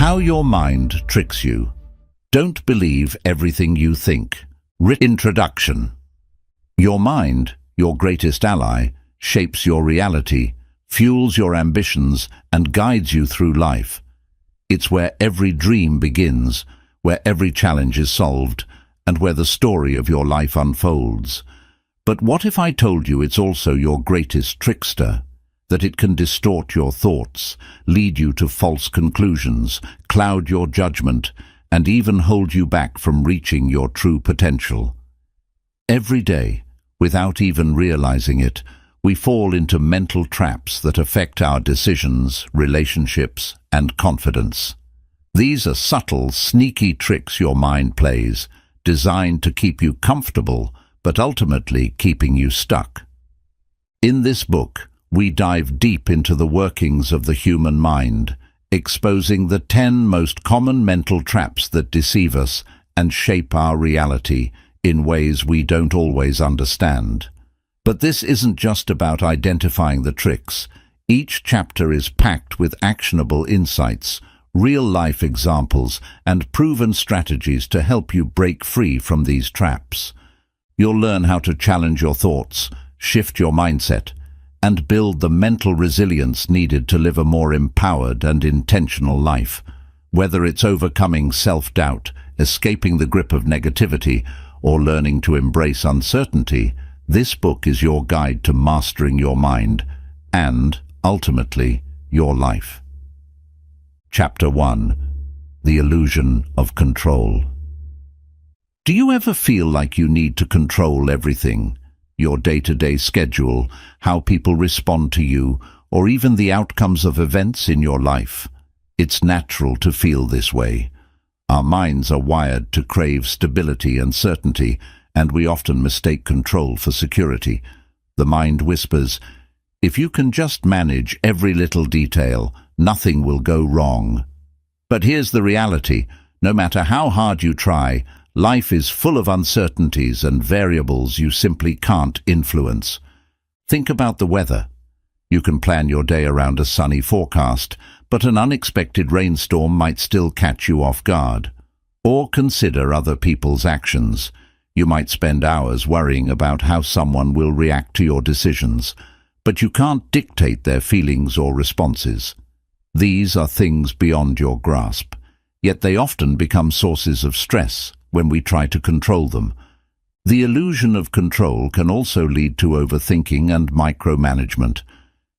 How your mind tricks you. Don't believe everything you think. Introduction. Your mind, your greatest ally, shapes your reality, fuels your ambitions, and guides you through life. It's where every dream begins, where every challenge is solved, and where the story of your life unfolds. But what if I told you it's also your greatest trickster? That it can distort your thoughts, lead you to false conclusions, cloud your judgment, and even hold you back from reaching your true potential. Every day, without even realizing it, we fall into mental traps that affect our decisions, relationships, and confidence. These are subtle, sneaky tricks your mind plays, designed to keep you comfortable, but ultimately keeping you stuck. In this book, we dive deep into the workings of the human mind, exposing the 10 most common mental traps that deceive us and shape our reality in ways we don't always understand. But this isn't just about identifying the tricks. Each chapter is packed with actionable insights, real-life examples, and proven strategies to help you break free from these traps. You'll learn how to challenge your thoughts, shift your mindset, and build the mental resilience needed to live a more empowered and intentional life. Whether it's overcoming self-doubt, escaping the grip of negativity, or learning to embrace uncertainty, this book is your guide to mastering your mind and, ultimately, your life. Chapter 1. The Illusion of Control. Do you ever feel like you need to control everything? Your day-to-day schedule, how people respond to you, or even the outcomes of events in your life? It's natural to feel this way. Our minds are wired to crave stability and certainty, and we often mistake control for security. The mind whispers, if you can just manage every little detail, nothing will go wrong. But here's the reality. No matter how hard you try, life is full of uncertainties and variables you simply can't influence. Think about the weather. You can plan your day around a sunny forecast, but an unexpected rainstorm might still catch you off guard. Or consider other people's actions. You might spend hours worrying about how someone will react to your decisions, but you can't dictate their feelings or responses. These are things beyond your grasp, yet they often become sources of stress when we try to control them. The illusion of control can also lead to overthinking and micromanagement.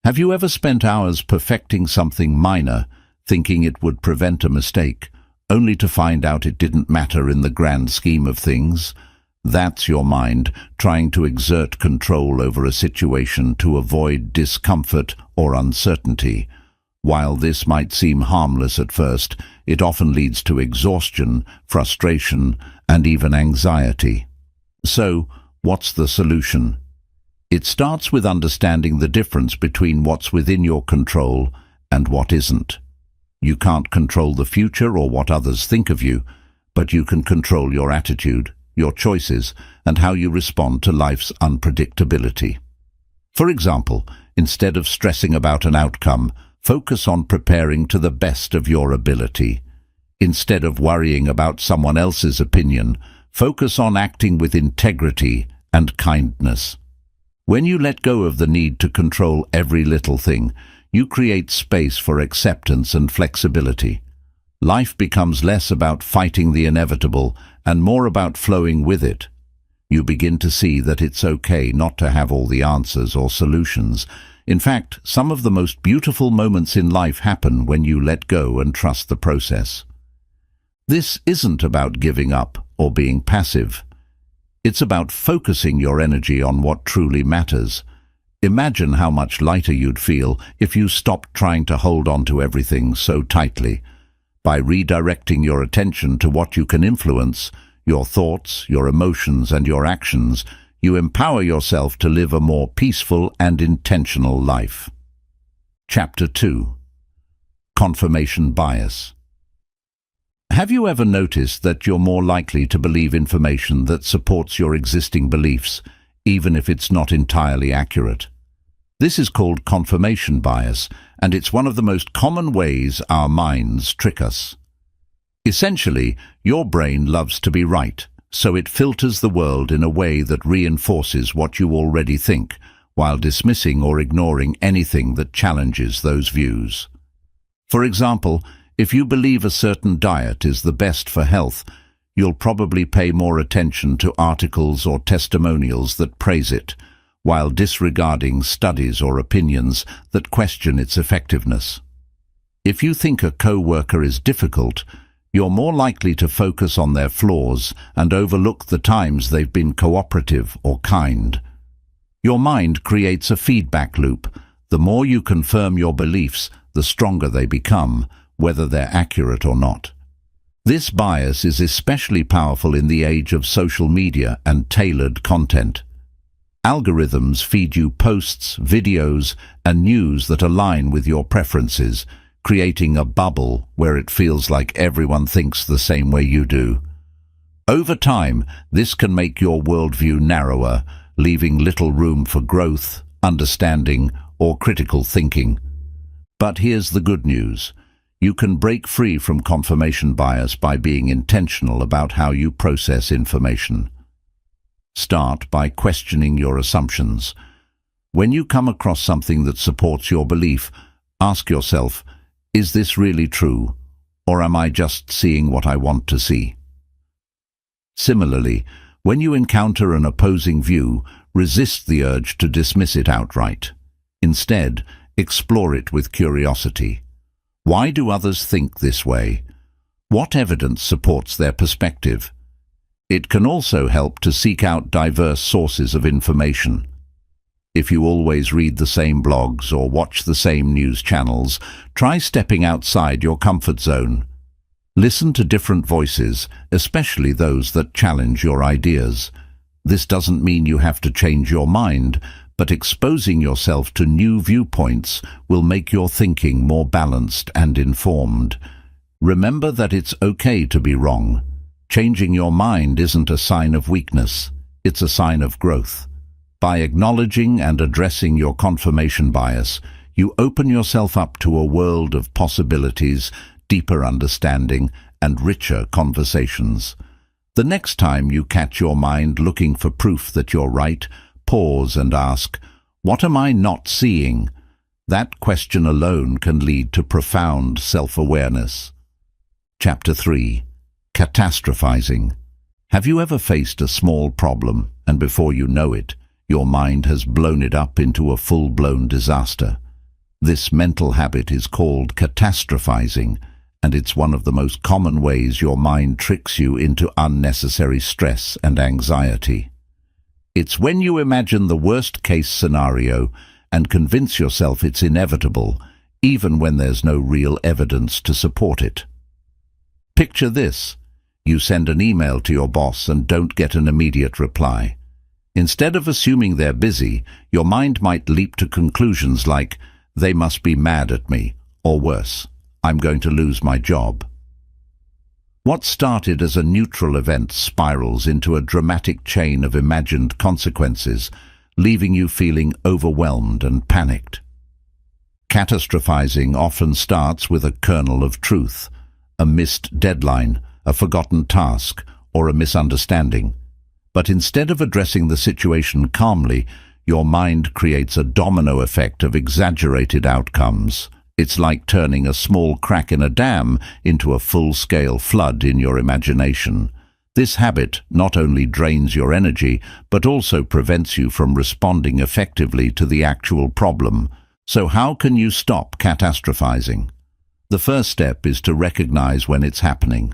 Have you ever spent hours perfecting something minor, thinking it would prevent a mistake, only to find out it didn't matter in the grand scheme of things? That's your mind trying to exert control over a situation to avoid discomfort or uncertainty. While this might seem harmless at first, it often leads to exhaustion, frustration, and even anxiety. So, what's the solution? It starts with understanding the difference between what's within your control and what isn't. You can't control the future or what others think of you, but you can control your attitude, your choices, and how you respond to life's unpredictability. For example, instead of stressing about an outcome, focus on preparing to the best of your ability. Instead of worrying about someone else's opinion, focus on acting with integrity and kindness. When you let go of the need to control every little thing, you create space for acceptance and flexibility. Life becomes less about fighting the inevitable and more about flowing with it. You begin to see that it's okay not to have all the answers or solutions. In fact, some of the most beautiful moments in life happen when you let go and trust the process. This isn't about giving up or being passive. It's about focusing your energy on what truly matters. Imagine how much lighter you'd feel if you stopped trying to hold on to everything so tightly. By redirecting your attention to what you can influence, your thoughts, your emotions, and your actions, you empower yourself to live a more peaceful and intentional life. Chapter 2. Confirmation Bias. Have you ever noticed that you're more likely to believe information that supports your existing beliefs, even if it's not entirely accurate? This is called confirmation bias, and it's one of the most common ways our minds trick us. Essentially, your brain loves to be right, so it filters the world in a way that reinforces what you already think, while dismissing or ignoring anything that challenges those views. For example, if you believe a certain diet is the best for health, you'll probably pay more attention to articles or testimonials that praise it, while disregarding studies or opinions that question its effectiveness. If you think a co-worker is difficult, you're more likely to focus on their flaws and overlook the times they've been cooperative or kind. Your mind creates a feedback loop. The more you confirm your beliefs, the stronger they become, whether they're accurate or not. This bias is especially powerful in the age of social media and tailored content. Algorithms feed you posts, videos, and news that align with your preferences, creating a bubble where it feels like everyone thinks the same way you do. Over time, this can make your worldview narrower, leaving little room for growth, understanding, or critical thinking. But here's the good news. You can break free from confirmation bias by being intentional about how you process information. Start by questioning your assumptions. When you come across something that supports your belief, ask yourself, is this really true, or am I just seeing what I want to see? Similarly, when you encounter an opposing view, resist the urge to dismiss it outright. Instead, explore it with curiosity. Why do others think this way? What evidence supports their perspective? It can also help to seek out diverse sources of information. If you always read the same blogs or watch the same news channels, try stepping outside your comfort zone. Listen to different voices, especially those that challenge your ideas. This doesn't mean you have to change your mind, but exposing yourself to new viewpoints will make your thinking more balanced and informed. Remember that it's okay to be wrong. Changing your mind isn't a sign of weakness, it's a sign of growth. By acknowledging and addressing your confirmation bias, you open yourself up to a world of possibilities, deeper understanding, and richer conversations. The next time you catch your mind looking for proof that you're right, pause and ask, what am I not seeing? That question alone can lead to profound self-awareness. Chapter 3. Catastrophizing. Have you ever faced a small problem, and before you know it, your mind has blown it up into a full-blown disaster? This mental habit is called catastrophizing, and it's one of the most common ways your mind tricks you into unnecessary stress and anxiety. It's when you imagine the worst-case scenario and convince yourself it's inevitable, even when there's no real evidence to support it. Picture this. You send an email to your boss and don't get an immediate reply. Instead of assuming they're busy, your mind might leap to conclusions like, they must be mad at me, or worse, I'm going to lose my job. What started as a neutral event spirals into a dramatic chain of imagined consequences, leaving you feeling overwhelmed and panicked. Catastrophizing often starts with a kernel of truth, a missed deadline, a forgotten task, or a misunderstanding. But instead of addressing the situation calmly, your mind creates a domino effect of exaggerated outcomes. It's like turning a small crack in a dam into a full-scale flood in your imagination. This habit not only drains your energy, but also prevents you from responding effectively to the actual problem. So how can you stop catastrophizing? The first step is to recognize when it's happening.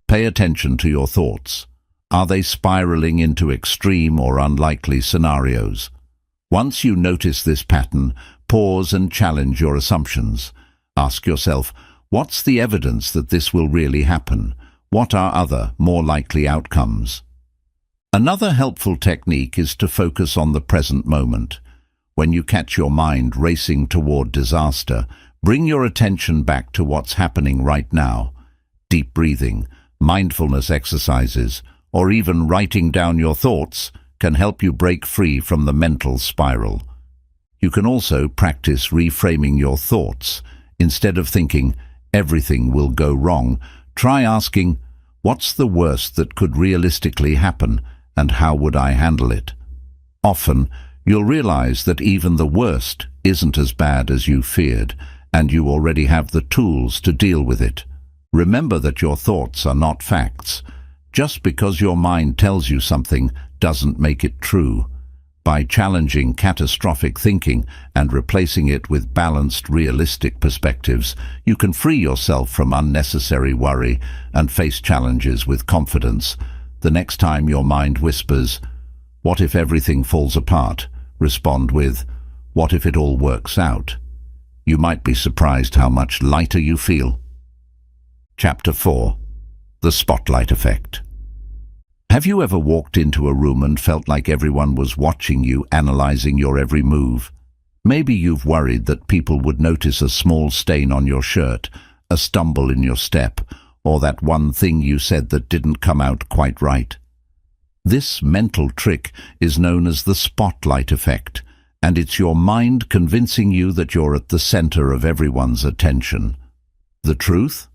Pay attention to your thoughts. Are they spiraling into extreme or unlikely scenarios? Once you notice this pattern, pause and challenge your assumptions. Ask yourself, what's the evidence that this will really happen? What are other, more likely outcomes? Another helpful technique is to focus on the present moment. When you catch your mind racing toward disaster, bring your attention back to what's happening right now. Deep breathing, mindfulness exercises, or even writing down your thoughts can help you break free from the mental spiral. You can also practice reframing your thoughts. Instead of thinking, everything will go wrong, try asking, what's the worst that could realistically happen, and how would I handle it? Often, you'll realize that even the worst isn't as bad as you feared, and you already have the tools to deal with it. Remember that your thoughts are not facts. Just because your mind tells you something doesn't make it true. By challenging catastrophic thinking and replacing it with balanced, realistic perspectives, you can free yourself from unnecessary worry and face challenges with confidence. The next time your mind whispers, "What if everything falls apart?" respond with, "What if it all works out?" You might be surprised how much lighter you feel. Chapter 4. The Spotlight Effect. Have you ever walked into a room and felt like everyone was watching you, analyzing your every move? Maybe you've worried that people would notice a small stain on your shirt, a stumble in your step, or that one thing you said that didn't come out quite right. This mental trick is known as the spotlight effect, and it's your mind convincing you that you're at the center of everyone's attention. The truth?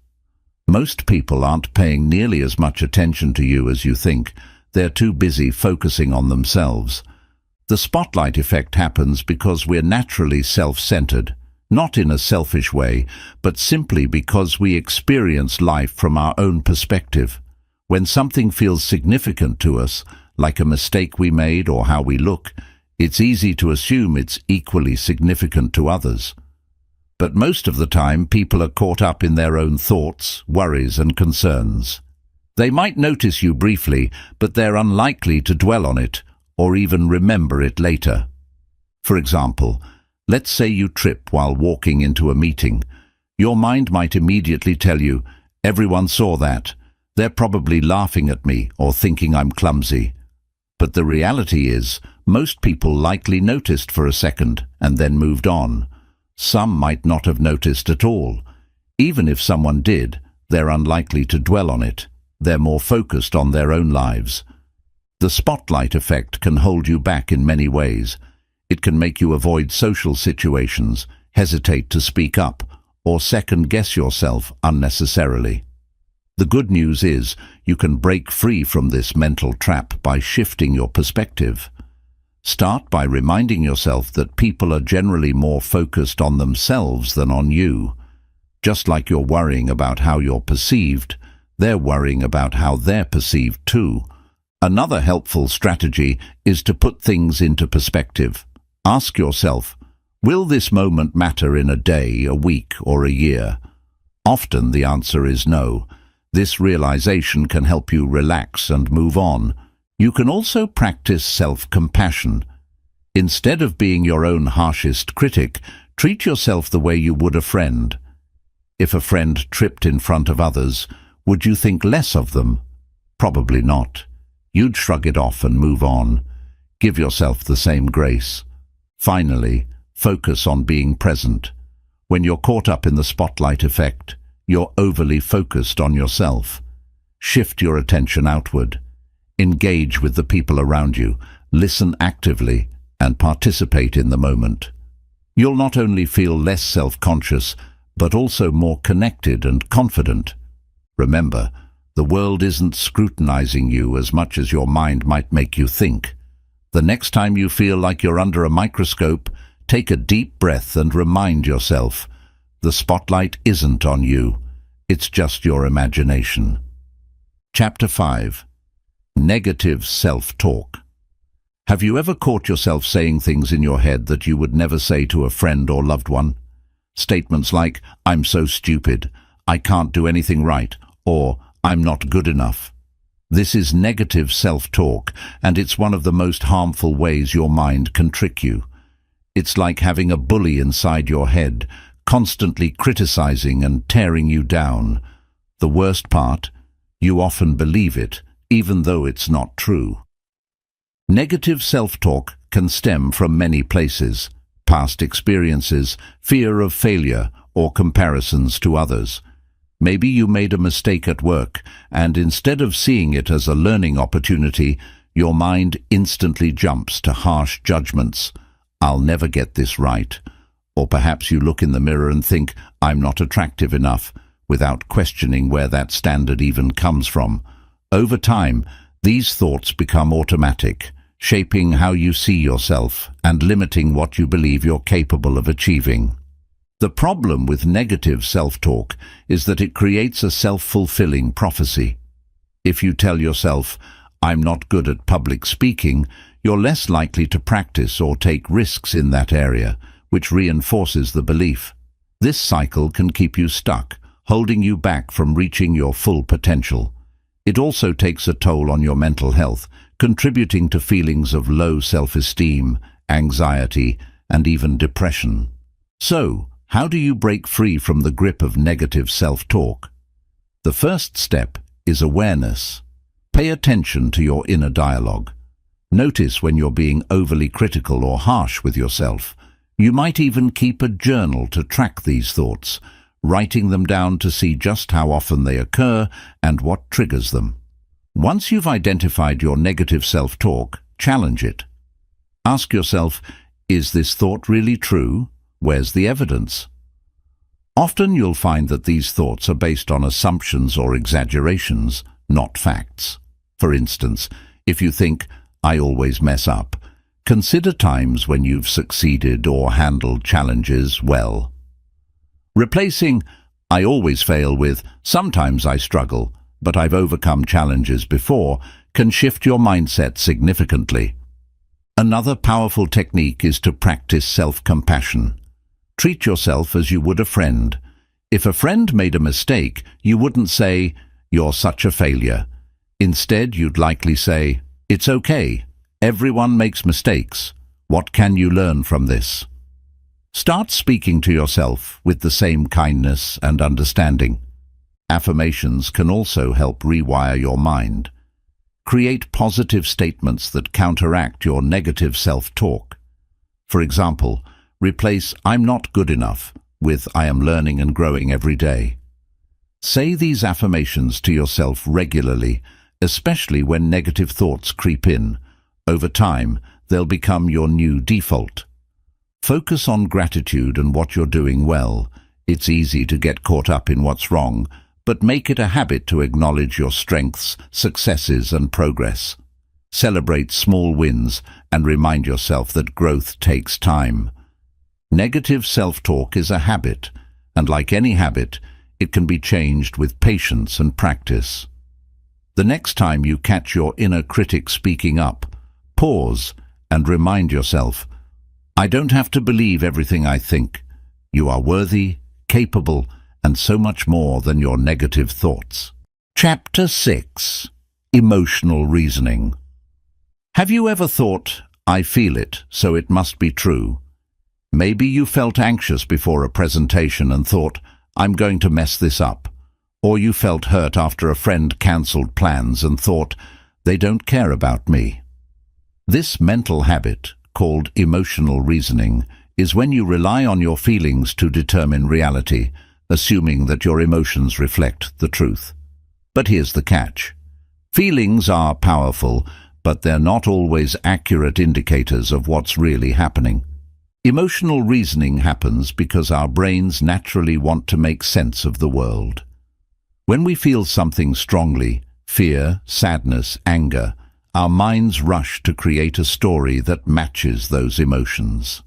Most people aren't paying nearly as much attention to you as you think. They're too busy focusing on themselves. The spotlight effect happens because we're naturally self-centered, not in a selfish way, but simply because we experience life from our own perspective. When something feels significant to us, like a mistake we made or how we look, it's easy to assume it's equally significant to others. But most of the time, people are caught up in their own thoughts, worries, and concerns. They might notice you briefly, but they're unlikely to dwell on it or even remember it later. For example, let's say you trip while walking into a meeting. Your mind might immediately tell you, "Everyone saw that. They're probably laughing at me or thinking I'm clumsy." But the reality is, most people likely noticed for a second and then moved on. Some might not have noticed at all. Even if someone did, they're unlikely to dwell on it. They're more focused on their own lives. The spotlight effect can hold you back in many ways. It can make you avoid social situations, hesitate to speak up, or second-guess yourself unnecessarily. The good news is you can break free from this mental trap by shifting your perspective. Start by reminding yourself that people are generally more focused on themselves than on you. Just like you're worrying about how you're perceived, they're worrying about how they're perceived too. Another helpful strategy is to put things into perspective. Ask yourself, will this moment matter in a day, a week, or a year? Often the answer is no. This realization can help you relax and move on. You can also practice self-compassion. Instead of being your own harshest critic, treat yourself the way you would a friend. If a friend tripped in front of others, would you think less of them? Probably not. You'd shrug it off and move on. Give yourself the same grace. Finally, focus on being present. When you're caught up in the spotlight effect, you're overly focused on yourself. Shift your attention outward. Engage with the people around you, listen actively, and participate in the moment. You'll not only feel less self-conscious, but also more connected and confident. Remember, the world isn't scrutinizing you as much as your mind might make you think. The next time you feel like you're under a microscope, take a deep breath and remind yourself, the spotlight isn't on you, it's just your imagination. Chapter 5. Negative self-talk. Have you ever caught yourself saying things in your head that you would never say to a friend or loved one? Statements like, "I'm so stupid," "I can't do anything right," or "I'm not good enough." This is negative self-talk, and it's one of the most harmful ways your mind can trick you. It's like having a bully inside your head, constantly criticizing and tearing you down. The worst part, you often believe it, even though it's not true. Negative self-talk can stem from many places: past experiences, fear of failure, or comparisons to others. Maybe you made a mistake at work, and instead of seeing it as a learning opportunity, your mind instantly jumps to harsh judgments. I'll never get this right. Or perhaps you look in the mirror and think, I'm not attractive enough, without questioning where that standard even comes from. Over time, these thoughts become automatic, shaping how you see yourself and limiting what you believe you're capable of achieving. The problem with negative self-talk is that it creates a self-fulfilling prophecy. If you tell yourself, I'm not good at public speaking, you're less likely to practice or take risks in that area, which reinforces the belief. This cycle can keep you stuck, holding you back from reaching your full potential. It also takes a toll on your mental health, contributing to feelings of low self-esteem, anxiety, and even depression. So, how do you break free from the grip of negative self-talk? The first step is awareness. Pay attention to your inner dialogue. Notice when you're being overly critical or harsh with yourself. You might even keep a journal to track these thoughts, writing them down to see just how often they occur and what triggers them. Once you've identified your negative self-talk, challenge it. Ask yourself, is this thought really true? Where's the evidence? Often you'll find that these thoughts are based on assumptions or exaggerations, not facts. For instance, if you think, I always mess up, consider times when you've succeeded or handled challenges well. Replacing, I always fail with, sometimes I struggle, but I've overcome challenges before, can shift your mindset significantly. Another powerful technique is to practice self-compassion. Treat yourself as you would a friend. If a friend made a mistake, you wouldn't say, you're such a failure. Instead, you'd likely say, it's okay. Everyone makes mistakes. What can you learn from this? Start speaking to yourself with the same kindness and understanding. Affirmations can also help rewire your mind. Create positive statements that counteract your negative self-talk. For example, replace I'm not good enough with I am learning and growing every day. Say these affirmations to yourself regularly, especially when negative thoughts creep in. Over time, they'll become your new default. Focus on gratitude and what you're doing well. It's easy to get caught up in what's wrong, but make it a habit to acknowledge your strengths, successes, and progress. Celebrate small wins and remind yourself that growth takes time. Negative self-talk is a habit, and like any habit, it can be changed with patience and practice. The next time you catch your inner critic speaking up, pause and remind yourself, I don't have to believe everything I think. You are worthy, capable, and so much more than your negative thoughts. Chapter 6. Emotional Reasoning. Have you ever thought, I feel it, so it must be true? Maybe you felt anxious before a presentation and thought, I'm going to mess this up. Or you felt hurt after a friend cancelled plans and thought, they don't care about me. This mental habit, called emotional reasoning, is when you rely on your feelings to determine reality, assuming that your emotions reflect the truth. But here's the catch. Feelings are powerful, but they're not always accurate indicators of what's really happening. Emotional reasoning happens because our brains naturally want to make sense of the world. When we feel something strongly, fear, sadness, anger, our minds rush to create a story that matches those emotions.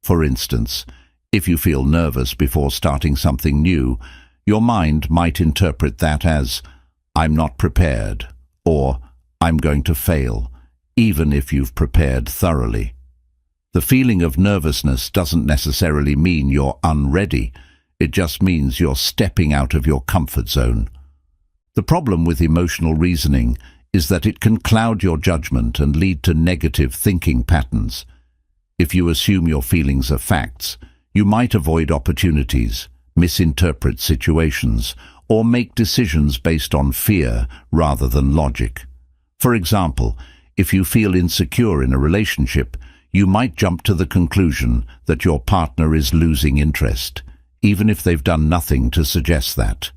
For instance, if you feel nervous before starting something new, your mind might interpret that as, I'm not prepared, or I'm going to fail, even if you've prepared thoroughly. The feeling of nervousness doesn't necessarily mean you're unready. It just means you're stepping out of your comfort zone. The problem with emotional reasoning is that it can cloud your judgment and lead to negative thinking patterns. If you assume your feelings are facts, you might avoid opportunities, misinterpret situations, or make decisions based on fear rather than logic. For example, if you feel insecure in a relationship, you might jump to the conclusion that your partner is losing interest, even if they've done nothing to suggest that.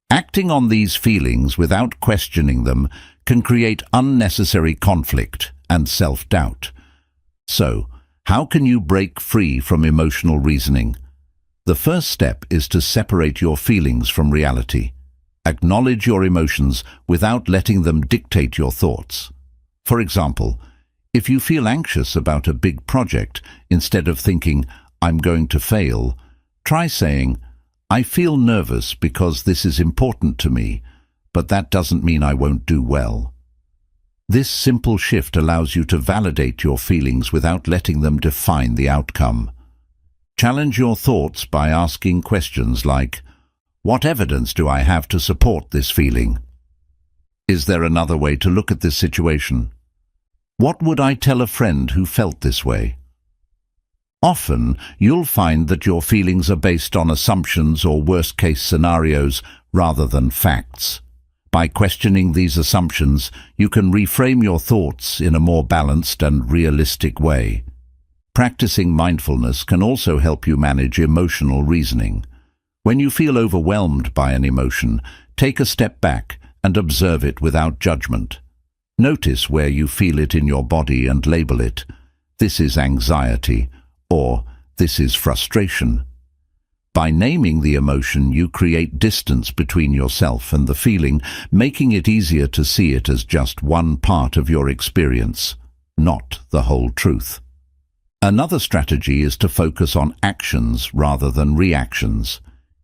Acting on these feelings without questioning them can create unnecessary conflict and self-doubt. So, How can you break free from emotional reasoning? The first step is to separate your feelings from reality. Acknowledge your emotions without letting them dictate your thoughts. For example, if you feel anxious about a big project, instead of thinking, "I'm going to fail," try saying, "I feel nervous because this is important to me, but that doesn't mean I won't do well." This simple shift allows you to validate your feelings without letting them define the outcome. Challenge your thoughts by asking questions like, "What evidence do I have to support this feeling? Is there another way to look at this situation? What would I tell a friend who felt this way?" Often, you'll find that your feelings are based on assumptions or worst-case scenarios rather than facts. By questioning these assumptions, you can reframe your thoughts in a more balanced and realistic way. Practicing mindfulness can also help you manage emotional reasoning. When you feel overwhelmed by an emotion, take a step back and observe it without judgment. Notice where you feel it in your body and label it. "This is anxiety," or "This is frustration." By naming the emotion, you create distance between yourself and the feeling, making it easier to see it as just one part of your experience, not the whole truth. Another strategy is to focus on actions rather than reactions.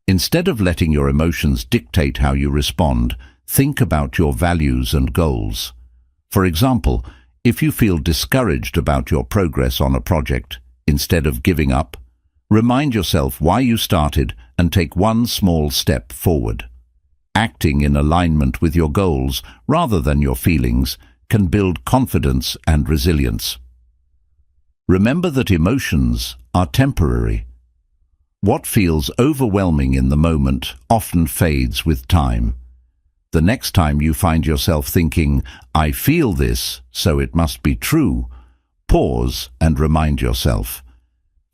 Instead of letting your emotions dictate how you respond, think about your values and goals. For example, if you feel discouraged about your progress on a project, instead of giving up, remind yourself why you started and take one small step forward. Acting in alignment with your goals rather than your feelings can build confidence and resilience. Remember that emotions are temporary. What feels overwhelming in the moment often fades with time. The next time you find yourself thinking, "I feel this, so it must be true," pause and remind yourself,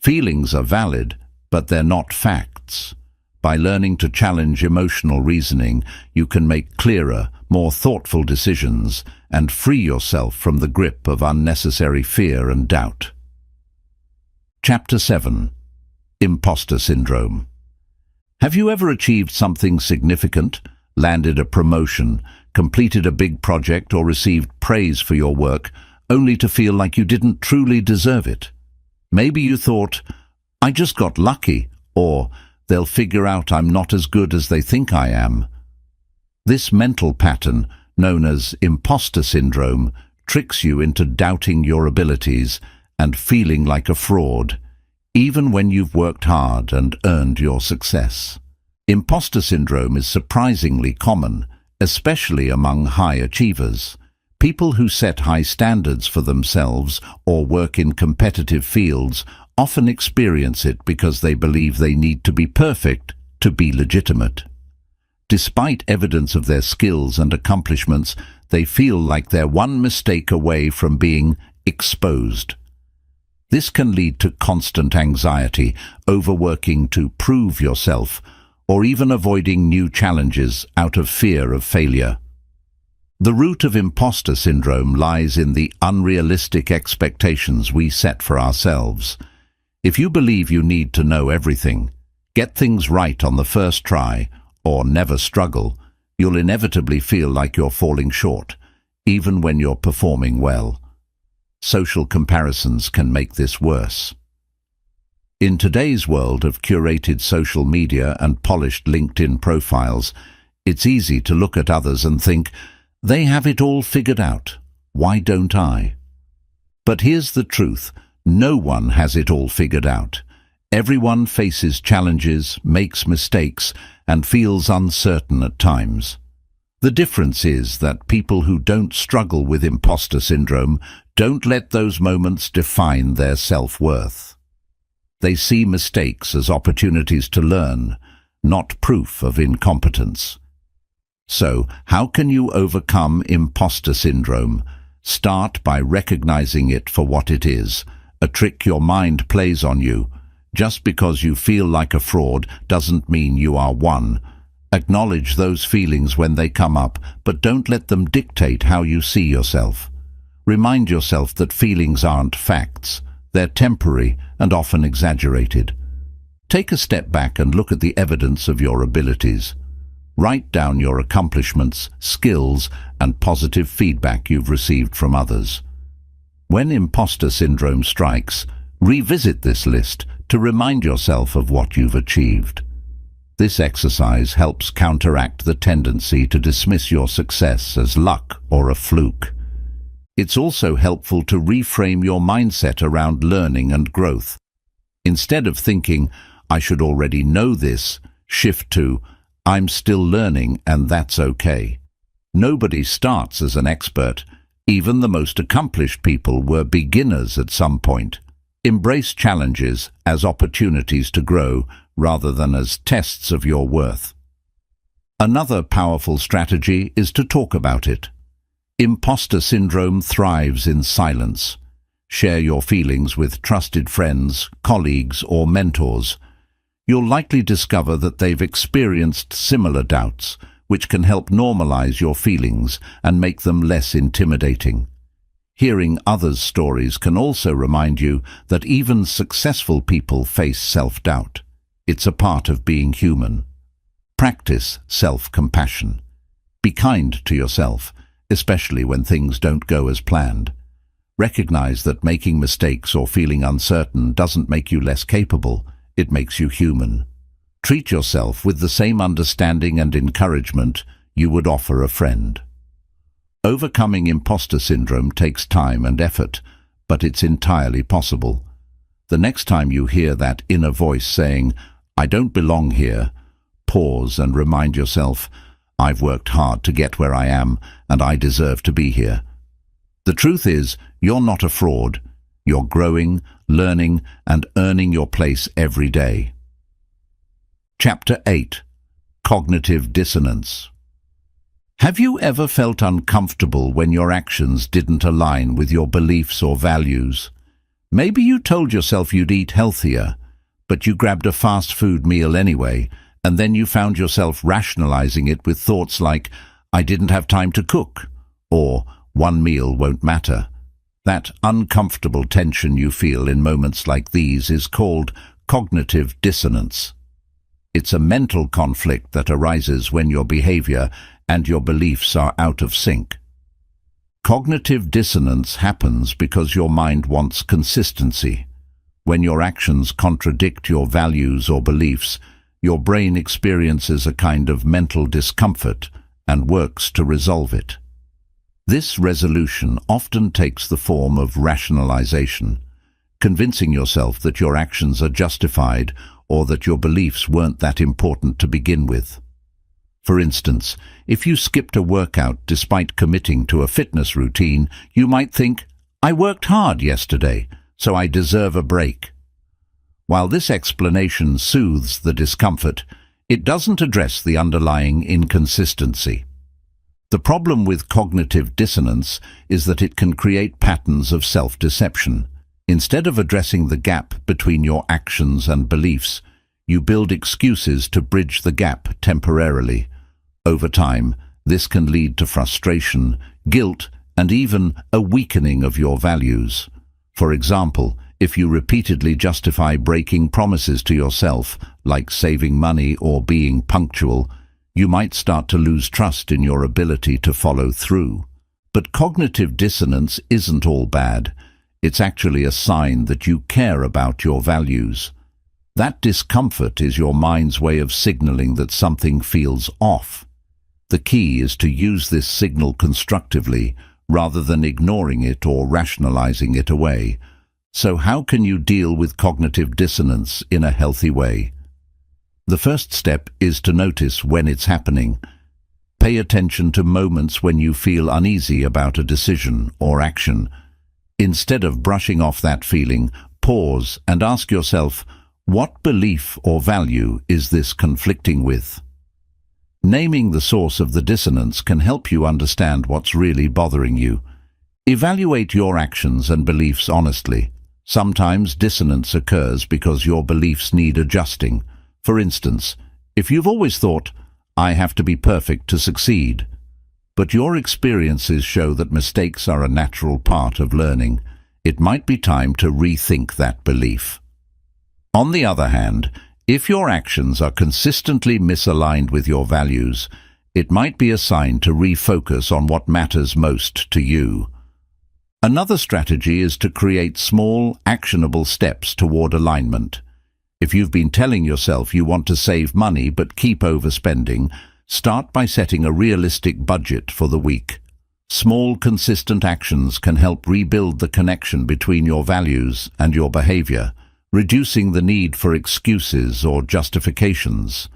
feelings are valid, but they're not facts. By learning to challenge emotional reasoning, you can make clearer, more thoughtful decisions and free yourself from the grip of unnecessary fear and doubt. Chapter 7. Imposter Syndrome. Have you ever achieved something significant, landed a promotion, completed a big project, or received praise for your work, only to feel like you didn't truly deserve it? Maybe you thought, "I just got lucky," or "They'll figure out I'm not as good as they think I am." This mental pattern, known as imposter syndrome, tricks you into doubting your abilities and feeling like a fraud, even when you've worked hard and earned your success. Imposter syndrome is surprisingly common, especially among high achievers. People who set high standards for themselves or work in competitive fields often experience it because they believe they need to be perfect to be legitimate. Despite evidence of their skills and accomplishments, they feel like they're one mistake away from being exposed. This can lead to constant anxiety, overworking to prove yourself, or even avoiding new challenges out of fear of failure. The root of imposter syndrome lies in the unrealistic expectations we set for ourselves. If you believe you need to know everything, get things right on the first try, or never struggle, you'll inevitably feel like you're falling short, even when you're performing well. Social comparisons can make this worse. In today's world of curated social media and polished LinkedIn profiles, it's easy to look at others and think, "They have it all figured out. Why don't I?" But here's the truth. No one has it all figured out. Everyone faces challenges, makes mistakes, and feels uncertain at times. The difference is that people who don't struggle with imposter syndrome don't let those moments define their self-worth. They see mistakes as opportunities to learn, not proof of incompetence. So, how can you overcome imposter syndrome? Start by recognizing it for what it is, a trick your mind plays on you. Just because you feel like a fraud doesn't mean you are one. Acknowledge those feelings when they come up, but don't let them dictate how you see yourself. Remind yourself that feelings aren't facts, They're temporary and often exaggerated. Take a step back and look at the evidence of your abilities. Write down your accomplishments, skills, and positive feedback you've received from others. When imposter syndrome strikes, revisit this list to remind yourself of what you've achieved. This exercise helps counteract the tendency to dismiss your success as luck or a fluke. It's also helpful to reframe your mindset around learning and growth. Instead of thinking, "I should already know this," shift to, "I'm still learning and that's okay." Nobody starts as an expert. Even the most accomplished people were beginners at some point. Embrace challenges as opportunities to grow rather than as tests of your worth. Another powerful strategy is to talk about it. Imposter syndrome thrives in silence. Share your feelings with trusted friends, colleagues, or mentors. You'll likely discover that they've experienced similar doubts, which can help normalize your feelings and make them less intimidating. Hearing others' stories can also remind you that even successful people face self-doubt. It's a part of being human. Practice self-compassion. Be kind to yourself, especially when things don't go as planned. Recognize that making mistakes or feeling uncertain doesn't make you less capable, it makes you human. Treat yourself with the same understanding and encouragement you would offer a friend. Overcoming imposter syndrome takes time and effort, but it's entirely possible. The next time you hear that inner voice saying, "I don't belong here," pause and remind yourself, "I've worked hard to get where I am, and I deserve to be here." The truth is, you're not a fraud. You're growing, learning, and earning your place every day. Chapter 8. Cognitive Dissonance. Have you ever felt uncomfortable when your actions didn't align with your beliefs or values? Maybe you told yourself you'd eat healthier, but you grabbed a fast food meal anyway, and then you found yourself rationalizing it with thoughts like, "I didn't have time to cook," or "one meal won't matter." That uncomfortable tension you feel in moments like these is called cognitive dissonance. It's a mental conflict that arises when your behavior and your beliefs are out of sync. Cognitive dissonance happens because your mind wants consistency. When your actions contradict your values or beliefs, your brain experiences a kind of mental discomfort and works to resolve it. This resolution often takes the form of rationalization, convincing yourself that your actions are justified or that your beliefs weren't that important to begin with. For instance, if you skipped a workout despite committing to a fitness routine, you might think, "I worked hard yesterday, so I deserve a break." While this explanation soothes the discomfort, it doesn't address the underlying inconsistency. The problem with cognitive dissonance is that it can create patterns of self-deception. Instead of addressing the gap between your actions and beliefs, you build excuses to bridge the gap temporarily. Over time, this can lead to frustration, guilt, and even a weakening of your values. For example, if you repeatedly justify breaking promises to yourself, like saving money or being punctual, you might start to lose trust in your ability to follow through. But cognitive dissonance isn't all bad. It's actually a sign that you care about your values. That discomfort is your mind's way of signaling that something feels off. The key is to use this signal constructively, rather than ignoring it or rationalizing it away. So how can you deal with cognitive dissonance in a healthy way? The first step is to notice when it's happening. Pay attention to moments when you feel uneasy about a decision or action. Instead of brushing off that feeling, pause and ask yourself, what belief or value is this conflicting with? Naming the source of the dissonance can help you understand what's really bothering you. Evaluate your actions and beliefs honestly. Sometimes dissonance occurs because your beliefs need adjusting. For instance, if you've always thought, "I have to be perfect to succeed," but your experiences show that mistakes are a natural part of learning, it might be time to rethink that belief. On the other hand, if your actions are consistently misaligned with your values, it might be a sign to refocus on what matters most to you. Another strategy is to create small, actionable steps toward alignment. If you've been telling yourself you want to save money but keep overspending, start by setting a realistic budget for the week. Small, consistent actions can help rebuild the connection between your values and your behavior, reducing the need for excuses or justifications.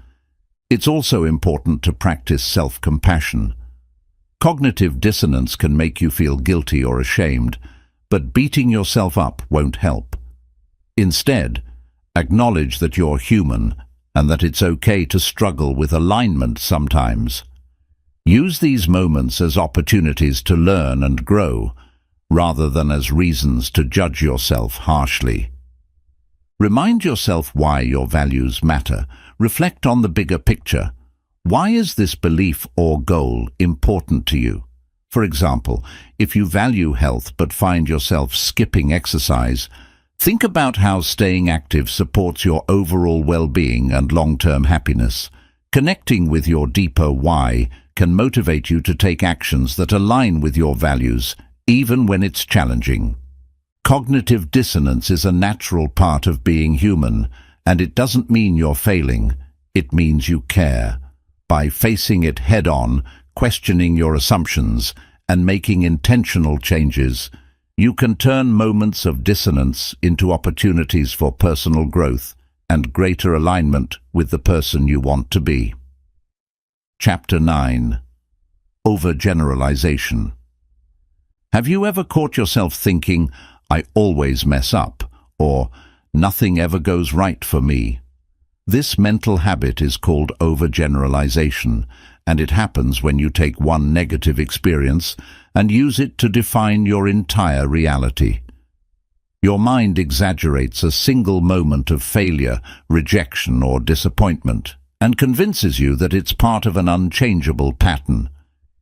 It's also important to practice self-compassion. Cognitive dissonance can make you feel guilty or ashamed, but beating yourself up won't help. Instead, acknowledge that you're human and that it's okay to struggle with alignment sometimes. Use these moments as opportunities to learn and grow, rather than as reasons to judge yourself harshly. Remind yourself why your values matter. Reflect on the bigger picture. Why is this belief or goal important to you? For example, if you value health but find yourself skipping exercise, think about how staying active supports your overall well-being and long-term happiness. Connecting with your deeper why can motivate you to take actions that align with your values, even when it's challenging. Cognitive dissonance is a natural part of being human, and it doesn't mean you're failing. It means you care. By facing it head-on, questioning your assumptions, and making intentional changes, you can turn moments of dissonance into opportunities for personal growth and greater alignment with the person you want to be. Chapter 9. Overgeneralization. Have you ever caught yourself thinking, "I always mess up," or "nothing ever goes right for me"? This mental habit is called overgeneralization, and it happens when you take one negative experience and use it to define your entire reality. Your mind exaggerates a single moment of failure, rejection, or disappointment, and convinces you that it's part of an unchangeable pattern.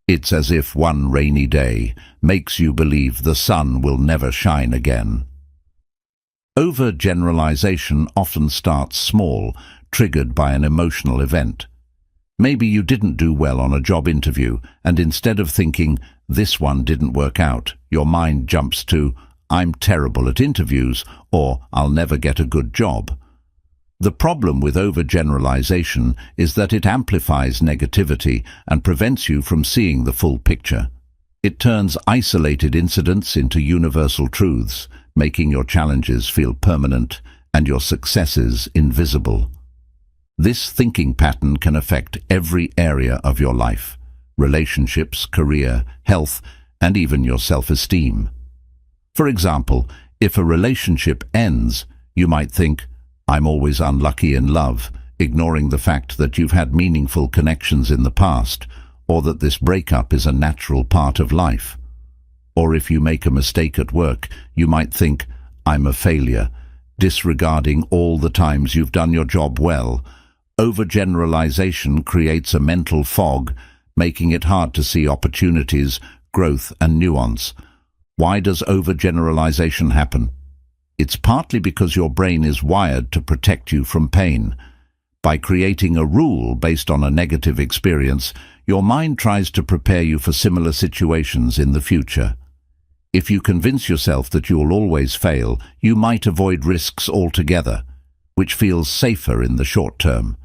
It's as if one rainy day makes you believe the sun will never shine again. Overgeneralization often starts small, triggered by an emotional event. Maybe you didn't do well on a job interview, and instead of thinking, "This one didn't work out," your mind jumps to, "I'm terrible at interviews," or "I'll never get a good job." The problem with overgeneralization is that it amplifies negativity and prevents you from seeing the full picture. It turns isolated incidents into universal truths, making your challenges feel permanent and your successes invisible. This thinking pattern can affect every area of your life: relationships, career, health, and even your self-esteem. For example, if a relationship ends, you might think, "I'm always unlucky in love," ignoring the fact that you've had meaningful connections in the past, or that this breakup is a natural part of life. Or if you make a mistake at work, you might think, "I'm a failure," disregarding all the times you've done your job well. Overgeneralization creates a mental fog, making it hard to see opportunities, growth, and nuance. Why does overgeneralization happen? It's partly because your brain is wired to protect you from pain. By creating a rule based on a negative experience, your mind tries to prepare you for similar situations in the future. If you convince yourself that you'll always fail, you might avoid risks altogether, which feels safer in the short term.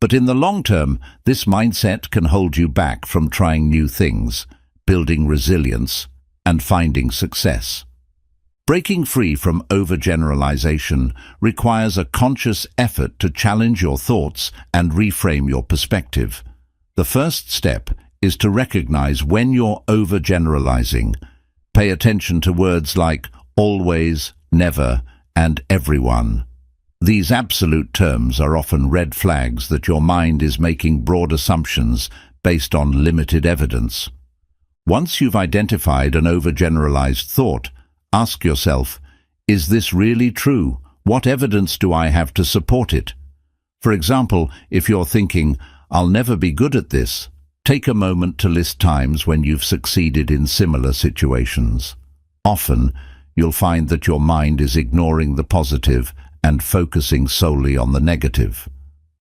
But in the long term, this mindset can hold you back from trying new things, building resilience, and finding success. Breaking free from overgeneralization requires a conscious effort to challenge your thoughts and reframe your perspective. The first step is to recognize when you're overgeneralizing. Pay attention to words like always, never, and everyone. These absolute terms are often red flags that your mind is making broad assumptions based on limited evidence. Once you've identified an overgeneralized thought, ask yourself, is this really true? What evidence do I have to support it? For example, if you're thinking, "I'll never be good at this," take a moment to list times when you've succeeded in similar situations. Often, you'll find that your mind is ignoring the positive and focusing solely on the negative.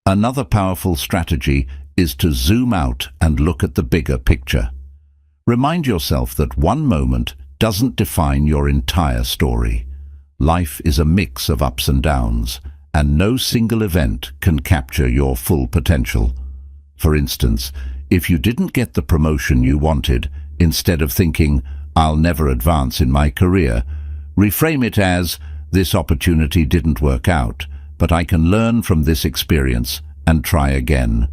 Another powerful strategy is to zoom out and look at the bigger picture. Remind yourself that one moment doesn't define your entire story. Life is a mix of ups and downs, and no single event can capture your full potential. For instance, if you didn't get the promotion you wanted, instead of thinking, "I'll never advance in my career," reframe it as, "This opportunity didn't work out, but I can learn from this experience and try again."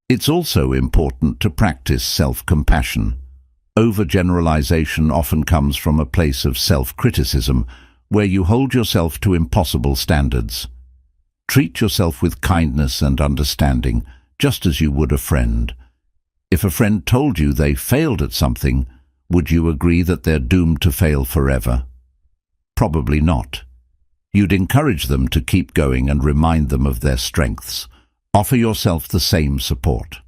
It's also important to practice self-compassion. Overgeneralization often comes from a place of self-criticism, where you hold yourself to impossible standards. Treat yourself with kindness and understanding, just as you would a friend. If a friend told you they failed at something, would you agree that they're doomed to fail forever? Probably not. You'd encourage them to keep going and remind them of their strengths. Offer yourself the same support.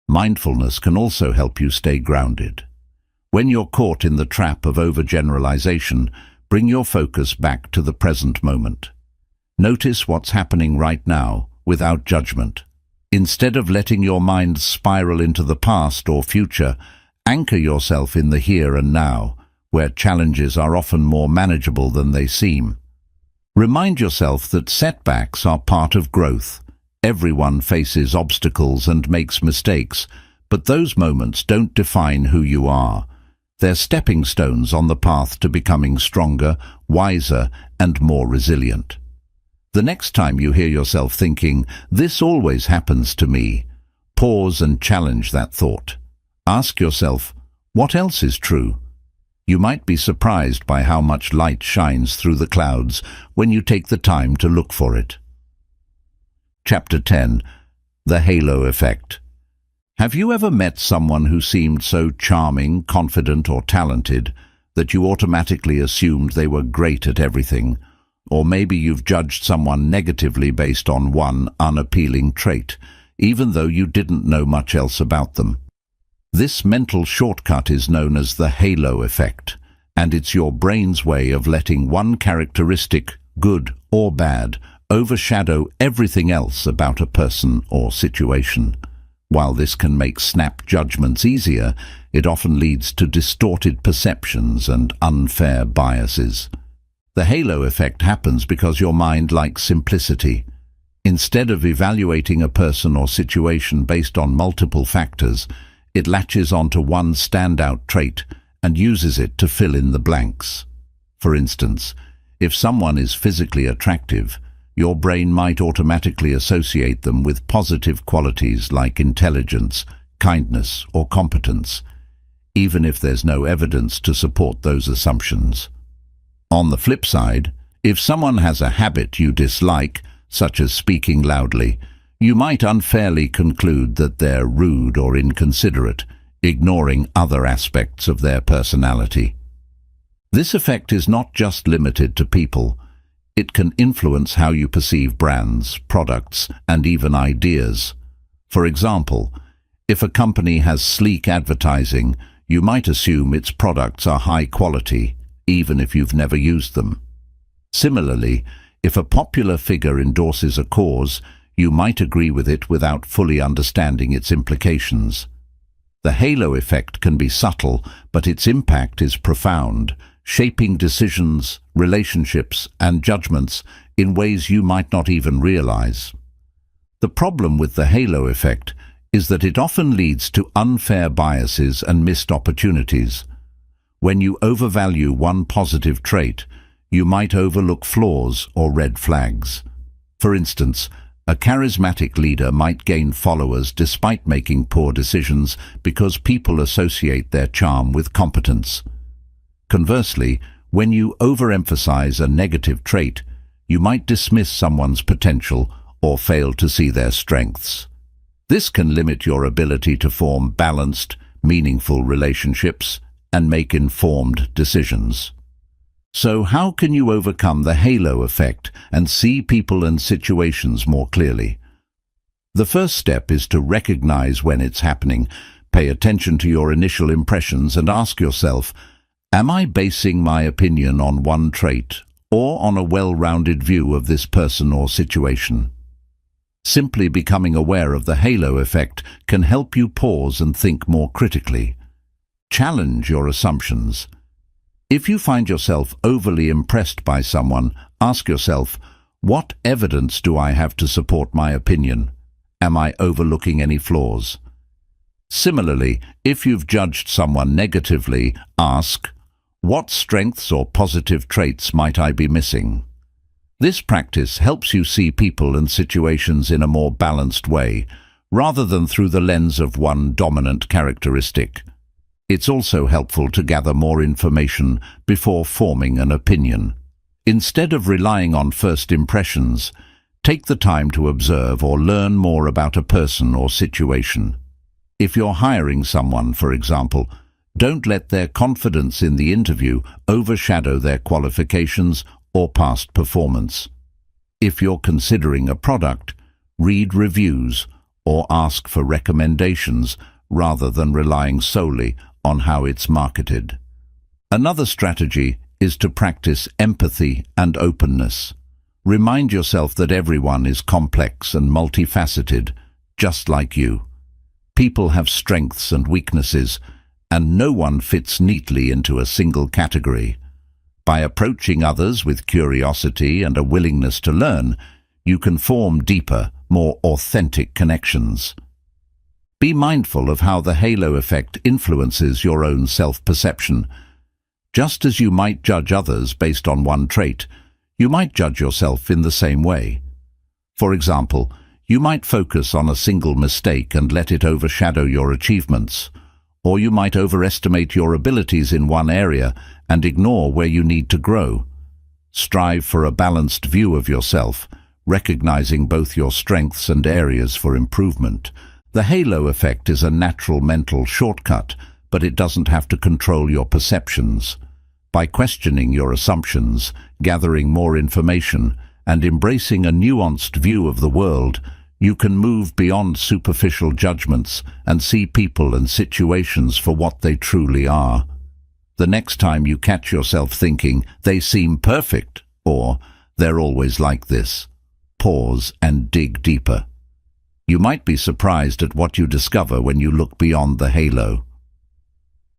Mindfulness can also help you stay grounded. When you're caught in the trap of overgeneralization, bring your focus back to the present moment. Notice what's happening right now, without judgment. Instead of letting your mind spiral into the past or future, anchor yourself in the here and now, where challenges are often more manageable than they seem. Remind yourself that setbacks are part of growth. Everyone faces obstacles and makes mistakes, but those moments don't define who you are. They're stepping stones on the path to becoming stronger, wiser, and more resilient. The next time you hear yourself thinking, "This always happens to me," pause and challenge that thought. Ask yourself, what else is true? You might be surprised by how much light shines through the clouds when you take the time to look for it. Chapter 10. The Halo Effect. Have you ever met someone who seemed so charming, confident, or talented that you automatically assumed they were great at everything? Or maybe you've judged someone negatively based on one unappealing trait, even though you didn't know much else about them. This mental shortcut is known as the halo effect, and it's your brain's way of letting one characteristic, good or bad, overshadow everything else about a person or situation. While this can make snap judgments easier, it often leads to distorted perceptions and unfair biases. The halo effect happens because your mind likes simplicity. Instead of evaluating a person or situation based on multiple factors, it latches onto one standout trait and uses it to fill in the blanks. For instance, if someone is physically attractive, your brain might automatically associate them with positive qualities like intelligence, kindness, or competence, even if there's no evidence to support those assumptions. On the flip side, if someone has a habit you dislike, such as speaking loudly, you might unfairly conclude that they're rude or inconsiderate, ignoring other aspects of their personality. This effect is not just limited to people. It can influence how you perceive brands, products, and even ideas. For example, if a company has sleek advertising, you might assume its products are high quality, even if you've never used them. Similarly, if a popular figure endorses a cause, you might agree with it without fully understanding its implications. The halo effect can be subtle, but its impact is profound, shaping decisions, relationships, and judgments in ways you might not even realize. The problem with the halo effect is that it often leads to unfair biases and missed opportunities. When you overvalue one positive trait, you might overlook flaws or red flags. For instance, a charismatic leader might gain followers despite making poor decisions because people associate their charm with competence. Conversely, when you overemphasize a negative trait, you might dismiss someone's potential or fail to see their strengths. This can limit your ability to form balanced, meaningful relationships and make informed decisions. So how can you overcome the halo effect and see people and situations more clearly? The first step is to recognize when it's happening. Pay attention to your initial impressions and ask yourself, Am I basing my opinion on one trait or on a well-rounded view of this person or situation? Simply becoming aware of the halo effect can help you pause and think more critically. Challenge your assumptions. If you find yourself overly impressed by someone, ask yourself, what evidence do I have to support my opinion? Am I overlooking any flaws? Similarly, if you've judged someone negatively, ask, what strengths or positive traits might I be missing? This practice helps you see people and situations in a more balanced way, rather than through the lens of one dominant characteristic. It's also helpful to gather more information before forming an opinion. Instead of relying on first impressions, take the time to observe or learn more about a person or situation. If you're hiring someone, for example, don't let their confidence in the interview overshadow their qualifications or past performance. If you're considering a product, read reviews or ask for recommendations rather than relying solely on how it's marketed. Another strategy is to practice empathy and openness. Remind yourself that everyone is complex and multifaceted, just like you. People have strengths and weaknesses, and no one fits neatly into a single category. By approaching others with curiosity and a willingness to learn, you can form deeper, more authentic connections. Be mindful of how the halo effect influences your own self-perception. Just as you might judge others based on one trait, you might judge yourself in the same way. For example, you might focus on a single mistake and let it overshadow your achievements, or you might overestimate your abilities in one area and ignore where you need to grow. Strive for a balanced view of yourself, recognizing both your strengths and areas for improvement. The halo effect is a natural mental shortcut, but it doesn't have to control your perceptions. By questioning your assumptions, gathering more information, and embracing a nuanced view of the world, you can move beyond superficial judgments and see people and situations for what they truly are. The next time you catch yourself thinking, they seem perfect, or they're always like this, pause and dig deeper. You might be surprised at what you discover when you look beyond the halo.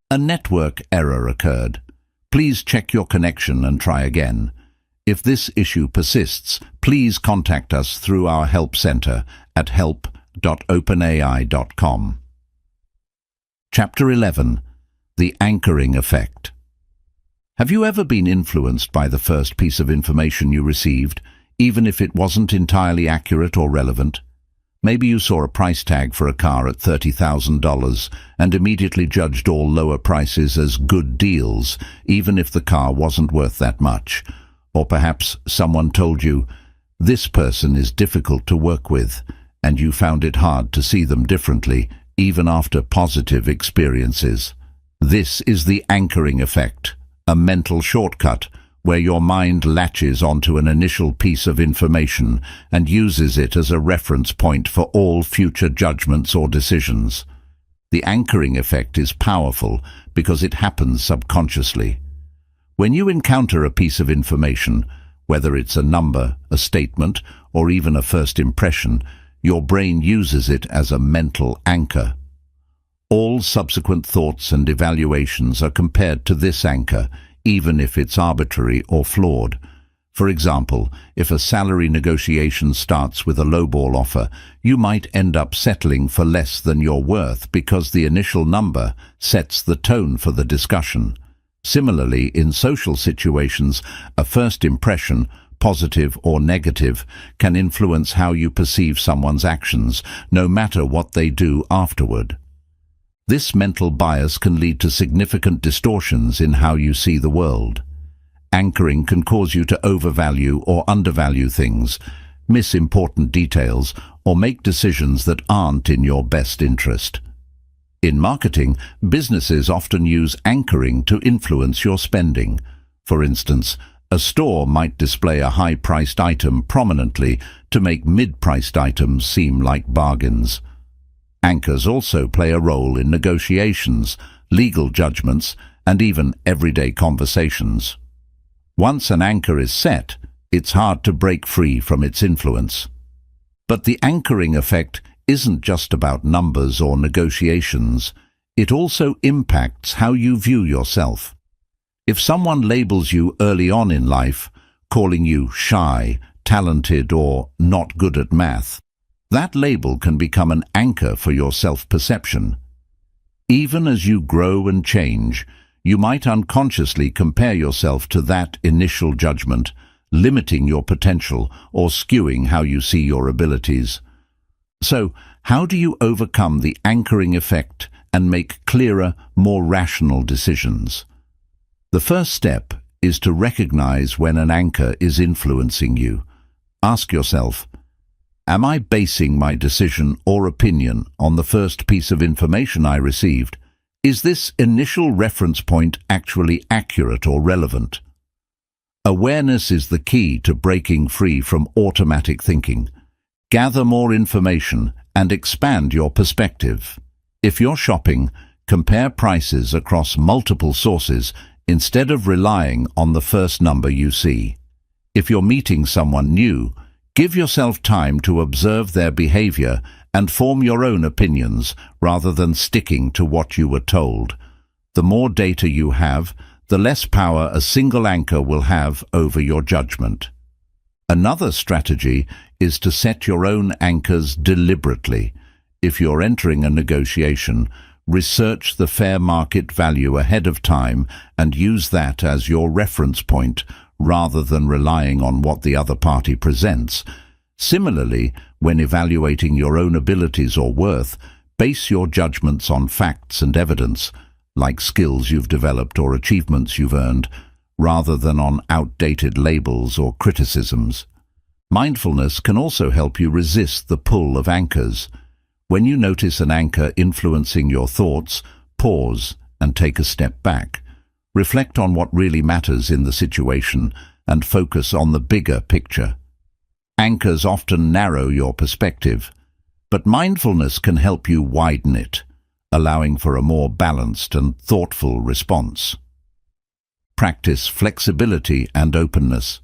A network error occurred. Please check your connection and try again. If this issue persists, please contact us through our help center at help.openai.com. Chapter 11. The Anchoring Effect. Have you ever been influenced by the first piece of information you received, even if it wasn't entirely accurate or relevant? Maybe you saw a price tag for a car at $30,000 and immediately judged all lower prices as good deals, even if the car wasn't worth that much. Or perhaps someone told you, this person is difficult to work with, and you found it hard to see them differently, even after positive experiences. This is the anchoring effect, a mental shortcut where your mind latches onto an initial piece of information and uses it as a reference point for all future judgments or decisions. The anchoring effect is powerful because it happens subconsciously. When you encounter a piece of information, whether it's a number, a statement, or even a first impression, your brain uses it as a mental anchor. All subsequent thoughts and evaluations are compared to this anchor, even if it's arbitrary or flawed. For example, if a salary negotiation starts with a lowball offer, you might end up settling for less than you're worth because the initial number sets the tone for the discussion. Similarly, in social situations, a first impression, positive or negative, can influence how you perceive someone's actions, no matter what they do afterward. This mental bias can lead to significant distortions in how you see the world. Anchoring can cause you to overvalue or undervalue things, miss important details, or make decisions that aren't in your best interest. In marketing, businesses often use anchoring to influence your spending. For instance, a store might display a high-priced item prominently to make mid-priced items seem like bargains. Anchors also play a role in negotiations. legal judgments, and even everyday conversations. Once an anchor is set, it's hard to break free from its influence. But the anchoring effect isn't just about numbers or negotiations. It also impacts how you view yourself. If someone labels you early on in life, calling you shy, talented, or not good at math, that label can become an anchor for your self-perception. Even as you grow and change, you might unconsciously compare yourself to that initial judgment, limiting your potential or skewing how you see your abilities. So, how do you overcome the anchoring effect and make clearer, more rational decisions? The first step is to recognize when an anchor is influencing you. Ask yourself, am I basing my decision or opinion on the first piece of information I received? Is this initial reference point actually accurate or relevant? Awareness is the key to breaking free from automatic thinking. Gather more information and expand your perspective. If you're shopping, compare prices across multiple sources instead of relying on the first number you see. If you're meeting someone new, give yourself time to observe their behavior and form your own opinions rather than sticking to what you were told. The more data you have, the less power a single anchor will have over your judgment. Another strategy is to set your own anchors deliberately. If you're entering a negotiation, research the fair market value ahead of time and use that as your reference point rather than relying on what the other party presents. Similarly, when evaluating your own abilities or worth, base your judgments on facts and evidence, like skills you've developed or achievements you've earned, rather than on outdated labels or criticisms. Mindfulness can also help you resist the pull of anchors. When you notice an anchor influencing your thoughts, pause and take a step back. Reflect on what really matters in the situation and focus on the bigger picture. Anchors often narrow your perspective, but mindfulness can help you widen it, allowing for a more balanced and thoughtful response. Practice flexibility and openness.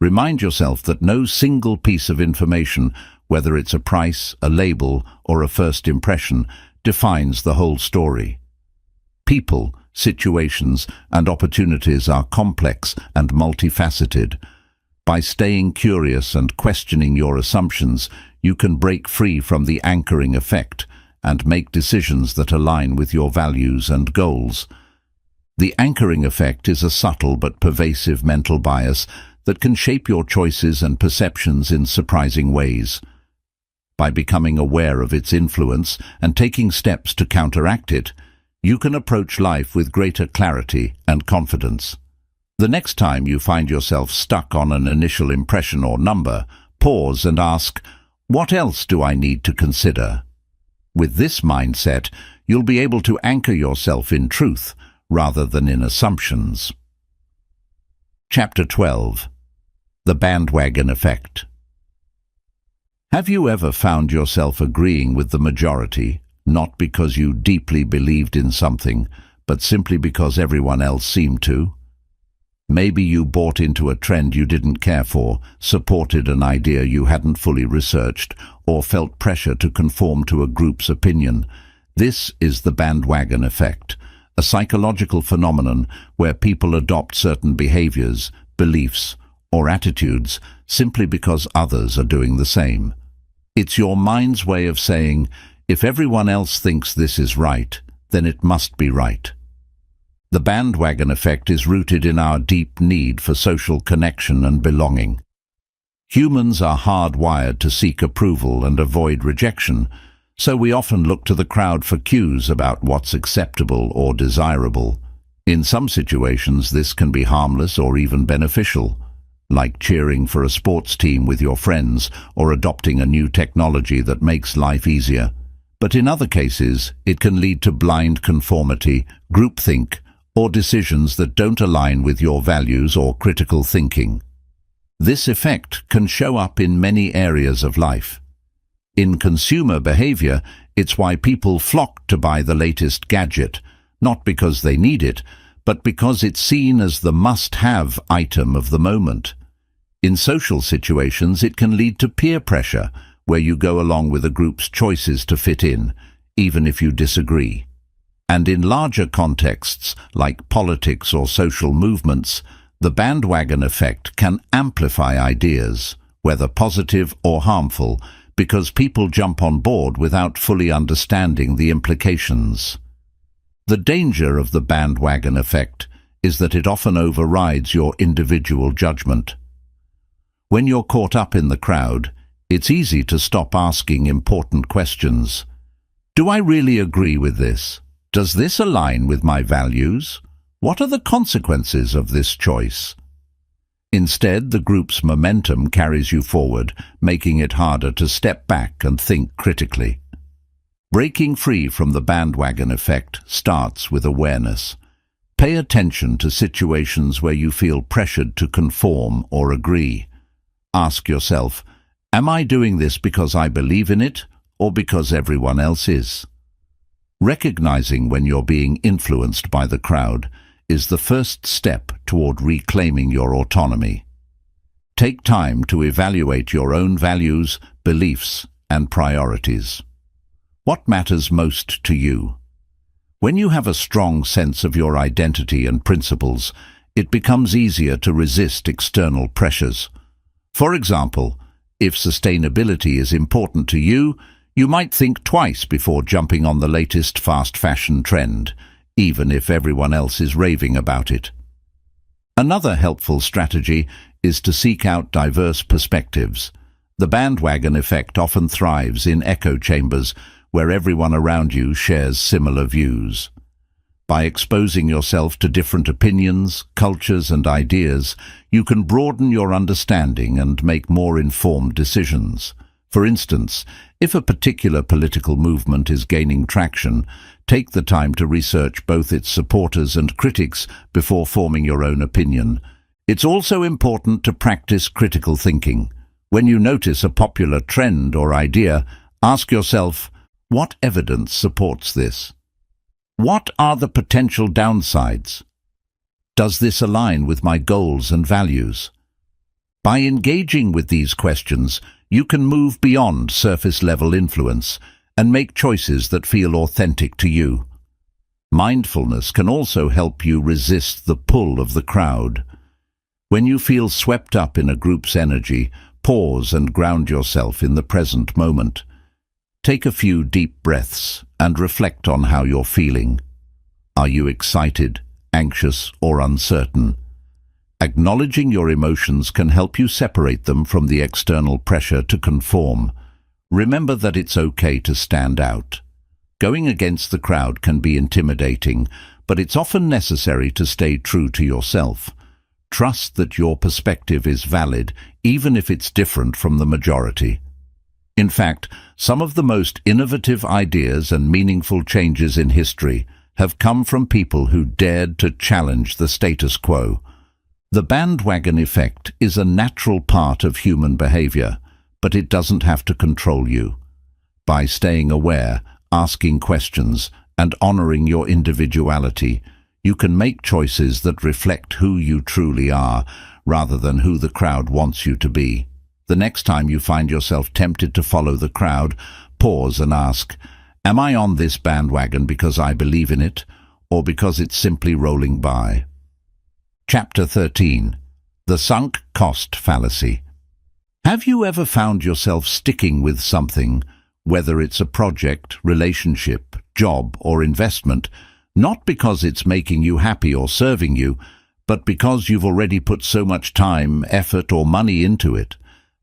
Remind yourself that no single piece of information, whether it's a price, a label, or a first impression, defines the whole story. People, situations, and opportunities are complex and multifaceted. By staying curious and questioning your assumptions, you can break free from the anchoring effect and make decisions that align with your values and goals. The anchoring effect is a subtle but pervasive mental bias that can shape your choices and perceptions in surprising ways. By becoming aware of its influence and taking steps to counteract it, you can approach life with greater clarity and confidence. The next time you find yourself stuck on an initial impression or number, pause and ask, what else do I need to consider? With this mindset, you'll be able to anchor yourself in truth rather than in assumptions. Chapter 12. The Bandwagon Effect. Have you ever found yourself agreeing with the majority, not because you deeply believed in something, but simply because everyone else seemed to? Maybe you bought into a trend you didn't care for, supported an idea you hadn't fully researched, or felt pressure to conform to a group's opinion. This is the bandwagon effect, a psychological phenomenon where people adopt certain behaviors, beliefs, or attitudes simply because others are doing the same. It's your mind's way of saying, if everyone else thinks this is right, then it must be right. The bandwagon effect is rooted in our deep need for social connection and belonging. Humans are hardwired to seek approval and avoid rejection, so we often look to the crowd for cues about what's acceptable or desirable. In some situations, this can be harmless or even beneficial, like cheering for a sports team with your friends or adopting a new technology that makes life easier. But in other cases, it can lead to blind conformity, groupthink, or decisions that don't align with your values or critical thinking. This effect can show up in many areas of life. In consumer behavior, it's why people flock to buy the latest gadget, not because they need it, but because it's seen as the must-have item of the moment. In social situations, it can lead to peer pressure, where you go along with a group's choices to fit in, even if you disagree. And in larger contexts, like politics or social movements, the bandwagon effect can amplify ideas, whether positive or harmful, because people jump on board without fully understanding the implications. The danger of the bandwagon effect is that it often overrides your individual judgment. When you're caught up in the crowd, it's easy to stop asking important questions. Do I really agree with this? Does this align with my values? What are the consequences of this choice? Instead, the group's momentum carries you forward, making it harder to step back and think critically. Breaking free from the bandwagon effect starts with awareness. Pay attention to situations where you feel pressured to conform or agree. Ask yourself, am I doing this because I believe in it or because everyone else is? Recognizing when you're being influenced by the crowd is the first step toward reclaiming your autonomy. Take time to evaluate your own values, beliefs, and priorities. What matters most to you? When you have a strong sense of your identity and principles, it becomes easier to resist external pressures. For example, if sustainability is important to you, you might think twice before jumping on the latest fast fashion trend, even if everyone else is raving about it. Another helpful strategy is to seek out diverse perspectives. The bandwagon effect often thrives in echo chambers where everyone around you shares similar views. By exposing yourself to different opinions, cultures, and ideas, you can broaden your understanding and make more informed decisions. For instance, if a particular political movement is gaining traction, take the time to research both its supporters and critics before forming your own opinion. It's also important to practice critical thinking. When you notice a popular trend or idea, ask yourself, what evidence supports this? What are the potential downsides? Does this align with my goals and values? By engaging with these questions, you can move beyond surface-level influence and make choices that feel authentic to you. Mindfulness can also help you resist the pull of the crowd. When you feel swept up in a group's energy, pause and ground yourself in the present moment. Take a few deep breaths and reflect on how you're feeling. Are you excited, anxious, or uncertain? Acknowledging your emotions can help you separate them from the external pressure to conform. Remember that it's okay to stand out. Going against the crowd can be intimidating, but it's often necessary to stay true to yourself. Trust that your perspective is valid, even if it's different from the majority. In fact, some of the most innovative ideas and meaningful changes in history have come from people who dared to challenge the status quo. The bandwagon effect is a natural part of human behavior, but it doesn't have to control you. By staying aware, asking questions, and honoring your individuality, you can make choices that reflect who you truly are, rather than who the crowd wants you to be. The next time you find yourself tempted to follow the crowd, pause and ask, am I on this bandwagon because I believe in it, or because it's simply rolling by? Chapter 13. The Sunk Cost Fallacy. Have you ever found yourself sticking with something, whether it's a project, relationship, job, or investment, not because it's making you happy or serving you, but because you've already put so much time, effort, or money into it?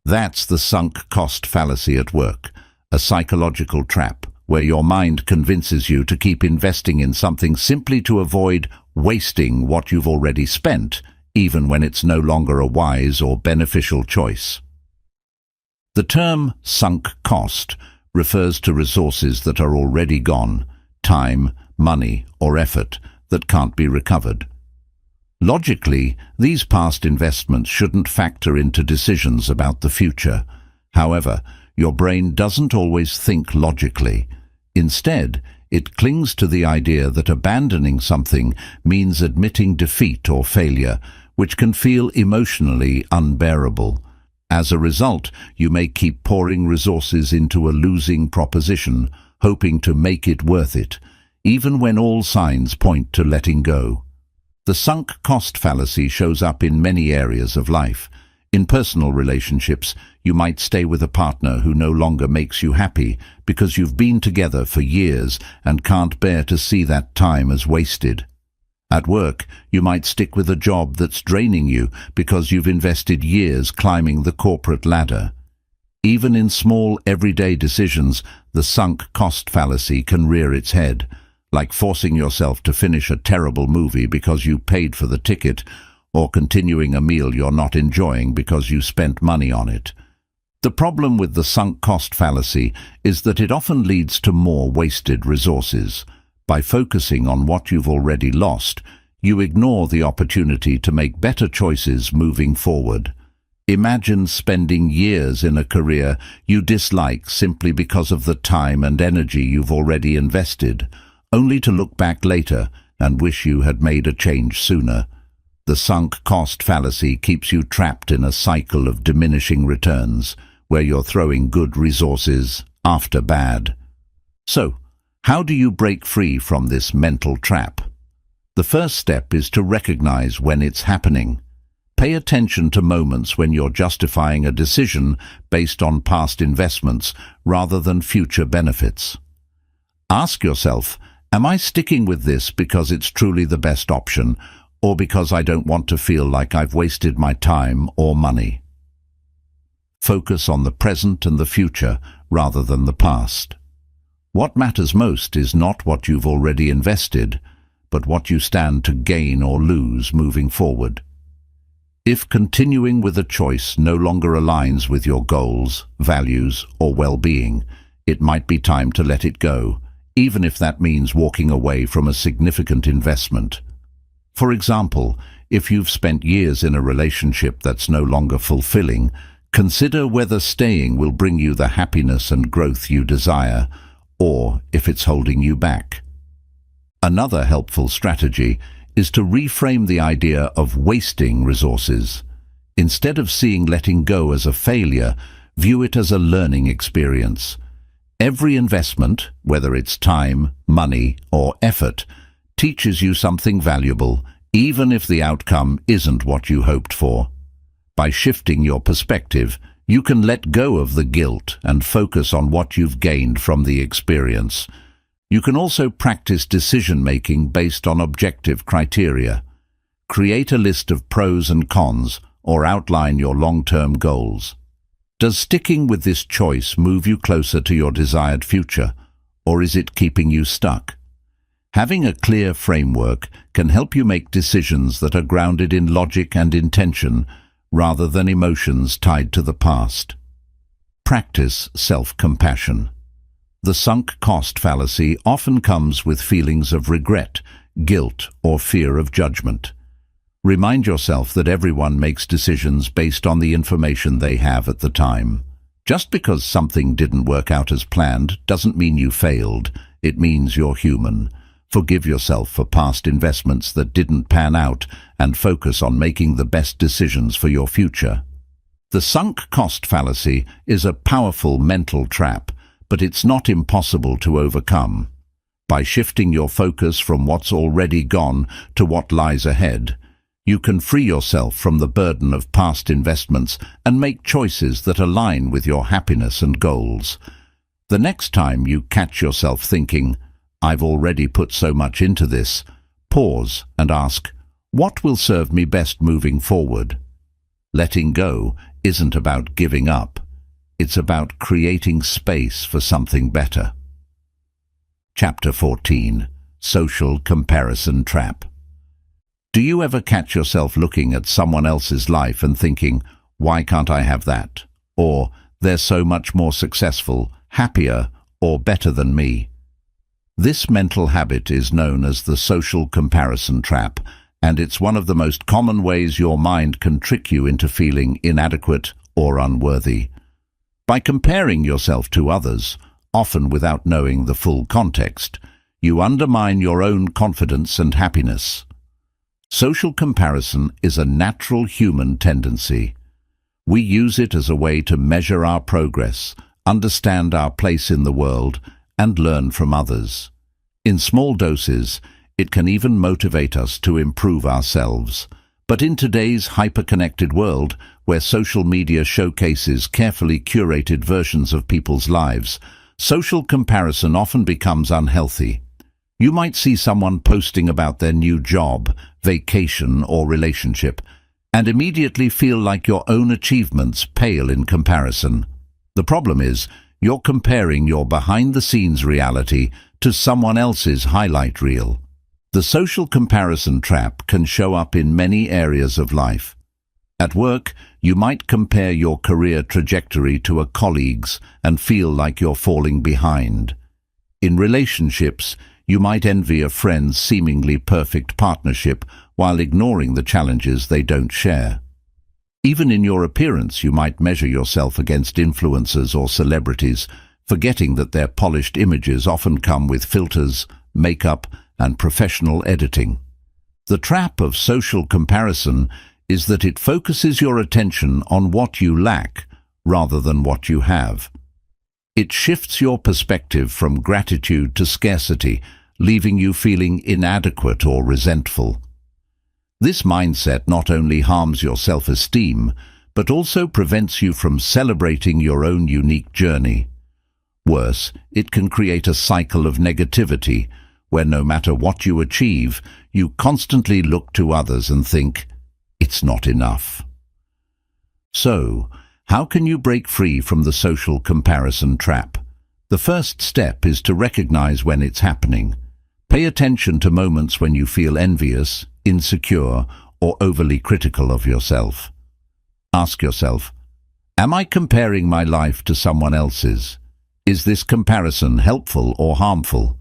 That's the sunk cost fallacy at work, a psychological trap where your mind convinces you to keep investing in something simply to avoid wasting what you've already spent, even when it's no longer a wise or beneficial choice. The term sunk cost refers to resources that are already gone, time, money, or effort that can't be recovered. Logically, these past investments shouldn't factor into decisions about the future. However, your brain doesn't always think logically. Instead, It clings to the idea that abandoning something means admitting defeat or failure, which can feel emotionally unbearable. As a result, you may keep pouring resources into a losing proposition, hoping to make it worth it, even when all signs point to letting go. The sunk cost fallacy shows up in many areas of life. In personal relationships, you might stay with a partner who no longer makes you happy because you've been together for years and can't bear to see that time as wasted. At work, you might stick with a job that's draining you because you've invested years climbing the corporate ladder. Even in small, everyday decisions, the sunk cost fallacy can rear its head, like forcing yourself to finish a terrible movie because you paid for the ticket, or continuing a meal you're not enjoying because you spent money on it. The problem with the sunk cost fallacy is that it often leads to more wasted resources. By focusing on what you've already lost, you ignore the opportunity to make better choices moving forward. Imagine spending years in a career you dislike simply because of the time and energy you've already invested, only to look back later and wish you had made a change sooner. The sunk cost fallacy keeps you trapped in a cycle of diminishing returns, where you're throwing good resources after bad. So, how do you break free from this mental trap? The first step is to recognize when it's happening. Pay attention to moments when you're justifying a decision based on past investments rather than future benefits. Ask yourself, am I sticking with this because it's truly the best option, or because I don't want to feel like I've wasted my time or money? Focus on the present and the future rather than the past. What matters most is not what you've already invested, but what you stand to gain or lose moving forward. If continuing with a choice no longer aligns with your goals, values, or well-being, it might be time to let it go, even if that means walking away from a significant investment. For example, if you've spent years in a relationship that's no longer fulfilling, consider whether staying will bring you the happiness and growth you desire, or if it's holding you back. Another helpful strategy is to reframe the idea of wasting resources. Instead of seeing letting go as a failure, view it as a learning experience. Every investment, whether it's time, money, or effort, teaches you something valuable, even if the outcome isn't what you hoped for. By shifting your perspective, you can let go of the guilt and focus on what you've gained from the experience. You can also practice decision-making based on objective criteria. Create a list of pros and cons, or outline your long-term goals. Does sticking with this choice move you closer to your desired future, or is it keeping you stuck? Having a clear framework can help you make decisions that are grounded in logic and intention, rather than emotions tied to the past. Practice self-compassion. The sunk cost fallacy often comes with feelings of regret, guilt, or fear of judgment. Remind yourself that everyone makes decisions based on the information they have at the time. Just because something didn't work out as planned doesn't mean you failed. It means you're human. Forgive yourself for past investments that didn't pan out and focus on making the best decisions for your future. The sunk cost fallacy is a powerful mental trap, but it's not impossible to overcome. By shifting your focus from what's already gone to what lies ahead, you can free yourself from the burden of past investments and make choices that align with your happiness and goals. The next time you catch yourself thinking, "I've already put so much into this," pause and ask, what will serve me best moving forward? Letting go isn't about giving up. It's about creating space for something better. Chapter 14. Social Comparison Trap. Do you ever catch yourself looking at someone else's life and thinking, "Why can't I have that?" Or, "They're so much more successful, happier, or better than me"? This mental habit is known as the social comparison trap, and it's one of the most common ways your mind can trick you into feeling inadequate or unworthy. By comparing yourself to others, often without knowing the full context, you undermine your own confidence and happiness. Social comparison is a natural human tendency. We use it as a way to measure our progress, understand our place in the world, and learn from others. In small doses, it can even motivate us to improve ourselves. But in today's hyper-connected world, where social media showcases carefully curated versions of people's lives, social comparison often becomes unhealthy. You might see someone posting about their new job, vacation, or relationship, and immediately feel like your own achievements pale in comparison. The problem is, you're comparing your behind-the-scenes reality to someone else's highlight reel. The social comparison trap can show up in many areas of life. At work, you might compare your career trajectory to a colleague's and feel like you're falling behind. In relationships, you might envy a friend's seemingly perfect partnership while ignoring the challenges they don't share. Even in your appearance, you might measure yourself against influencers or celebrities, forgetting that their polished images often come with filters, makeup, and professional editing. The trap of social comparison is that it focuses your attention on what you lack rather than what you have. It shifts your perspective from gratitude to scarcity, leaving you feeling inadequate or resentful. This mindset not only harms your self-esteem, but also prevents you from celebrating your own unique journey. Worse, it can create a cycle of negativity, where no matter what you achieve, you constantly look to others and think, "It's not enough." So, how can you break free from the social comparison trap? The first step is to recognize when it's happening. Pay attention to moments when you feel envious, insecure, or overly critical of yourself. Ask yourself, am I comparing my life to someone else's? Is this comparison helpful or harmful?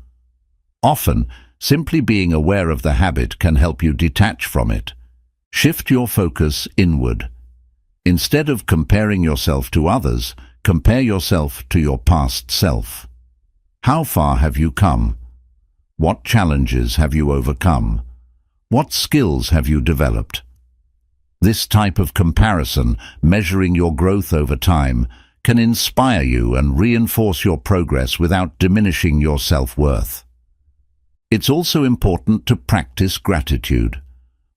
Often, simply being aware of the habit can help you detach from it. Shift your focus inward. Instead of comparing yourself to others, compare yourself to your past self. How far have you come? What challenges have you overcome? What skills have you developed? This type of comparison, measuring your growth over time, can inspire you and reinforce your progress without diminishing your self-worth. It's also important to practice gratitude.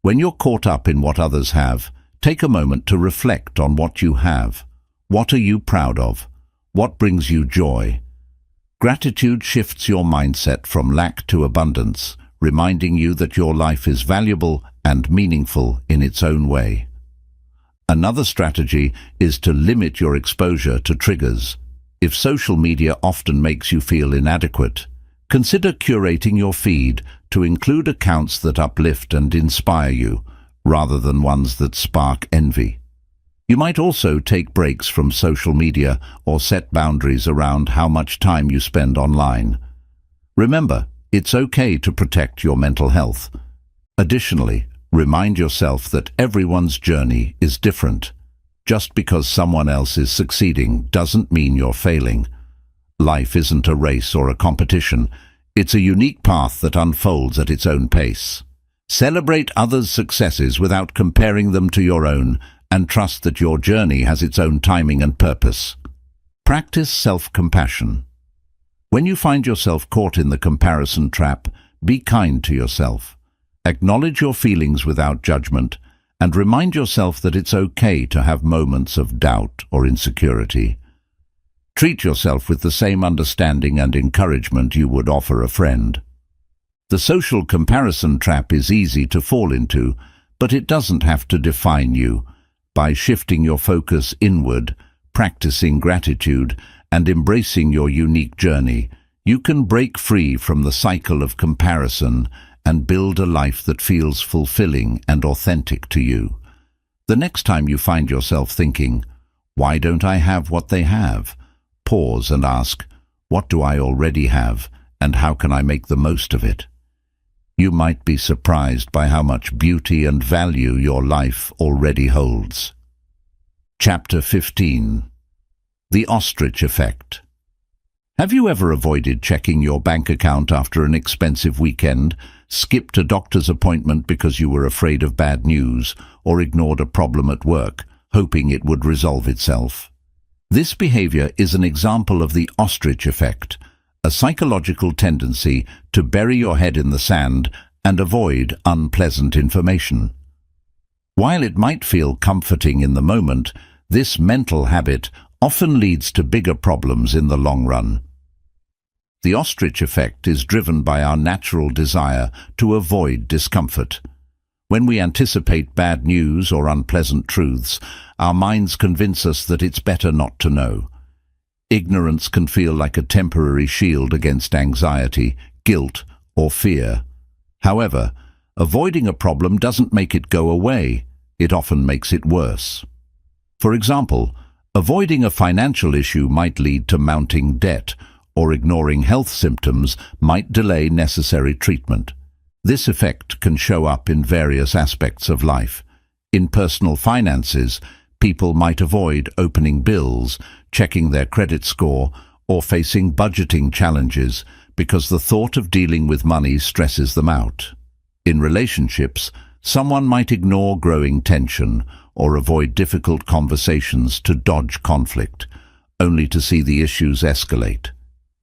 When you're caught up in what others have, take a moment to reflect on what you have. What are you proud of? What brings you joy? Gratitude shifts your mindset from lack to abundance, reminding you that your life is valuable and meaningful in its own way. Another strategy is to limit your exposure to triggers. If social media often makes you feel inadequate, consider curating your feed to include accounts that uplift and inspire you, rather than ones that spark envy. You might also take breaks from social media or set boundaries around how much time you spend online. Remember, it's okay to protect your mental health. Additionally, remind yourself that everyone's journey is different. Just because someone else is succeeding doesn't mean you're failing. Life isn't a race or a competition. It's a unique path that unfolds at its own pace. Celebrate others' successes without comparing them to your own, and trust that your journey has its own timing and purpose. Practice self-compassion. When you find yourself caught in the comparison trap, be kind to yourself. Acknowledge your feelings without judgment, and remind yourself that it's okay to have moments of doubt or insecurity. Treat yourself with the same understanding and encouragement you would offer a friend. The social comparison trap is easy to fall into, but it doesn't have to define you. By shifting your focus inward, practicing gratitude, and embracing your unique journey, you can break free from the cycle of comparison and build a life that feels fulfilling and authentic to you. The next time you find yourself thinking, "Why don't I have what they have?" pause and ask, "What do I already have, and how can I make the most of it?" You might be surprised by how much beauty and value your life already holds. Chapter 15. The Ostrich Effect. Have you ever avoided checking your bank account after an expensive weekend, skipped a doctor's appointment because you were afraid of bad news, or ignored a problem at work, hoping it would resolve itself? This behavior is an example of the ostrich effect, a psychological tendency to bury your head in the sand and avoid unpleasant information. While it might feel comforting in the moment, this mental habit often leads to bigger problems in the long run. The ostrich effect is driven by our natural desire to avoid discomfort. When we anticipate bad news or unpleasant truths, our minds convince us that it's better not to know. Ignorance can feel like a temporary shield against anxiety, guilt, or fear. However, avoiding a problem doesn't make it go away. It often makes it worse. For example, avoiding a financial issue might lead to mounting debt, or ignoring health symptoms might delay necessary treatment. This effect can show up in various aspects of life. In personal finances, people might avoid opening bills, checking their credit score, or facing budgeting challenges because the thought of dealing with money stresses them out. In relationships, someone might ignore growing tension or avoid difficult conversations to dodge conflict, only to see the issues escalate.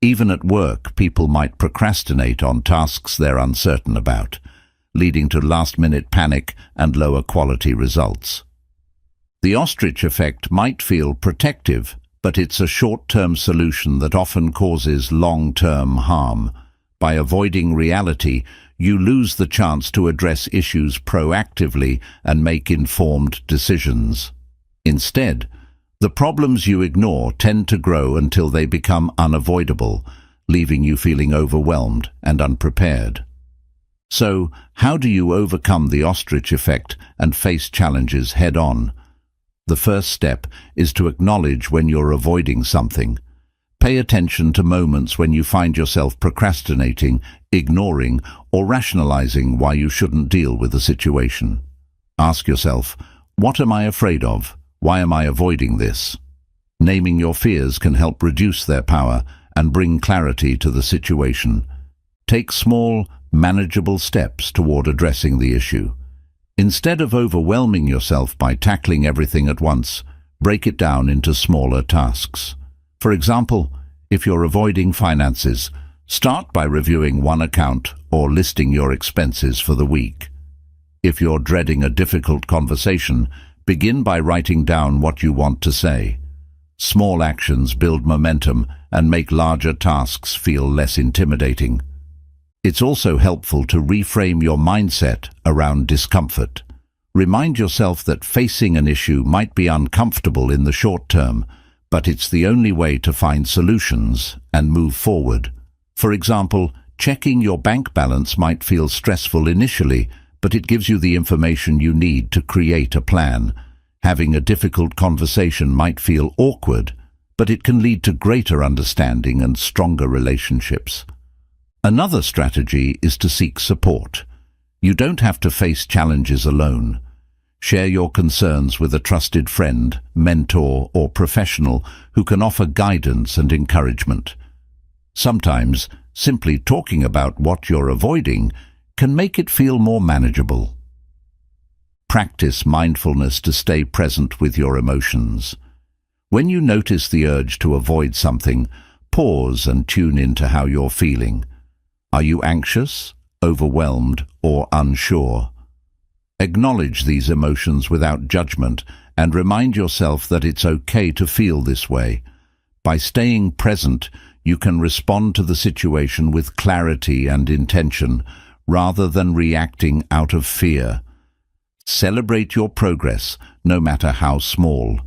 Even at work, people might procrastinate on tasks they're uncertain about, leading to last-minute panic and lower quality results. The ostrich effect might feel protective, but it's a short-term solution that often causes long-term harm. By avoiding reality, you lose the chance to address issues proactively and make informed decisions. Instead, the problems you ignore tend to grow until they become unavoidable, leaving you feeling overwhelmed and unprepared. So, how do you overcome the ostrich effect and face challenges head-on? The first step is to acknowledge when you're avoiding something. Pay attention to moments when you find yourself procrastinating, ignoring, or rationalizing why you shouldn't deal with the situation. Ask yourself, what am I afraid of? Why am I avoiding this? Naming your fears can help reduce their power and bring clarity to the situation. Take small, manageable steps toward addressing the issue. Instead of overwhelming yourself by tackling everything at once, break it down into smaller tasks. For example, if you're avoiding finances, start by reviewing one account or listing your expenses for the week. If you're dreading a difficult conversation, begin by writing down what you want to say. Small actions build momentum and make larger tasks feel less intimidating. It's also helpful to reframe your mindset around discomfort. Remind yourself that facing an issue might be uncomfortable in the short term, but it's the only way to find solutions and move forward. For example, checking your bank balance might feel stressful initially, but it gives you the information you need to create a plan. Having a difficult conversation might feel awkward, but it can lead to greater understanding and stronger relationships. Another strategy is to seek support. You don't have to face challenges alone. Share your concerns with a trusted friend, mentor, or professional who can offer guidance and encouragement. Sometimes, simply talking about what you're avoiding can make it feel more manageable. Practice mindfulness to stay present with your emotions. When you notice the urge to avoid something, pause and tune into how you're feeling. Are you anxious, overwhelmed, or unsure? Acknowledge these emotions without judgment and remind yourself that it's okay to feel this way. By staying present, you can respond to the situation with clarity and intention, rather than reacting out of fear. Celebrate your progress, no matter how small.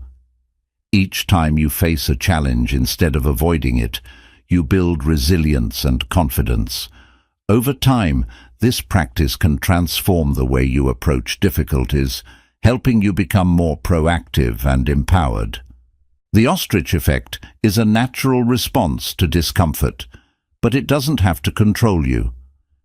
Each time you face a challenge instead of avoiding it, you build resilience and confidence. Over time, this practice can transform the way you approach difficulties, helping you become more proactive and empowered. The ostrich effect is a natural response to discomfort, but it doesn't have to control you.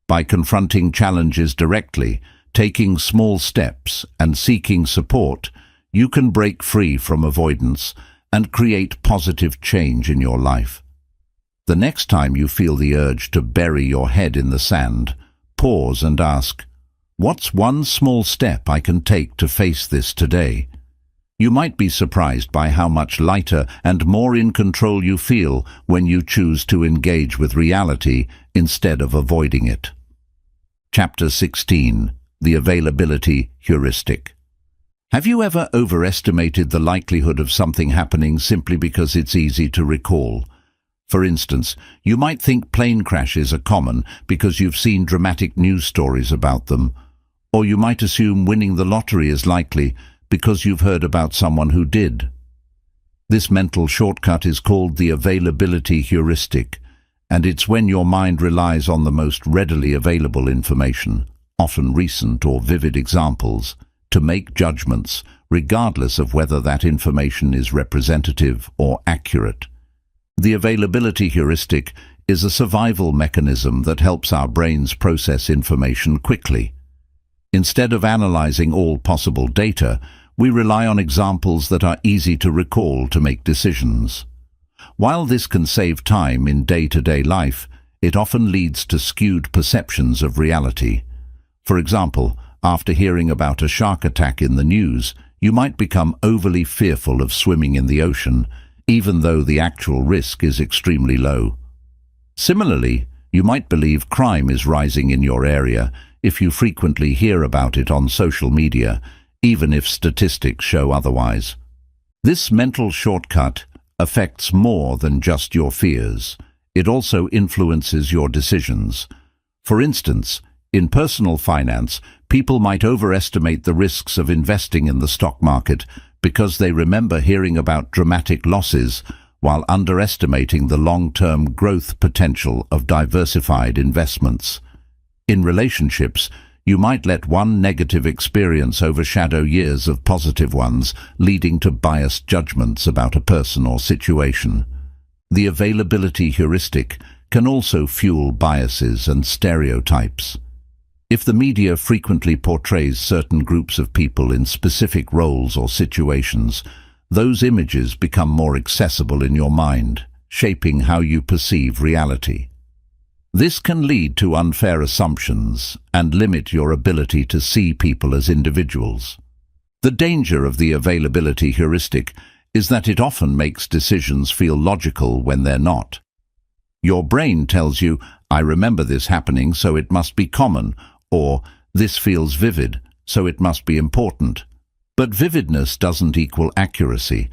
By confronting challenges directly, taking small steps, and seeking support, you can break free from avoidance and create positive change in your life. The next time you feel the urge to bury your head in the sand, pause and ask, "What's one small step I can take to face this today?" You might be surprised by how much lighter and more in control you feel when you choose to engage with reality instead of avoiding it. Chapter 16. The Availability Heuristic. Have you ever overestimated the likelihood of something happening simply because it's easy to recall? For instance, you might think plane crashes are common because you've seen dramatic news stories about them, or you might assume winning the lottery is likely because you've heard about someone who did. This mental shortcut is called the availability heuristic, and it's when your mind relies on the most readily available information, often recent or vivid examples, to make judgments, regardless of whether that information is representative or accurate. The availability heuristic is a survival mechanism that helps our brains process information quickly. Instead of analyzing all possible data, we rely on examples that are easy to recall to make decisions. While this can save time in day-to-day life, it often leads to skewed perceptions of reality. For example, after hearing about a shark attack in the news, you might become overly fearful of swimming in the ocean, even though the actual risk is extremely low. Similarly, you might believe crime is rising in your area if you frequently hear about it on social media, even if statistics show otherwise. This mental shortcut affects more than just your fears. It also influences your decisions. For instance, in personal finance, people might overestimate the risks of investing in the stock market because they remember hearing about dramatic losses while underestimating the long-term growth potential of diversified investments. In relationships, you might let one negative experience overshadow years of positive ones, leading to biased judgments about a person or situation. The availability heuristic can also fuel biases and stereotypes. If the media frequently portrays certain groups of people in specific roles or situations, those images become more accessible in your mind, shaping how you perceive reality. This can lead to unfair assumptions and limit your ability to see people as individuals. The danger of the availability heuristic is that it often makes decisions feel logical when they're not. Your brain tells you, "I remember this happening, so it must be common," or "this feels vivid, so it must be important." But vividness doesn't equal accuracy,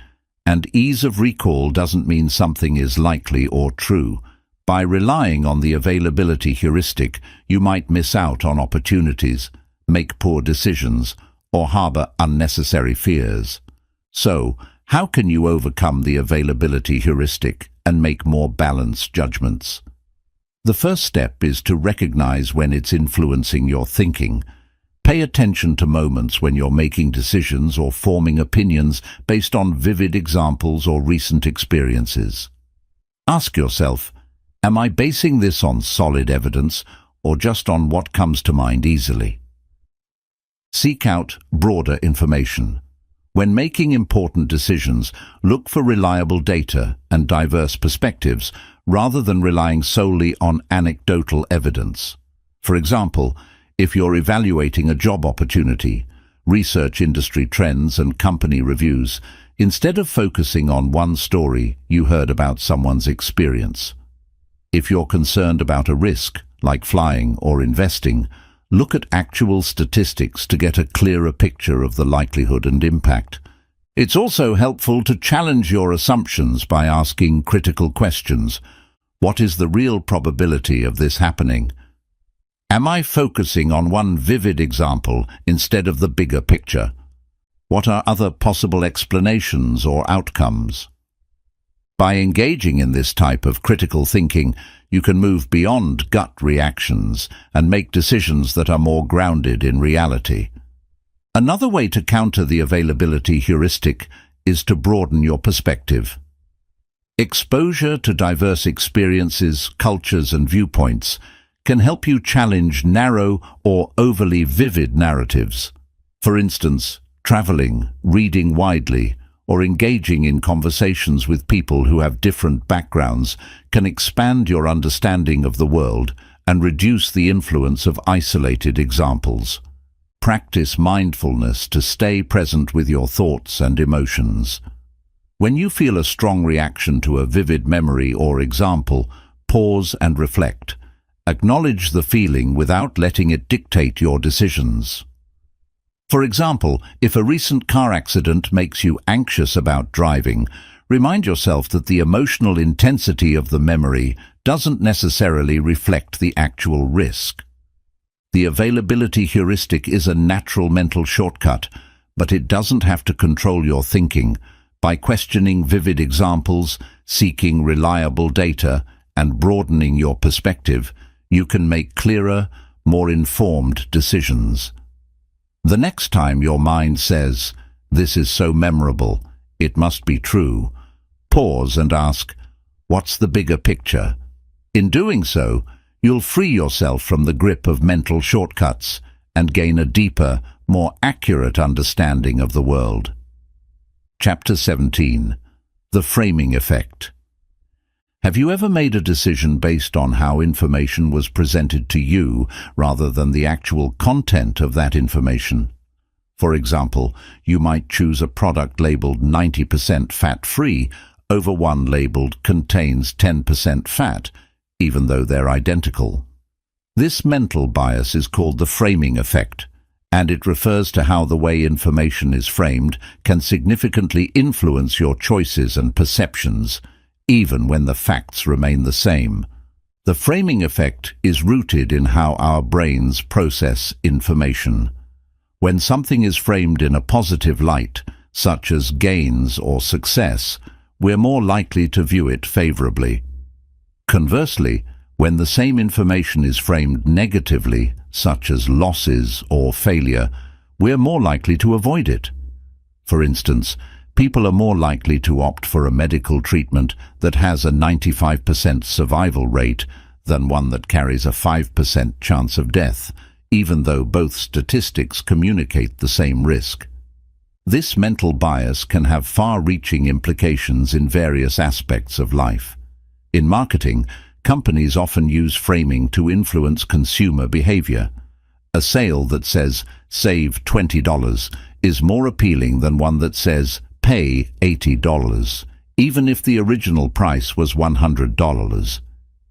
and ease of recall doesn't mean something is likely or true. By relying on the availability heuristic, you might miss out on opportunities, make poor decisions, or harbor unnecessary fears. So, how can you overcome the availability heuristic and make more balanced judgments? The first step is to recognize when it's influencing your thinking. Pay attention to moments when you're making decisions or forming opinions based on vivid examples or recent experiences. Ask yourself, am I basing this on solid evidence or just on what comes to mind easily? Seek out broader information. When making important decisions, look for reliable data and diverse perspectives rather than relying solely on anecdotal evidence. For example, if you're evaluating a job opportunity, research industry trends and company reviews, instead of focusing on one story you heard about someone's experience. If you're concerned about a risk, like flying or investing, look at actual statistics to get a clearer picture of the likelihood and impact. It's also helpful to challenge your assumptions by asking critical questions. What is the real probability of this happening? Am I focusing on one vivid example instead of the bigger picture? What are other possible explanations or outcomes? By engaging in this type of critical thinking, you can move beyond gut reactions and make decisions that are more grounded in reality. Another way to counter the availability heuristic is to broaden your perspective. Exposure to diverse experiences, cultures, and viewpoints can help you challenge narrow or overly vivid narratives. For instance, traveling, reading widely, or engaging in conversations with people who have different backgrounds can expand your understanding of the world and reduce the influence of isolated examples. Practice mindfulness to stay present with your thoughts and emotions. When you feel a strong reaction to a vivid memory or example, pause and reflect. Acknowledge the feeling without letting it dictate your decisions. For example, if a recent car accident makes you anxious about driving, remind yourself that the emotional intensity of the memory doesn't necessarily reflect the actual risk. The availability heuristic is a natural mental shortcut, but it doesn't have to control your thinking. By questioning vivid examples, seeking reliable data, and broadening your perspective, you can make clearer, more informed decisions. The next time your mind says, "This is so memorable, it must be true," pause and ask, "What's the bigger picture?" In doing so, you'll free yourself from the grip of mental shortcuts and gain a deeper, more accurate understanding of the world. Chapter 17. The Framing Effect. Have you ever made a decision based on how information was presented to you rather than the actual content of that information? For example, you might choose a product labeled 90% fat-free over one labeled contains 10% fat, even though they're identical. This mental bias is called the framing effect, and it refers to how the way information is framed can significantly influence your choices and perceptions, even when the facts remain the same. The framing effect is rooted in how our brains process information. When something is framed in a positive light, such as gains or success, we're more likely to view it favorably. Conversely, when the same information is framed negatively, such as losses or failure, we're more likely to avoid it. For instance, people are more likely to opt for a medical treatment that has a 95% survival rate than one that carries a 5% chance of death, even though both statistics communicate the same risk. This mental bias can have far-reaching implications in various aspects of life. In marketing, companies often use framing to influence consumer behavior. A sale that says, "Save $20," is more appealing than one that says, "Pay $80," even if the original price was $100.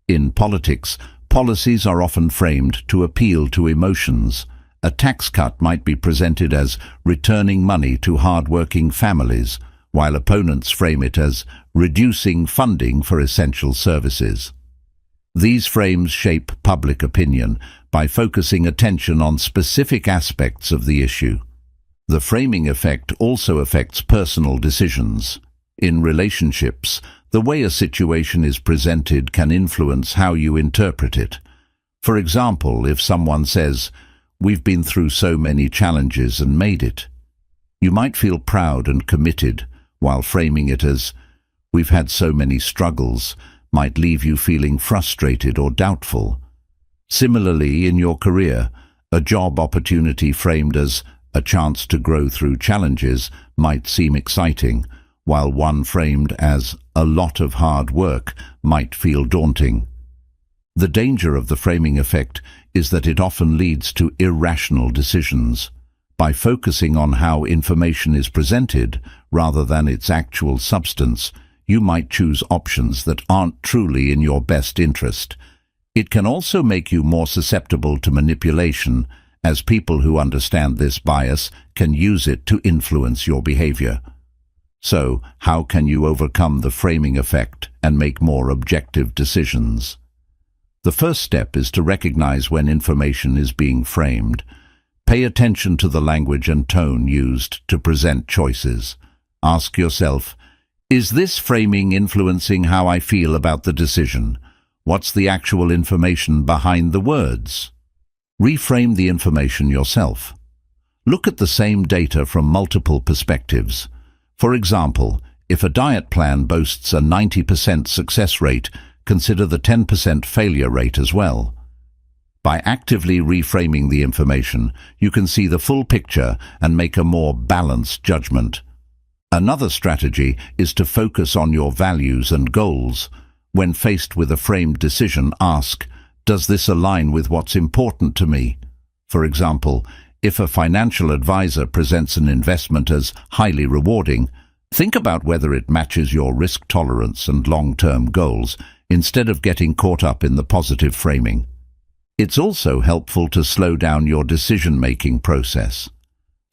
In politics, policies are often framed to appeal to emotions. A tax cut might be presented as returning money to hard-working families, while opponents frame it as reducing funding for essential services. These frames shape public opinion by focusing attention on specific aspects of the issue. The framing effect also affects personal decisions. In relationships, the way a situation is presented can influence how you interpret it. For example, if someone says, "We've been through so many challenges and made it," you might feel proud and committed, while framing it as, "We've had so many struggles," might leave you feeling frustrated or doubtful. Similarly, in your career, a job opportunity framed as a chance to grow through challenges might seem exciting, while one framed as a lot of hard work might feel daunting. The danger of the framing effect is that it often leads to irrational decisions. By focusing on how information is presented rather than its actual substance, you might choose options that aren't truly in your best interest. It can also make you more susceptible to manipulation, as people who understand this bias can use it to influence your behavior. So, how can you overcome the framing effect and make more objective decisions? The first step is to recognize when information is being framed. Pay attention to the language and tone used to present choices. Ask yourself, is this framing influencing how I feel about the decision? What's the actual information behind the words? Reframe the information yourself. Look at the same data from multiple perspectives. For example, if a diet plan boasts a 90% success rate, consider the 10% failure rate as well. By actively reframing the information, you can see the full picture and make a more balanced judgment. Another strategy is to focus on your values and goals. When faced with a framed decision, ask, does this align with what's important to me? For example, if a financial advisor presents an investment as highly rewarding, think about whether it matches your risk tolerance and long-term goals instead of getting caught up in the positive framing. It's also helpful to slow down your decision-making process.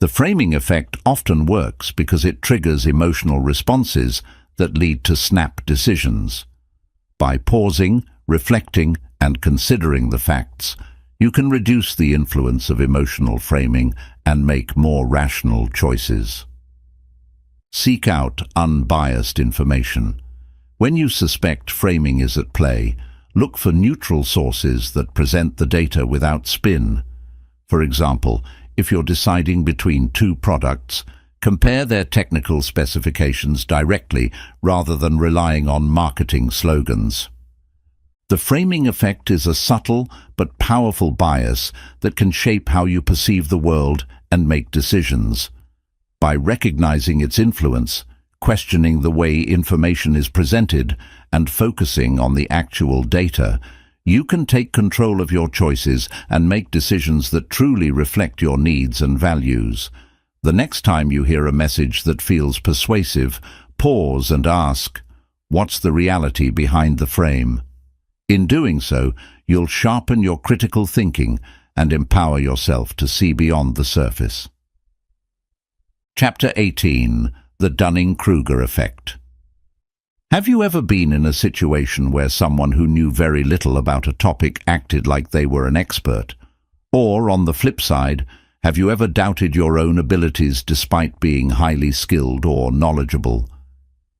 The framing effect often works because it triggers emotional responses that lead to snap decisions. By pausing, reflecting, and considering the facts, you can reduce the influence of emotional framing and make more rational choices. Seek out unbiased information. When you suspect framing is at play, look for neutral sources that present the data without spin. For example, if you're deciding between two products, compare their technical specifications directly rather than relying on marketing slogans. The framing effect is a subtle but powerful bias that can shape how you perceive the world and make decisions. By recognizing its influence, questioning the way information is presented, and focusing on the actual data, you can take control of your choices and make decisions that truly reflect your needs and values. The next time you hear a message that feels persuasive, pause and ask, what's the reality behind the frame? In doing so, you'll sharpen your critical thinking and empower yourself to see beyond the surface. Chapter 18. The Dunning-Kruger Effect. Have you ever been in a situation where someone who knew very little about a topic acted like they were an expert? Or, on the flip side, have you ever doubted your own abilities despite being highly skilled or knowledgeable?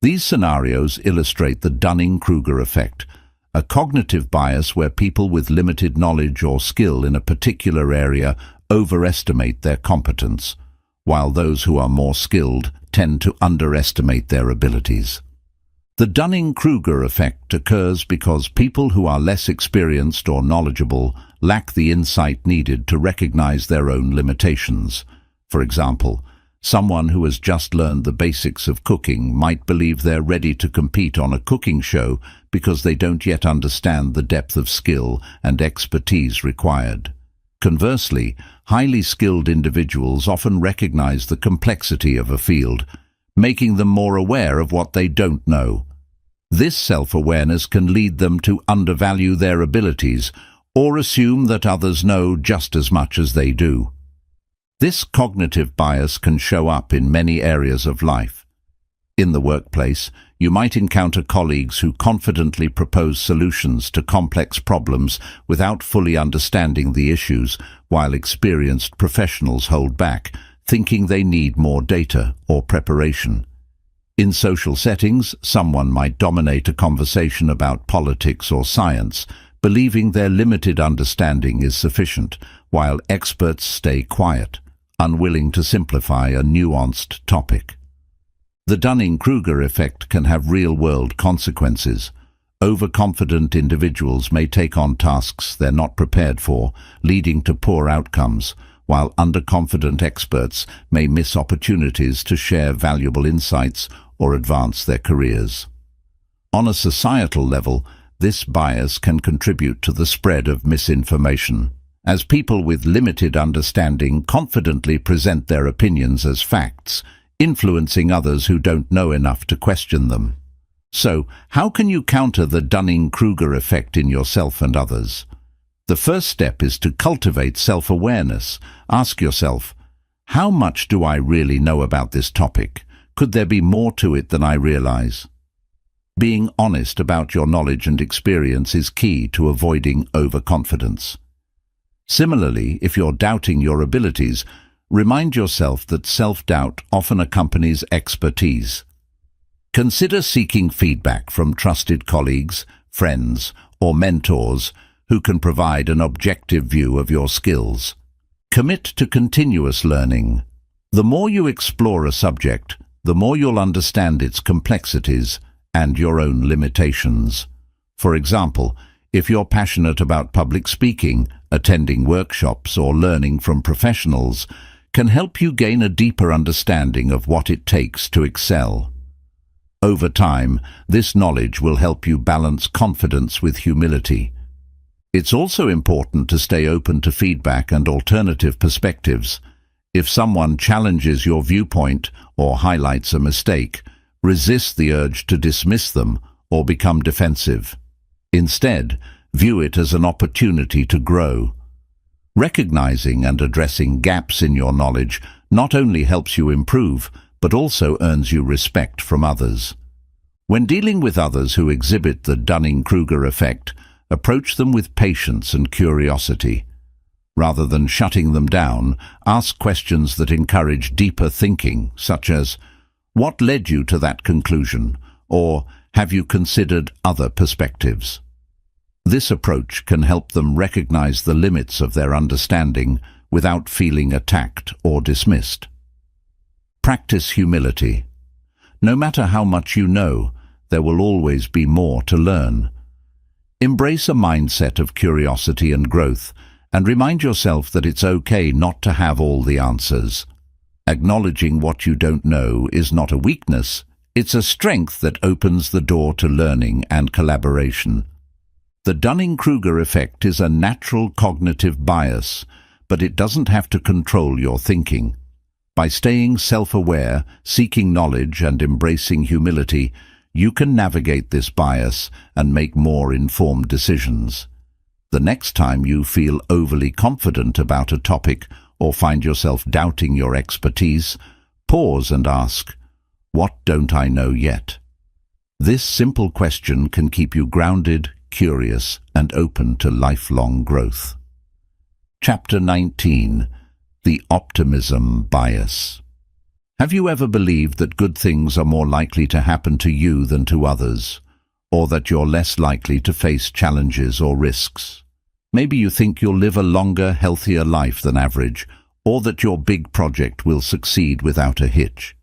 These scenarios illustrate the Dunning-Kruger effect, a cognitive bias where people with limited knowledge or skill in a particular area overestimate their competence, while those who are more skilled tend to underestimate their abilities. The Dunning-Kruger effect occurs because people who are less experienced or knowledgeable lack the insight needed to recognize their own limitations. For example, someone who has just learned the basics of cooking might believe they're ready to compete on a cooking show because they don't yet understand the depth of skill and expertise required. Conversely, highly skilled individuals often recognize the complexity of a field, making them more aware of what they don't know. This self-awareness can lead them to undervalue their abilities or assume that others know just as much as they do. This cognitive bias can show up in many areas of life. In the workplace, you might encounter colleagues who confidently propose solutions to complex problems without fully understanding the issues, while experienced professionals hold back, thinking they need more data or preparation. In social settings, someone might dominate a conversation about politics or science, believing their limited understanding is sufficient, while experts stay quiet, unwilling to simplify a nuanced topic. The Dunning-Kruger effect can have real-world consequences. Overconfident individuals may take on tasks they're not prepared for, leading to poor outcomes, while underconfident experts may miss opportunities to share valuable insights or advance their careers. On a societal level, this bias can contribute to the spread of misinformation, as people with limited understanding confidently present their opinions as facts, influencing others who don't know enough to question them. So, how can you counter the Dunning-Kruger effect in yourself and others? The first step is to cultivate self-awareness. Ask yourself, how much do I really know about this topic? Could there be more to it than I realize? Being honest about your knowledge and experience is key to avoiding overconfidence. Similarly, if you're doubting your abilities, remind yourself that self-doubt often accompanies expertise. Consider seeking feedback from trusted colleagues, friends, or mentors who can provide an objective view of your skills. Commit to continuous learning. The more you explore a subject, the more you'll understand its complexities and your own limitations. For example, if you're passionate about public speaking, attending workshops, or learning from professionals, can help you gain a deeper understanding of what it takes to excel. Over time, this knowledge will help you balance confidence with humility. It's also important to stay open to feedback and alternative perspectives. If someone challenges your viewpoint or highlights a mistake, resist the urge to dismiss them or become defensive. Instead, view it as an opportunity to grow. Recognizing and addressing gaps in your knowledge not only helps you improve, but also earns you respect from others. When dealing with others who exhibit the Dunning-Kruger effect, approach them with patience and curiosity. Rather than shutting them down, ask questions that encourage deeper thinking, such as, "What led you to that conclusion?" or "Have you considered other perspectives?" This approach can help them recognize the limits of their understanding without feeling attacked or dismissed. Practice humility. No matter how much you know, there will always be more to learn. Embrace a mindset of curiosity and growth, and remind yourself that it's okay not to have all the answers. Acknowledging what you don't know is not a weakness, it's a strength that opens the door to learning and collaboration. The Dunning-Kruger effect is a natural cognitive bias, but it doesn't have to control your thinking. By staying self-aware, seeking knowledge, and embracing humility, you can navigate this bias and make more informed decisions. The next time you feel overly confident about a topic or find yourself doubting your expertise, pause and ask, "What don't I know yet?" This simple question can keep you grounded, curious, and open to lifelong growth. Chapter 19. The Optimism Bias. Have you ever believed that good things are more likely to happen to you than to others, or that you're less likely to face challenges or risks? Maybe you think you'll live a longer, healthier life than average, or that your big project will succeed without a hitch.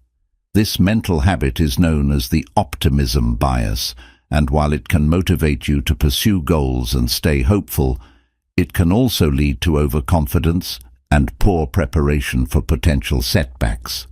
This mental habit is known as the optimism bias, and while it can motivate you to pursue goals and stay hopeful, it can also lead to overconfidence and poor preparation for potential setbacks.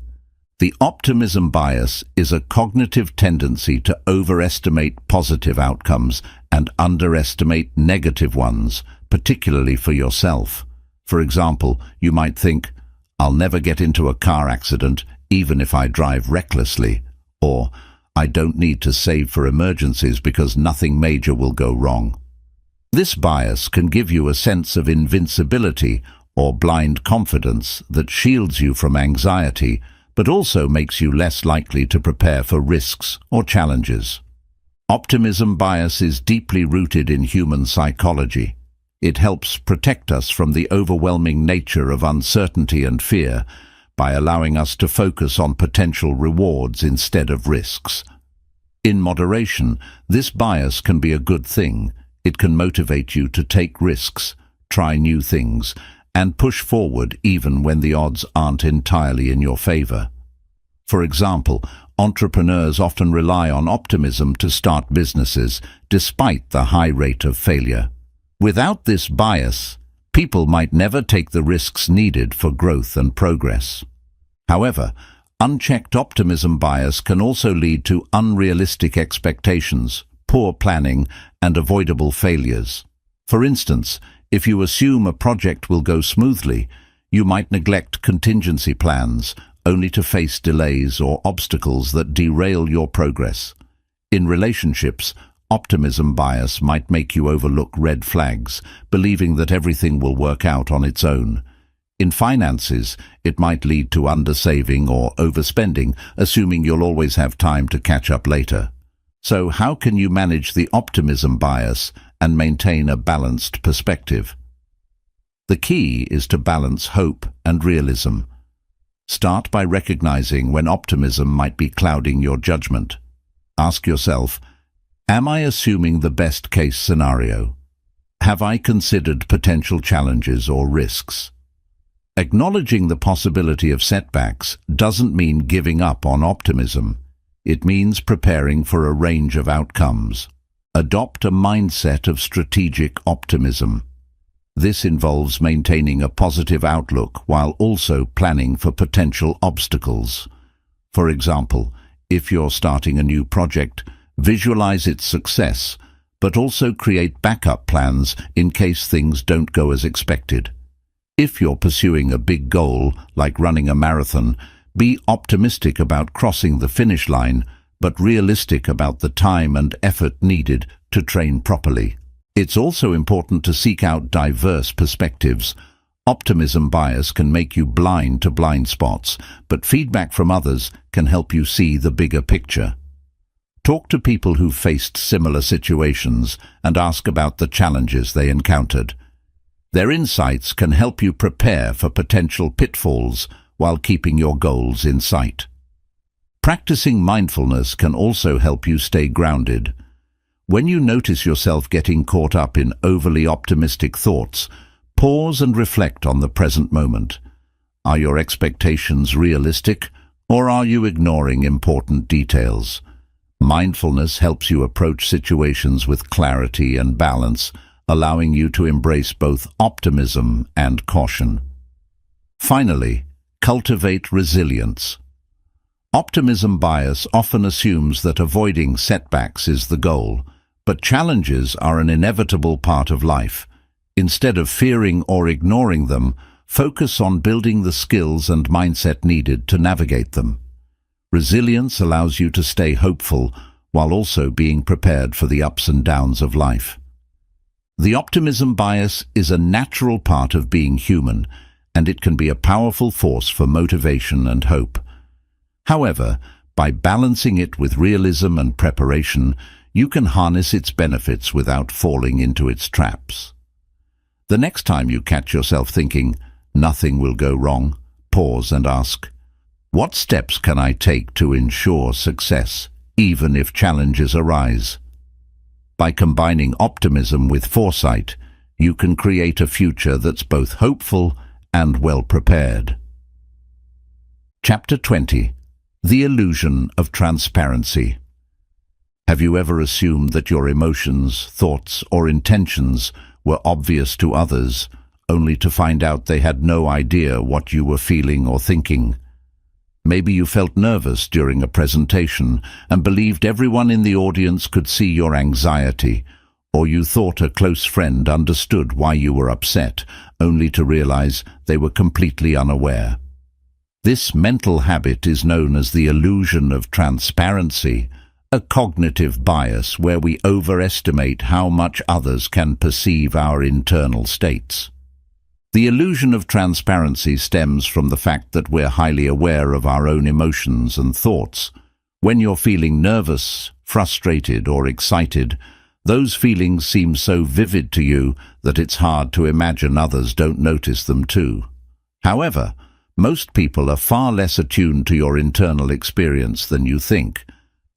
The optimism bias is a cognitive tendency to overestimate positive outcomes and underestimate negative ones, particularly for yourself. For example, you might think, "I'll never get into a car accident even if I drive recklessly," or "I don't need to save for emergencies because nothing major will go wrong." This bias can give you a sense of invincibility or blind confidence that shields you from anxiety, but also makes you less likely to prepare for risks or challenges. Optimism bias is deeply rooted in human psychology. It helps protect us from the overwhelming nature of uncertainty and fear by allowing us to focus on potential rewards instead of risks. In moderation, this bias can be a good thing. It can motivate you to take risks, try new things, and push forward even when the odds aren't entirely in your favor. For example, entrepreneurs often rely on optimism to start businesses, despite the high rate of failure. Without this bias, people might never take the risks needed for growth and progress. However, unchecked optimism bias can also lead to unrealistic expectations, poor planning, and avoidable failures. For instance, if you assume a project will go smoothly, you might neglect contingency plans, only to face delays or obstacles that derail your progress. In relationships, optimism bias might make you overlook red flags, believing that everything will work out on its own. In finances, it might lead to undersaving or overspending, assuming you'll always have time to catch up later. So how can you manage the optimism bias and maintain a balanced perspective? The key is to balance hope and realism. Start by recognizing when optimism might be clouding your judgment. Ask yourself, am I assuming the best-case scenario? Have I considered potential challenges or risks? Acknowledging the possibility of setbacks doesn't mean giving up on optimism. It means preparing for a range of outcomes. Adopt a mindset of strategic optimism. This involves maintaining a positive outlook while also planning for potential obstacles. For example, if you're starting a new project, visualize its success, but also create backup plans in case things don't go as expected. If you're pursuing a big goal, like running a marathon, be optimistic about crossing the finish line, but realistic about the time and effort needed to train properly. It's also important to seek out diverse perspectives. Optimism bias can make you blind to blind spots, but feedback from others can help you see the bigger picture. Talk to people who've faced similar situations and ask about the challenges they encountered. Their insights can help you prepare for potential pitfalls while keeping your goals in sight. Practicing mindfulness can also help you stay grounded. When you notice yourself getting caught up in overly optimistic thoughts, pause and reflect on the present moment. Are your expectations realistic, or are you ignoring important details? Mindfulness helps you approach situations with clarity and balance, allowing you to embrace both optimism and caution. Finally, cultivate resilience. Optimism bias often assumes that avoiding setbacks is the goal, but challenges are an inevitable part of life. Instead of fearing or ignoring them, focus on building the skills and mindset needed to navigate them. Resilience allows you to stay hopeful while also being prepared for the ups and downs of life. The optimism bias is a natural part of being human, and it can be a powerful force for motivation and hope. However, by balancing it with realism and preparation, you can harness its benefits without falling into its traps. The next time you catch yourself thinking, "Nothing will go wrong," pause and ask, "What steps can I take to ensure success, even if challenges arise?" By combining optimism with foresight, you can create a future that's both hopeful and well prepared. Chapter 20. The Illusion of Transparency. Have you ever assumed that your emotions, thoughts, or intentions were obvious to others, only to find out they had no idea what you were feeling or thinking? Maybe you felt nervous during a presentation and believed everyone in the audience could see your anxiety, or you thought a close friend understood why you were upset, only to realize they were completely unaware. This mental habit is known as the illusion of transparency, a cognitive bias where we overestimate how much others can perceive our internal states. The illusion of transparency stems from the fact that we're highly aware of our own emotions and thoughts. When you're feeling nervous, frustrated, or excited, those feelings seem so vivid to you that it's hard to imagine others don't notice them too. However, most people are far less attuned to your internal experience than you think.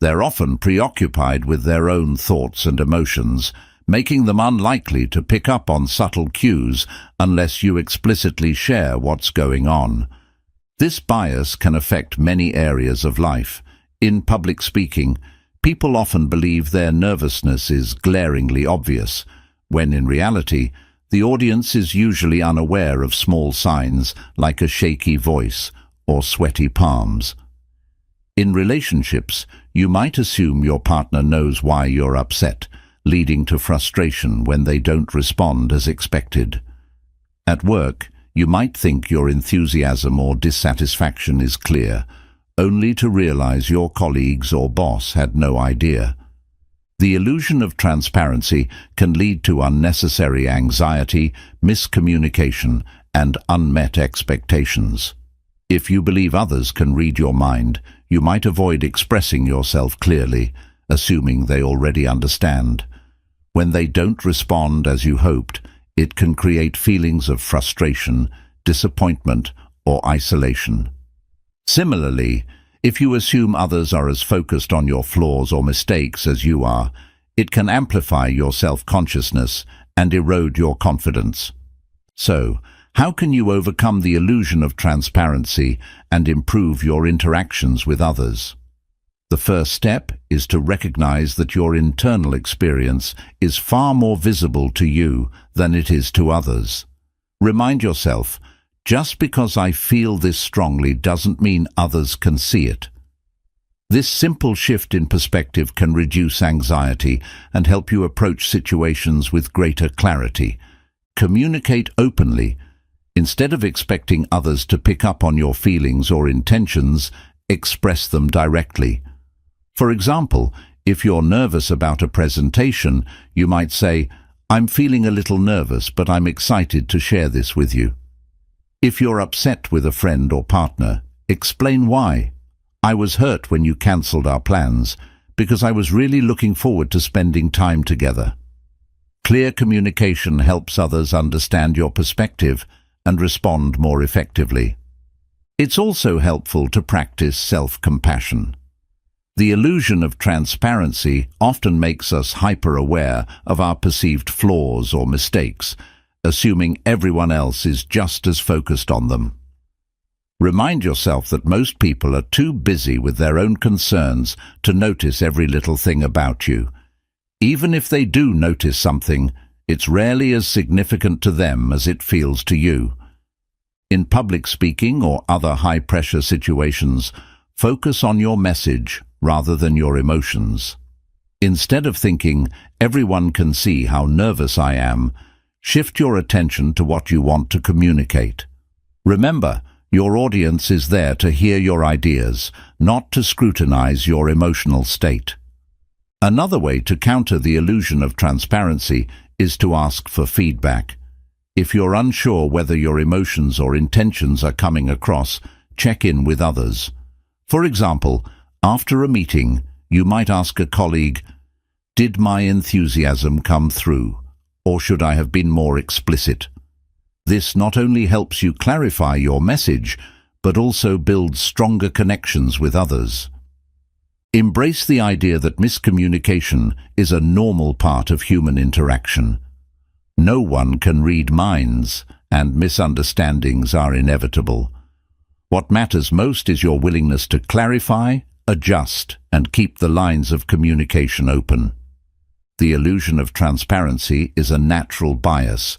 They're often preoccupied with their own thoughts and emotions, making them unlikely to pick up on subtle cues unless you explicitly share what's going on. This bias can affect many areas of life. In public speaking, people often believe their nervousness is glaringly obvious, when in reality, the audience is usually unaware of small signs like a shaky voice or sweaty palms. In relationships, you might assume your partner knows why you're upset, leading to frustration when they don't respond as expected. At work, you might think your enthusiasm or dissatisfaction is clear, only to realize your colleagues or boss had no idea. The illusion of transparency can lead to unnecessary anxiety, miscommunication, and unmet expectations. If you believe others can read your mind, you might avoid expressing yourself clearly, assuming they already understand. When they don't respond as you hoped, it can create feelings of frustration, disappointment, or isolation. Similarly, if you assume others are as focused on your flaws or mistakes as you are, it can amplify your self-consciousness and erode your confidence. So, how can you overcome the illusion of transparency and improve your interactions with others? The first step is to recognize that your internal experience is far more visible to you than it is to others. Remind yourself, just because I feel this strongly doesn't mean others can see it. This simple shift in perspective can reduce anxiety and help you approach situations with greater clarity. Communicate openly. Instead of expecting others to pick up on your feelings or intentions, express them directly. For example, if you're nervous about a presentation, you might say, "I'm feeling a little nervous, but I'm excited to share this with you." If you're upset with a friend or partner, explain why. "I was hurt when you cancelled our plans, because I was really looking forward to spending time together." Clear communication helps others understand your perspective and respond more effectively. It's also helpful to practice self-compassion. The illusion of transparency often makes us hyper-aware of our perceived flaws or mistakes, assuming everyone else is just as focused on them. Remind yourself that most people are too busy with their own concerns to notice every little thing about you. Even if they do notice something, it's rarely as significant to them as it feels to you. In public speaking or other high-pressure situations, focus on your message rather than your emotions. Instead of thinking, "Everyone can see how nervous I am," shift your attention to what you want to communicate. Remember, your audience is there to hear your ideas, not to scrutinize your emotional state. Another way to counter the illusion of transparency is to ask for feedback. If you're unsure whether your emotions or intentions are coming across, check in with others. For example, after a meeting, you might ask a colleague, "Did my enthusiasm come through, or should I have been more explicit?" This not only helps you clarify your message, but also builds stronger connections with others. Embrace the idea that miscommunication is a normal part of human interaction. No one can read minds, and misunderstandings are inevitable. What matters most is your willingness to clarify, adjust, and keep the lines of communication open. The illusion of transparency is a natural bias,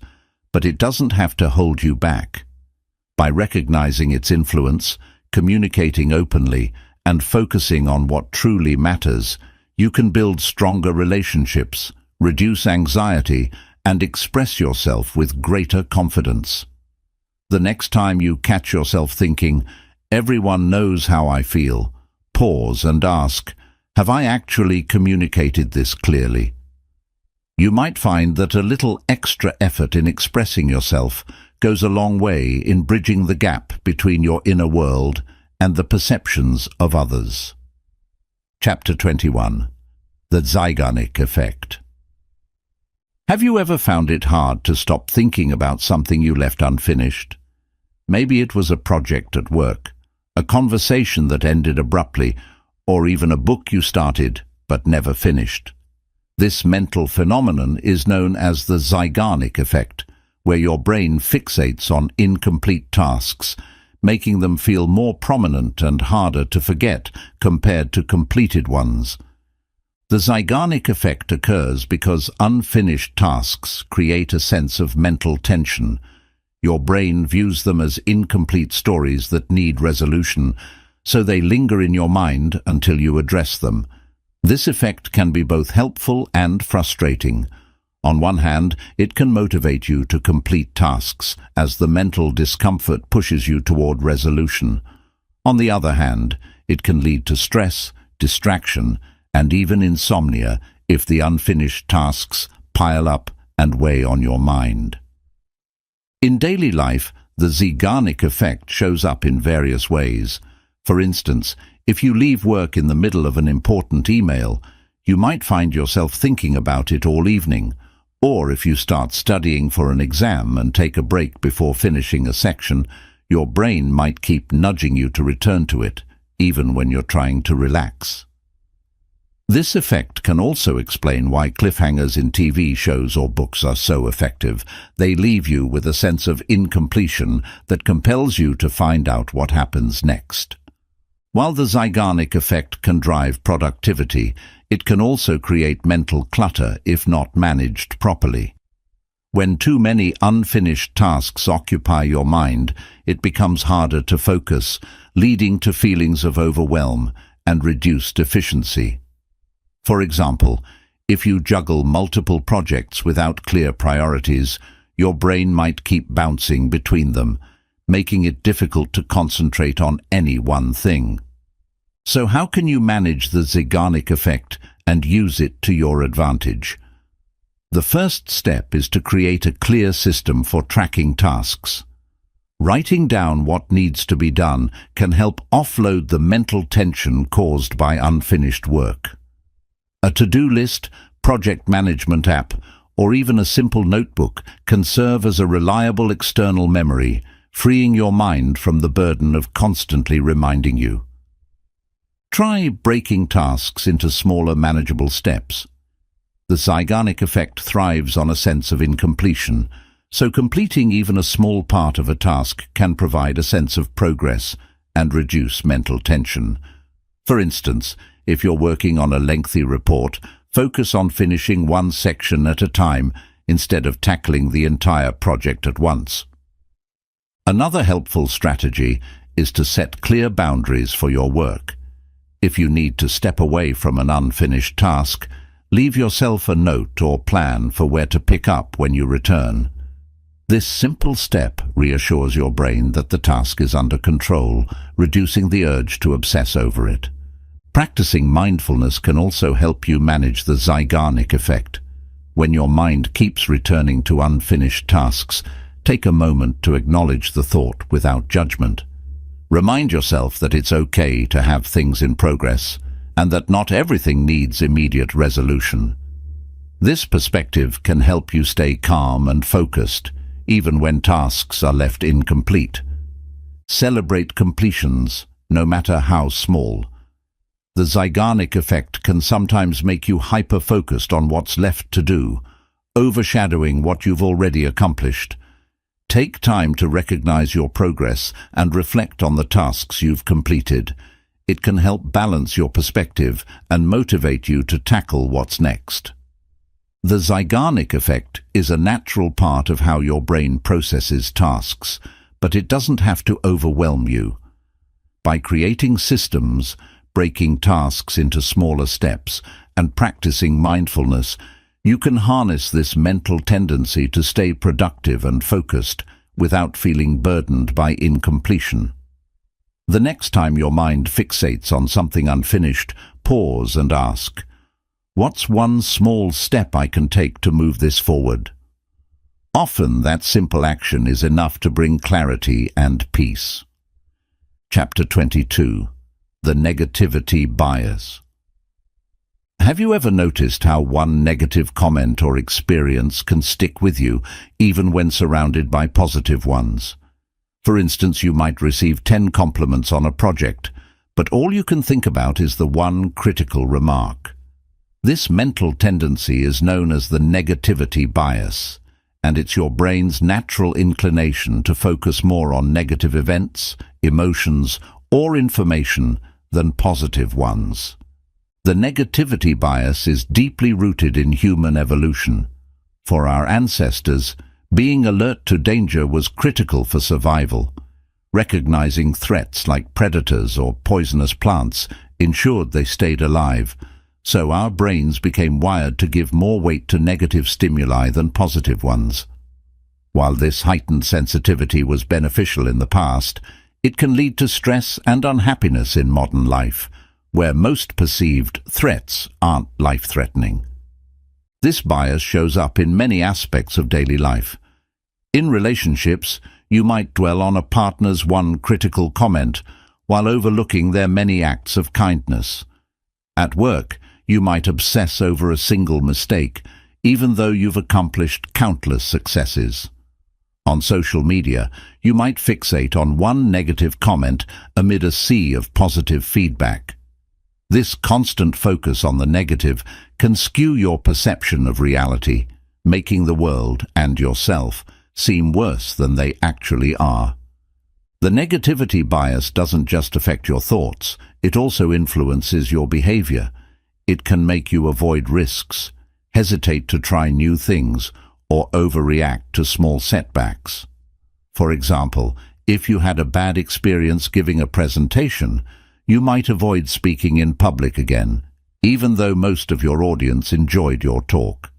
but it doesn't have to hold you back. By recognizing its influence, communicating openly, and focusing on what truly matters, you can build stronger relationships, reduce anxiety, and express yourself with greater confidence. The next time you catch yourself thinking, "Everyone knows how I feel," pause and ask, "Have I actually communicated this clearly?" You might find that a little extra effort in expressing yourself goes a long way in bridging the gap between your inner world and the perceptions of others. Chapter 21. The Zeigarnik Effect. Have you ever found it hard to stop thinking about something you left unfinished? Maybe it was a project at work, a conversation that ended abruptly, or even a book you started but never finished. This mental phenomenon is known as the Zeigarnik effect, where your brain fixates on incomplete tasks, making them feel more prominent and harder to forget compared to completed ones. The Zeigarnik effect occurs because unfinished tasks create a sense of mental tension. Your brain views them as incomplete stories that need resolution, so they linger in your mind until you address them. This effect can be both helpful and frustrating. On one hand, it can motivate you to complete tasks, as the mental discomfort pushes you toward resolution. On the other hand, it can lead to stress, distraction, and even insomnia if the unfinished tasks pile up and weigh on your mind. In daily life, the Zeigarnik effect shows up in various ways. For instance, if you leave work in the middle of an important email, you might find yourself thinking about it all evening. Or if you start studying for an exam and take a break before finishing a section, your brain might keep nudging you to return to it, even when you're trying to relax. This effect can also explain why cliffhangers in TV shows or books are so effective. They leave you with a sense of incompletion that compels you to find out what happens next. While the Zeigarnik effect can drive productivity, it can also create mental clutter if not managed properly. When too many unfinished tasks occupy your mind, it becomes harder to focus, leading to feelings of overwhelm and reduced efficiency. For example, if you juggle multiple projects without clear priorities, your brain might keep bouncing between them, making it difficult to concentrate on any one thing. So how can you manage the Zeigarnik effect and use it to your advantage? The first step is to create a clear system for tracking tasks. Writing down what needs to be done can help offload the mental tension caused by unfinished work. A to-do list, project management app, or even a simple notebook can serve as a reliable external memory, freeing your mind from the burden of constantly reminding you. Try breaking tasks into smaller, manageable steps. The Zeigarnik effect thrives on a sense of incompletion, so completing even a small part of a task can provide a sense of progress and reduce mental tension. For instance, if you're working on a lengthy report, focus on finishing one section at a time instead of tackling the entire project at once. Another helpful strategy is to set clear boundaries for your work. If you need to step away from an unfinished task, leave yourself a note or plan for where to pick up when you return. This simple step reassures your brain that the task is under control, reducing the urge to obsess over it. Practicing mindfulness can also help you manage the Zeigarnik effect. When your mind keeps returning to unfinished tasks, take a moment to acknowledge the thought without judgment. Remind yourself that it's okay to have things in progress and that not everything needs immediate resolution. This perspective can help you stay calm and focused, even when tasks are left incomplete. Celebrate completions, no matter how small. The Zeigarnik effect can sometimes make you hyper-focused on what's left to do, overshadowing what you've already accomplished. Take time to recognize your progress and reflect on the tasks you've completed. It can help balance your perspective and motivate you to tackle what's next. The Zeigarnik effect is a natural part of how your brain processes tasks, but it doesn't have to overwhelm you. By creating systems, breaking tasks into smaller steps, and practicing mindfulness, you can harness this mental tendency to stay productive and focused without feeling burdened by incompletion. The next time your mind fixates on something unfinished, pause and ask, "What's one small step I can take to move this forward?" Often that simple action is enough to bring clarity and peace. Chapter 22. The Negativity Bias. Have you ever noticed how one negative comment or experience can stick with you, even when surrounded by positive ones? For instance, you might receive 10 compliments on a project, but all you can think about is the one critical remark. This mental tendency is known as the negativity bias, and it's your brain's natural inclination to focus more on negative events, emotions, or information than positive ones. The negativity bias is deeply rooted in human evolution. For our ancestors, being alert to danger was critical for survival. Recognizing threats like predators or poisonous plants ensured they stayed alive, so our brains became wired to give more weight to negative stimuli than positive ones. While this heightened sensitivity was beneficial in the past, it can lead to stress and unhappiness in modern life, where most perceived threats aren't life-threatening. This bias shows up in many aspects of daily life. In relationships, you might dwell on a partner's one critical comment while overlooking their many acts of kindness. At work, you might obsess over a single mistake, even though you've accomplished countless successes. On social media, you might fixate on one negative comment amid a sea of positive feedback. This constant focus on the negative can skew your perception of reality, making the world and yourself seem worse than they actually are. The negativity bias doesn't just affect your thoughts, it also influences your behavior. It can make you avoid risks, hesitate to try new things, or overreact to small setbacks. For example, if you had a bad experience giving a presentation, you might avoid speaking in public again, even though most of your audience enjoyed your talk.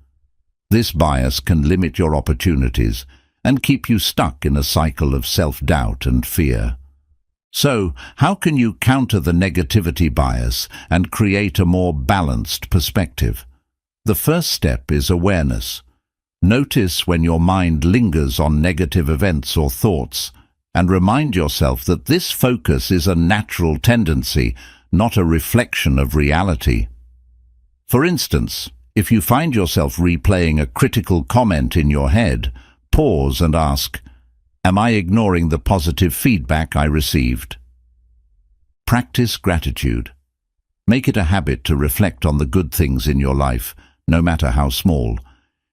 This bias can limit your opportunities and keep you stuck in a cycle of self-doubt and fear. So, how can you counter the negativity bias and create a more balanced perspective? The first step is awareness. Notice when your mind lingers on negative events or thoughts, and remind yourself that this focus is a natural tendency, not a reflection of reality. For instance, if you find yourself replaying a critical comment in your head, pause and ask, "Am I ignoring the positive feedback I received?" Practice gratitude. Make it a habit to reflect on the good things in your life, no matter how small.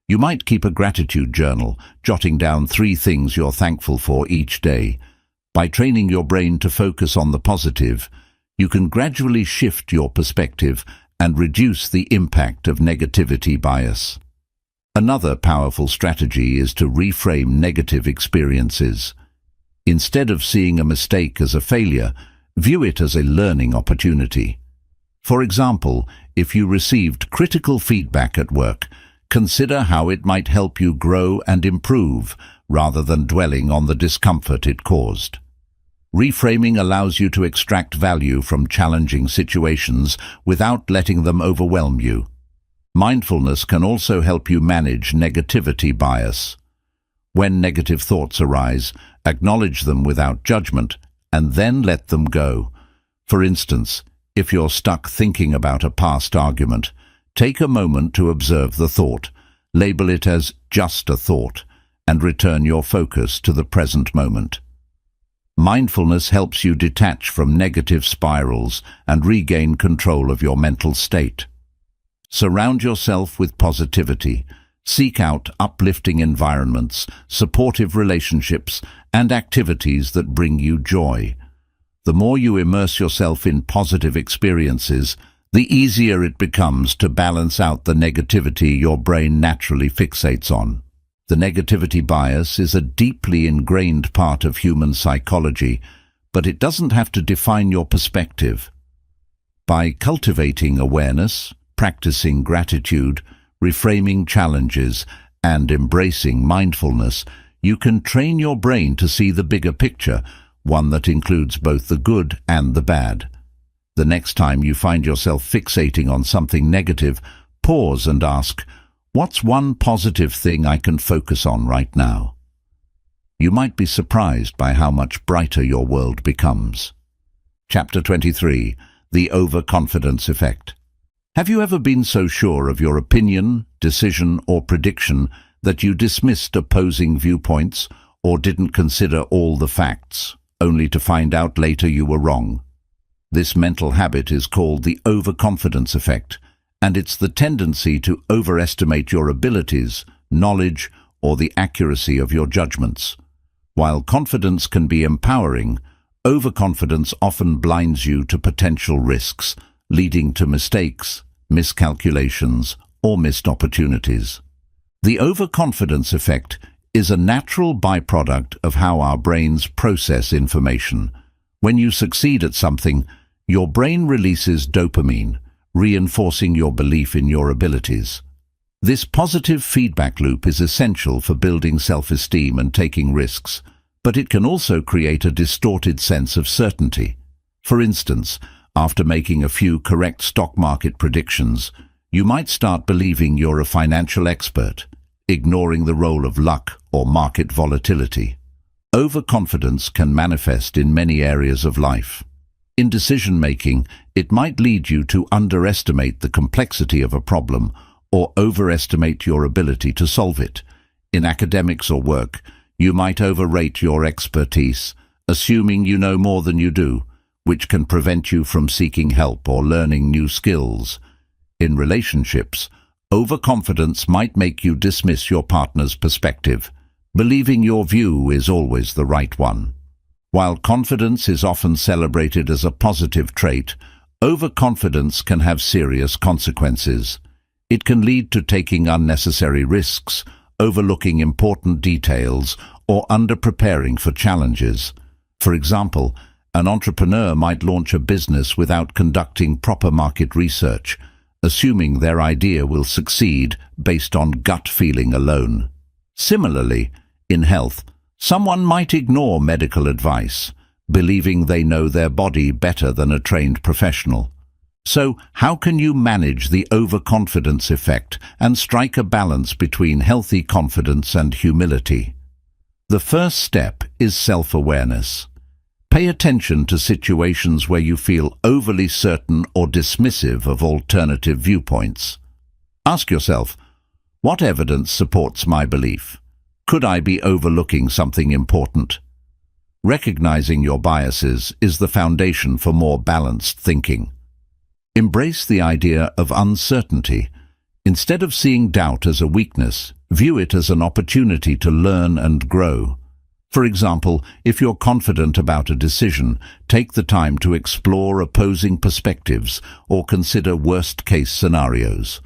You might keep a gratitude journal, jotting down 3 things you're thankful for each day. By training your brain to focus on the positive, you can gradually shift your perspective and reduce the impact of negativity bias. Another powerful strategy is to reframe negative experiences. Instead of seeing a mistake as a failure, view it as a learning opportunity. For example, if you received critical feedback at work, consider how it might help you grow and improve, rather than dwelling on the discomfort it caused. Reframing allows you to extract value from challenging situations without letting them overwhelm you. Mindfulness can also help you manage negativity bias. When negative thoughts arise, acknowledge them without judgment, and then let them go. For instance, if you're stuck thinking about a past argument, take a moment to observe the thought, label it as just a thought, and return your focus to the present moment. Mindfulness helps you detach from negative spirals and regain control of your mental state. Surround yourself with positivity. Seek out uplifting environments, supportive relationships, and activities that bring you joy. The more you immerse yourself in positive experiences, the easier it becomes to balance out the negativity your brain naturally fixates on. The negativity bias is a deeply ingrained part of human psychology, but it doesn't have to define your perspective. By cultivating awareness, practicing gratitude, reframing challenges, and embracing mindfulness, you can train your brain to see the bigger picture, one that includes both the good and the bad. The next time you find yourself fixating on something negative, pause and ask, "What's one positive thing I can focus on right now?" You might be surprised by how much brighter your world becomes. Chapter 23. The Overconfidence Effect. Have you ever been so sure of your opinion, decision, or prediction that you dismissed opposing viewpoints or didn't consider all the facts, only to find out later you were wrong? This mental habit is called the overconfidence effect, and it's the tendency to overestimate your abilities, knowledge, or the accuracy of your judgments. While confidence can be empowering, overconfidence often blinds you to potential risks, leading to mistakes, miscalculations, or missed opportunities. The overconfidence effect is a natural byproduct of how our brains process information. When you succeed at something, your brain releases dopamine, reinforcing your belief in your abilities. This positive feedback loop is essential for building self-esteem and taking risks, but it can also create a distorted sense of certainty. For instance, after making a few correct stock market predictions, you might start believing you're a financial expert, ignoring the role of luck or market volatility. Overconfidence can manifest in many areas of life. In decision-making, it might lead you to underestimate the complexity of a problem or overestimate your ability to solve it. In academics or work, you might overrate your expertise, assuming you know more than you do, which can prevent you from seeking help or learning new skills. In relationships, overconfidence might make you dismiss your partner's perspective, believing your view is always the right one. While confidence is often celebrated as a positive trait, overconfidence can have serious consequences. It can lead to taking unnecessary risks, overlooking important details, or under-preparing for challenges. For example, an entrepreneur might launch a business without conducting proper market research, assuming their idea will succeed based on gut feeling alone. Similarly, in health, someone might ignore medical advice, believing they know their body better than a trained professional. So, how can you manage the overconfidence effect and strike a balance between healthy confidence and humility? The first step is self-awareness. Pay attention to situations where you feel overly certain or dismissive of alternative viewpoints. Ask yourself, what evidence supports my belief? Could I be overlooking something important? Recognizing your biases is the foundation for more balanced thinking. Embrace the idea of uncertainty. Instead of seeing doubt as a weakness, view it as an opportunity to learn and grow. For example, if you're confident about a decision, take the time to explore opposing perspectives or consider worst-case scenarios.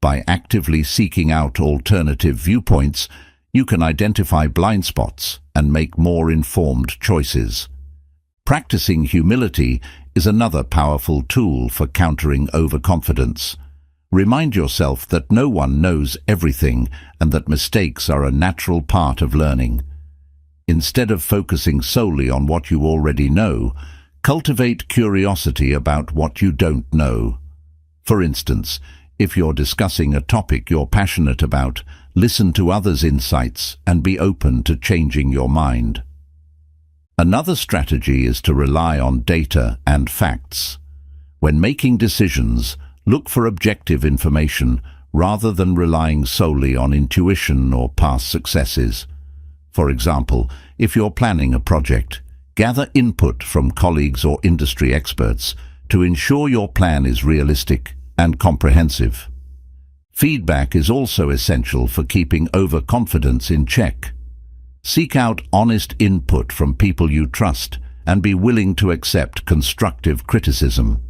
By actively seeking out alternative viewpoints, you can identify blind spots and make more informed choices. Practicing humility is another powerful tool for countering overconfidence. Remind yourself that no one knows everything and that mistakes are a natural part of learning. Instead of focusing solely on what you already know, cultivate curiosity about what you don't know. For instance, if you're discussing a topic you're passionate about, listen to others' insights and be open to changing your mind. Another strategy is to rely on data and facts. When making decisions, look for objective information rather than relying solely on intuition or past successes. For example, if you're planning a project, gather input from colleagues or industry experts to ensure your plan is realistic and comprehensive. Feedback is also essential for keeping overconfidence in check. Seek out honest input from people you trust and be willing to accept constructive criticism.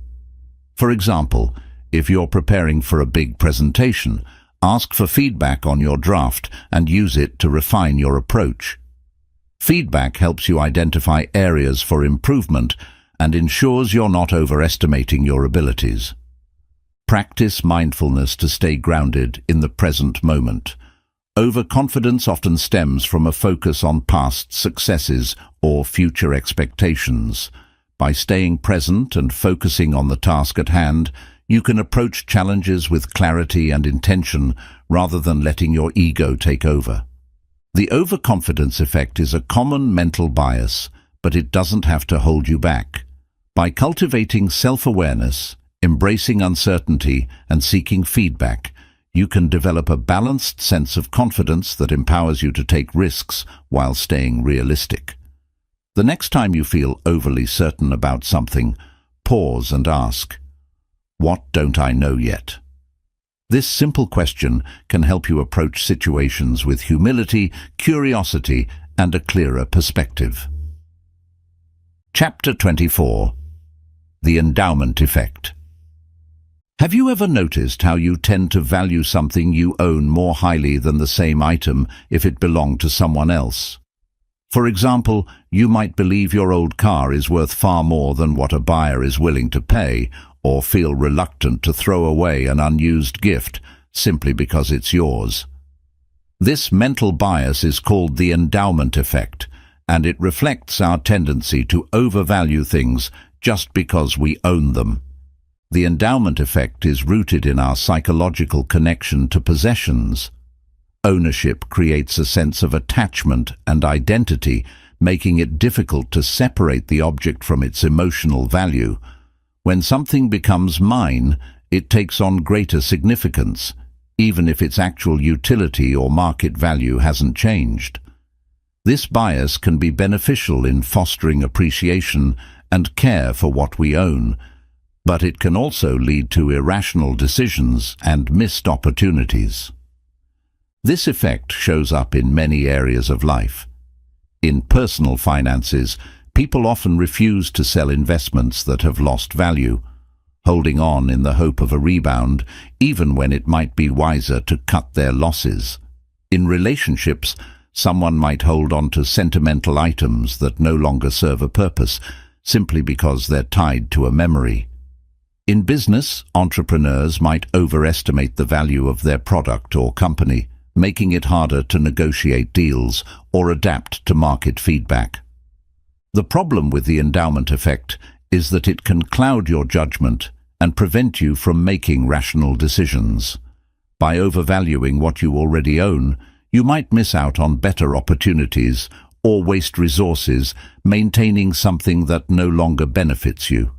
For example, if you're preparing for a big presentation, ask for feedback on your draft and use it to refine your approach. Feedback helps you identify areas for improvement and ensures you're not overestimating your abilities. Practice mindfulness to stay grounded in the present moment. Overconfidence often stems from a focus on past successes or future expectations. By staying present and focusing on the task at hand, you can approach challenges with clarity and intention rather than letting your ego take over. The overconfidence effect is a common mental bias, but it doesn't have to hold you back. By cultivating self-awareness, embracing uncertainty, and seeking feedback, you can develop a balanced sense of confidence that empowers you to take risks while staying realistic. The next time you feel overly certain about something, pause and ask, "What don't I know yet?" This simple question can help you approach situations with humility, curiosity, and a clearer perspective. Chapter 24. The Endowment Effect. Have you ever noticed how you tend to value something you own more highly than the same item if it belonged to someone else? For example, you might believe your old car is worth far more than what a buyer is willing to pay, or feel reluctant to throw away an unused gift simply because it's yours. This mental bias is called the endowment effect, and it reflects our tendency to overvalue things just because we own them. The endowment effect is rooted in our psychological connection to possessions. Ownership creates a sense of attachment and identity, making it difficult to separate the object from its emotional value. When something becomes mine, it takes on greater significance, even if its actual utility or market value hasn't changed. This bias can be beneficial in fostering appreciation and care for what we own, but it can also lead to irrational decisions and missed opportunities. This effect shows up in many areas of life. In personal finances, People often refuse to sell investments that have lost value, holding on in the hope of a rebound, even when it might be wiser to cut their losses. In relationships, someone might hold on to sentimental items that no longer serve a purpose, simply because they're tied to a memory. In business, entrepreneurs might overestimate the value of their product or company, making it harder to negotiate deals or adapt to market feedback. The problem with the endowment effect is that it can cloud your judgment and prevent you from making rational decisions. By overvaluing what you already own, you might miss out on better opportunities or waste resources maintaining something that no longer benefits you.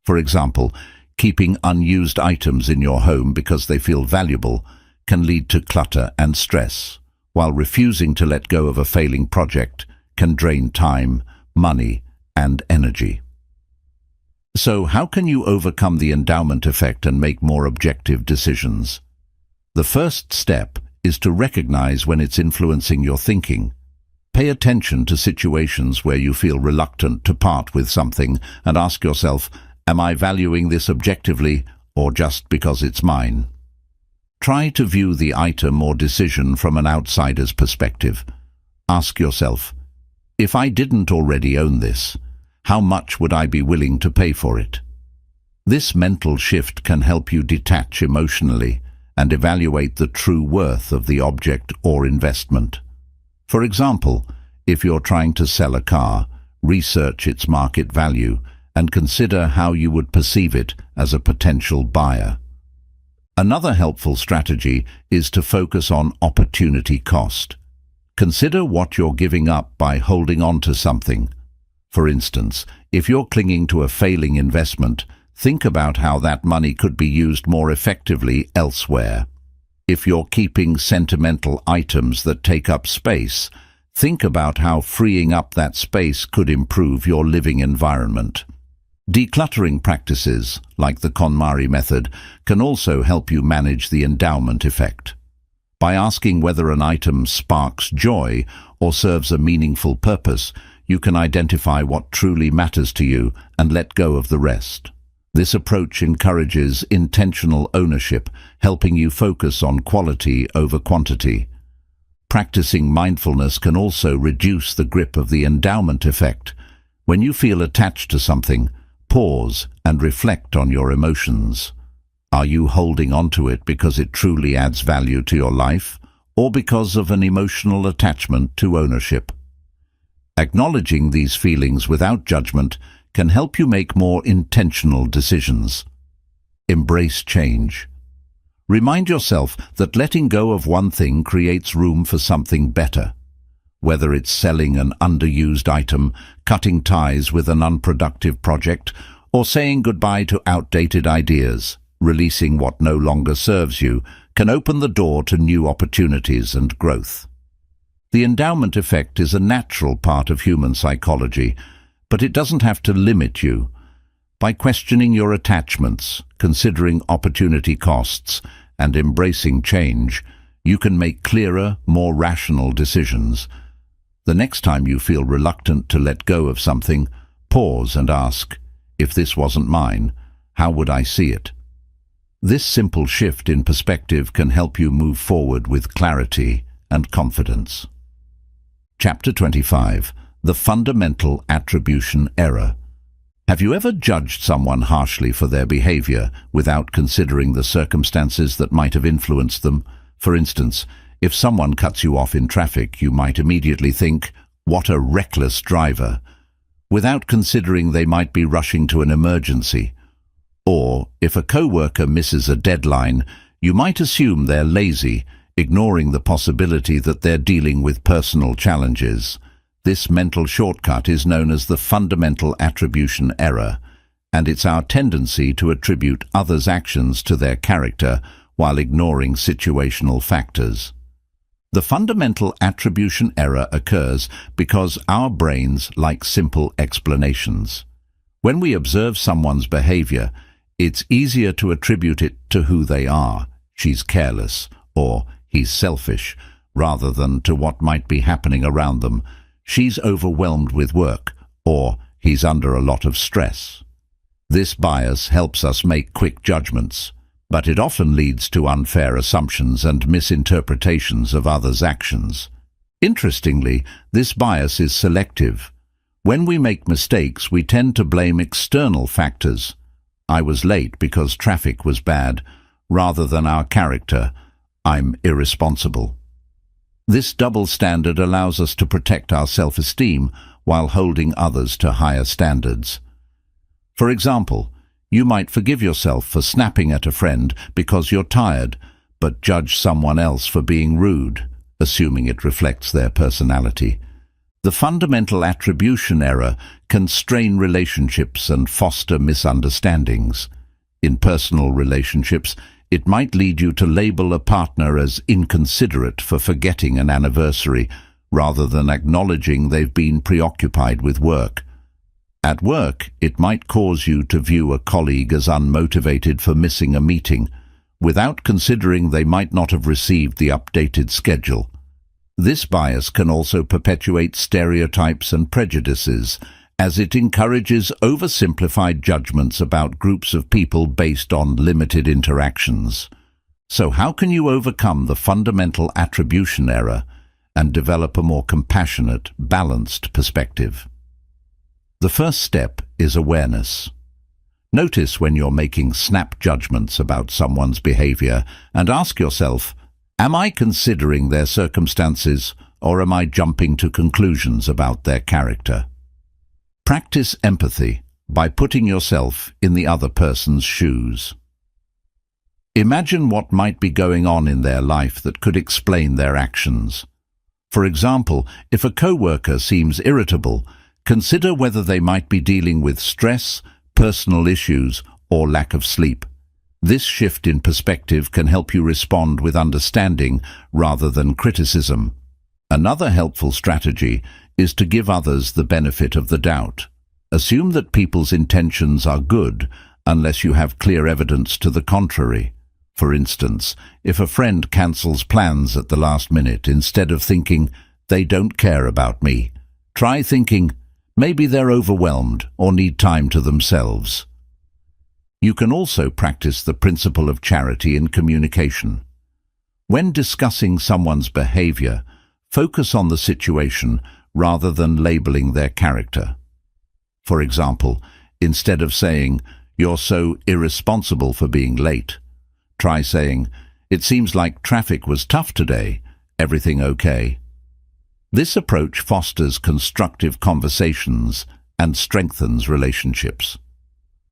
For example, keeping unused items in your home because they feel valuable can lead to clutter and stress, while refusing to let go of a failing project can drain time, money, and energy. So how can you overcome the endowment effect and make more objective decisions? The first step is to recognize when it's influencing your thinking. Pay attention to situations where you feel reluctant to part with something and ask yourself, am I valuing this objectively or just because it's mine? Try to view the item or decision from an outsider's perspective. Ask yourself, if I didn't already own this, how much would I be willing to pay for it? This mental shift can help you detach emotionally and evaluate the true worth of the object or investment. For example, if you're trying to sell a car, research its market value and consider how you would perceive it as a potential buyer. Another helpful strategy is to focus on opportunity cost. Consider what you're giving up by holding on to something. For instance, if you're clinging to a failing investment, think about how that money could be used more effectively elsewhere. If you're keeping sentimental items that take up space, think about how freeing up that space could improve your living environment. Decluttering practices, like the KonMari method, can also help you manage the endowment effect. By asking whether an item sparks joy or serves a meaningful purpose, you can identify what truly matters to you and let go of the rest. This approach encourages intentional ownership, helping you focus on quality over quantity. Practicing mindfulness can also reduce the grip of the endowment effect. When you feel attached to something, pause and reflect on your emotions. Are you holding on to it because it truly adds value to your life, or because of an emotional attachment to ownership? Acknowledging these feelings without judgment can help you make more intentional decisions. Embrace change. Remind yourself that letting go of one thing creates room for something better. Whether it's selling an underused item, cutting ties with an unproductive project, or saying goodbye to outdated ideas, releasing what no longer serves you can open the door to new opportunities and growth. The endowment effect is a natural part of human psychology, but it doesn't have to limit you. By questioning your attachments, considering opportunity costs, and embracing change, you can make clearer, more rational decisions. The next time you feel reluctant to let go of something, pause and ask, if this wasn't mine, how would I see it? This simple shift in perspective can help you move forward with clarity and confidence. Chapter 25. The Fundamental Attribution Error. Have you ever judged someone harshly for their behavior without considering the circumstances that might have influenced them? For instance, if someone cuts you off in traffic, you might immediately think, "What a reckless driver," without considering they might be rushing to an emergency. Or, if a co-worker misses a deadline, you might assume they're lazy, ignoring the possibility that they're dealing with personal challenges. This mental shortcut is known as the fundamental attribution error, and it's our tendency to attribute others' actions to their character while ignoring situational factors. The fundamental attribution error occurs because our brains like simple explanations. When we observe someone's behavior, it's easier to attribute it to who they are. She's careless, or he's selfish, rather than to what might be happening around them. She's overwhelmed with work, or he's under a lot of stress. This bias helps us make quick judgments, but it often leads to unfair assumptions and misinterpretations of others' actions. Interestingly, this bias is selective. When we make mistakes, we tend to blame external factors. I was late because traffic was bad, rather than our character. I'm irresponsible. This double standard allows us to protect our self-esteem while holding others to higher standards. For example, you might forgive yourself for snapping at a friend because you're tired, but judge someone else for being rude, assuming it reflects their personality. The fundamental attribution error can strain relationships and foster misunderstandings. In personal relationships, it might lead you to label a partner as inconsiderate for forgetting an anniversary, rather than acknowledging they've been preoccupied with work. At work, it might cause you to view a colleague as unmotivated for missing a meeting, without considering they might not have received the updated schedule. This bias can also perpetuate stereotypes and prejudices, as it encourages oversimplified judgments about groups of people based on limited interactions. So how can you overcome the fundamental attribution error and develop a more compassionate, balanced perspective? The first step is awareness. Notice when you're making snap judgments about someone's behavior and ask yourself, am I considering their circumstances, or am I jumping to conclusions about their character? Practice empathy by putting yourself in the other person's shoes. Imagine what might be going on in their life that could explain their actions. For example, if a coworker seems irritable, consider whether they might be dealing with stress, personal issues, or lack of sleep. This shift in perspective can help you respond with understanding rather than criticism. Another helpful strategy is to give others the benefit of the doubt. Assume that people's intentions are good unless you have clear evidence to the contrary. For instance, if a friend cancels plans at the last minute, instead of thinking, they don't care about me, try thinking, maybe they're overwhelmed or need time to themselves. You can also practice the principle of charity in communication. When discussing someone's behavior, focus on the situation rather than labeling their character. For example, instead of saying, "You're so irresponsible for being late," try saying, "It seems like traffic was tough today. Everything okay?" This approach fosters constructive conversations and strengthens relationships.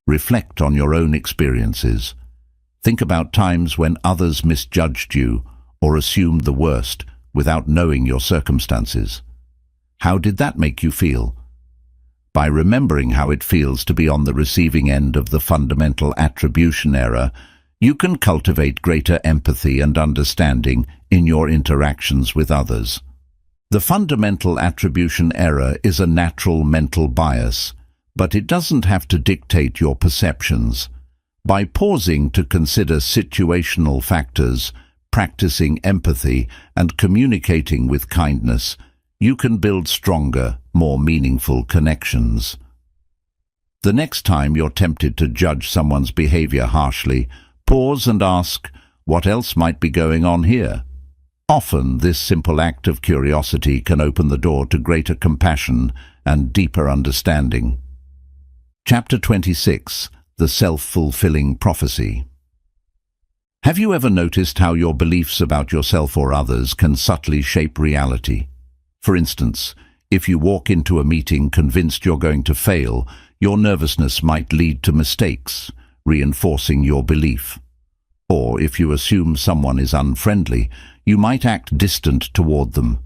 Reflect on your own experiences. Think about times when others misjudged you or assumed the worst without knowing your circumstances. How did that make you feel? By remembering how it feels to be on the receiving end of the fundamental attribution error, you can cultivate greater empathy and understanding in your interactions with others. The fundamental attribution error is a natural mental bias, but it doesn't have to dictate your perceptions. By pausing to consider situational factors, practicing empathy, and communicating with kindness, you can build stronger, more meaningful connections. The next time you're tempted to judge someone's behavior harshly, pause and ask, what else might be going on here? Often, this simple act of curiosity can open the door to greater compassion and deeper understanding. Chapter 26. The Self-Fulfilling Prophecy. Have you ever noticed how your beliefs about yourself or others can subtly shape reality? For instance, if you walk into a meeting convinced you're going to fail, your nervousness might lead to mistakes, reinforcing your belief. Or if you assume someone is unfriendly, you might act distant toward them,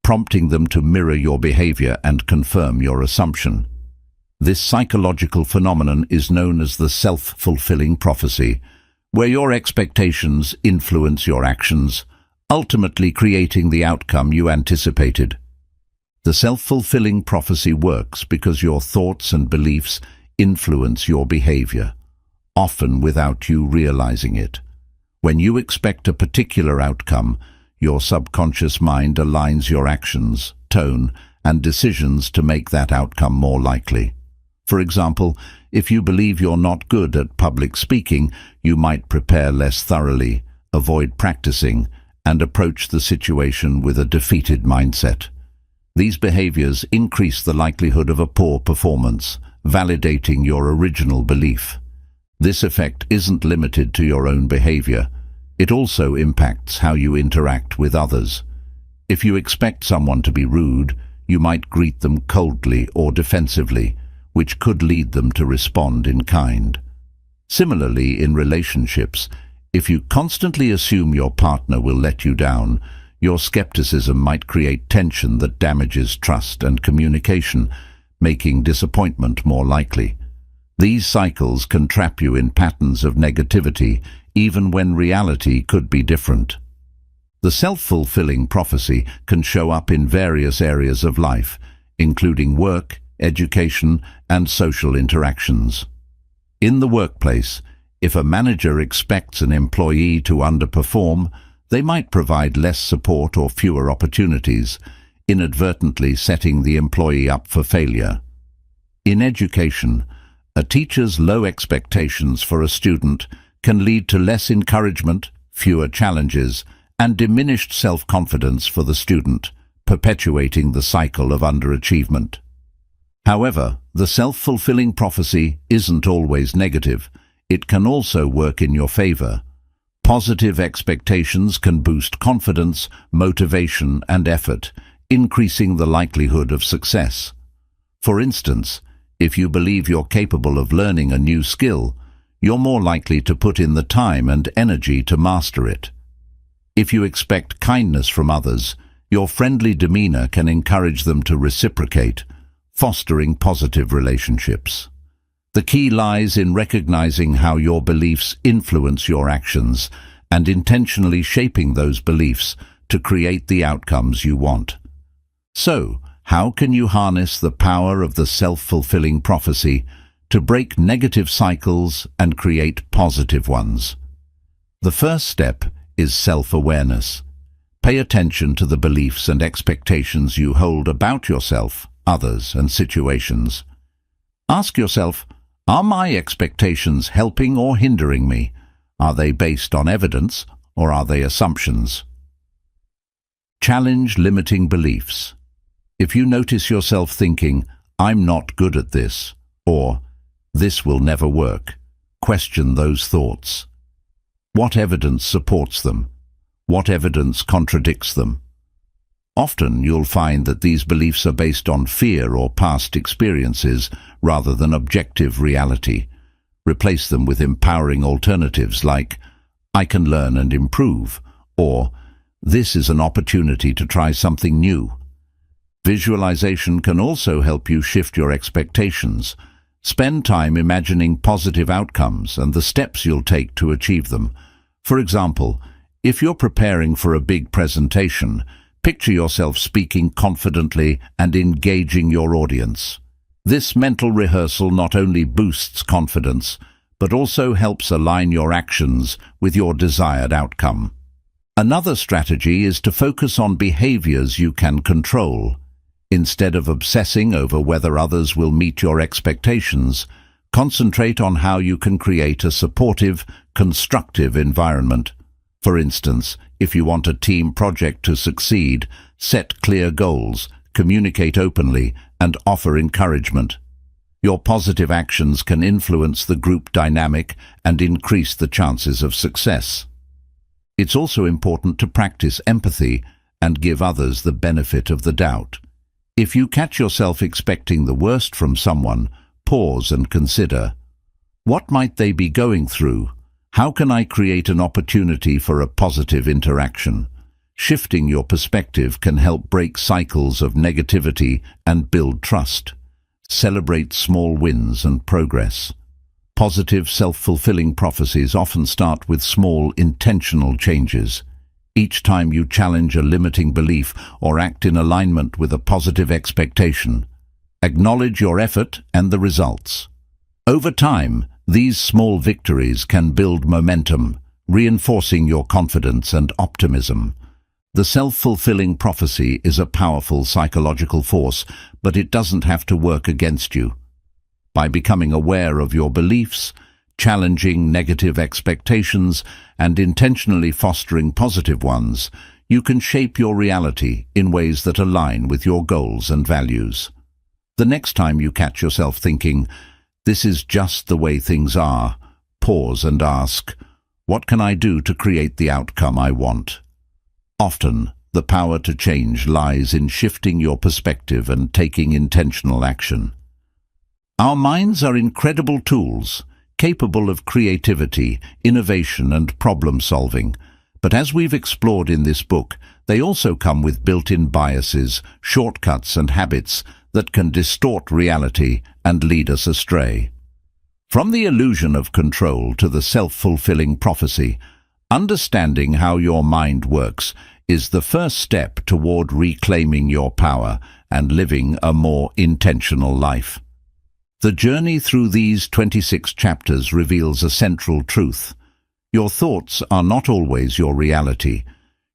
prompting them to mirror your behavior and confirm your assumption. This psychological phenomenon is known as the self-fulfilling prophecy, where your expectations influence your actions, ultimately creating the outcome you anticipated. The self-fulfilling prophecy works because your thoughts and beliefs influence your behavior, often without you realizing it. When you expect a particular outcome, your subconscious mind aligns your actions, tone, and decisions to make that outcome more likely. For example, if you believe you're not good at public speaking, you might prepare less thoroughly, avoid practicing, and approach the situation with a defeated mindset. These behaviors increase the likelihood of a poor performance, validating your original belief. This effect isn't limited to your own behavior. It also impacts how you interact with others. If you expect someone to be rude, you might greet them coldly or defensively, which could lead them to respond in kind. Similarly, in relationships, if you constantly assume your partner will let you down, your skepticism might create tension that damages trust and communication, making disappointment more likely. These cycles can trap you in patterns of negativity, even when reality could be different. The self-fulfilling prophecy can show up in various areas of life, including work, education, and social interactions. In the workplace, if a manager expects an employee to underperform, they might provide less support or fewer opportunities, inadvertently setting the employee up for failure. In education, a teacher's low expectations for a student can lead to less encouragement, fewer challenges, and diminished self-confidence for the student, perpetuating the cycle of underachievement. However, the self-fulfilling prophecy isn't always negative. It can also work in your favor. Positive expectations can boost confidence, motivation, and effort, increasing the likelihood of success. For instance, if you believe you're capable of learning a new skill, you're more likely to put in the time and energy to master it. If you expect kindness from others, your friendly demeanor can encourage them to reciprocate, fostering positive relationships. The key lies in recognizing how your beliefs influence your actions and intentionally shaping those beliefs to create the outcomes you want. So, how can you harness the power of the self-fulfilling prophecy to break negative cycles and create positive ones? The first step is self-awareness. Pay attention to the beliefs and expectations you hold about yourself, others, and situations. Ask yourself, are my expectations helping or hindering me? Are they based on evidence or are they assumptions? Challenge limiting beliefs. If you notice yourself thinking, I'm not good at this, or this will never work, question those thoughts. What evidence supports them? What evidence contradicts them? Often you'll find that these beliefs are based on fear or past experiences rather than objective reality. Replace them with empowering alternatives like, I can learn and improve, or this is an opportunity to try something new. Visualization can also help you shift your expectations. Spend time imagining positive outcomes and the steps you'll take to achieve them. For example, if you're preparing for a big presentation, picture yourself speaking confidently and engaging your audience. This mental rehearsal not only boosts confidence, but also helps align your actions with your desired outcome. Another strategy is to focus on behaviors you can control. Instead of obsessing over whether others will meet your expectations, concentrate on how you can create a supportive, constructive environment. For instance, if you want a team project to succeed, set clear goals, communicate openly, and offer encouragement. Your positive actions can influence the group dynamic and increase the chances of success. It's also important to practice empathy and give others the benefit of the doubt. If you catch yourself expecting the worst from someone, pause and consider, what might they be going through? How can I create an opportunity for a positive interaction? Shifting your perspective can help break cycles of negativity and build trust. Celebrate small wins and progress. Positive, self-fulfilling prophecies often start with small, intentional changes. Each time you challenge a limiting belief or act in alignment with a positive expectation, acknowledge your effort and the results. Over time, these small victories can build momentum, reinforcing your confidence and optimism. The self-fulfilling prophecy is a powerful psychological force, but it doesn't have to work against you. By becoming aware of your beliefs, challenging negative expectations, and intentionally fostering positive ones, you can shape your reality in ways that align with your goals and values. The next time you catch yourself thinking, "This is just the way things are," pause and ask, "What can I do to create the outcome I want?" Often, the power to change lies in shifting your perspective and taking intentional action. Our minds are incredible tools, capable of creativity, innovation, and problem-solving. But as we've explored in this book, they also come with built-in biases, shortcuts, and habits that can distort reality and lead us astray. From the illusion of control to the self-fulfilling prophecy, understanding how your mind works is the first step toward reclaiming your power and living a more intentional life. The journey through these 26 chapters reveals a central truth. Your thoughts are not always your reality.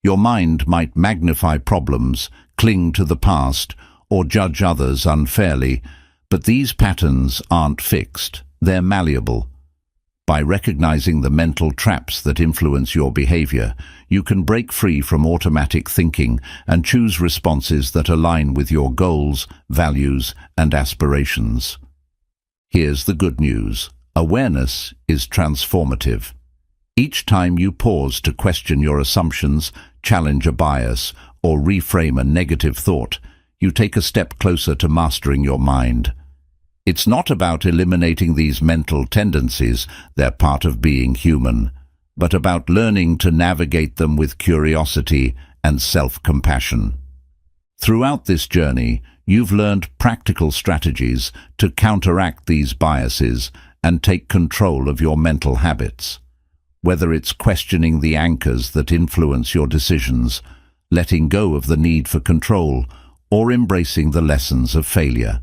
Your mind might magnify problems, cling to the past, or judge others unfairly, but these patterns aren't fixed. They're malleable. By recognizing the mental traps that influence your behavior, you can break free from automatic thinking and choose responses that align with your goals, values, and aspirations. Here's the good news. Awareness is transformative. Each time you pause to question your assumptions, challenge a bias, or reframe a negative thought, you take a step closer to mastering your mind. It's not about eliminating these mental tendencies, they're part of being human, but about learning to navigate them with curiosity and self-compassion. Throughout this journey, you've learned practical strategies to counteract these biases and take control of your mental habits. Whether it's questioning the anchors that influence your decisions, letting go of the need for control, or embracing the lessons of failure.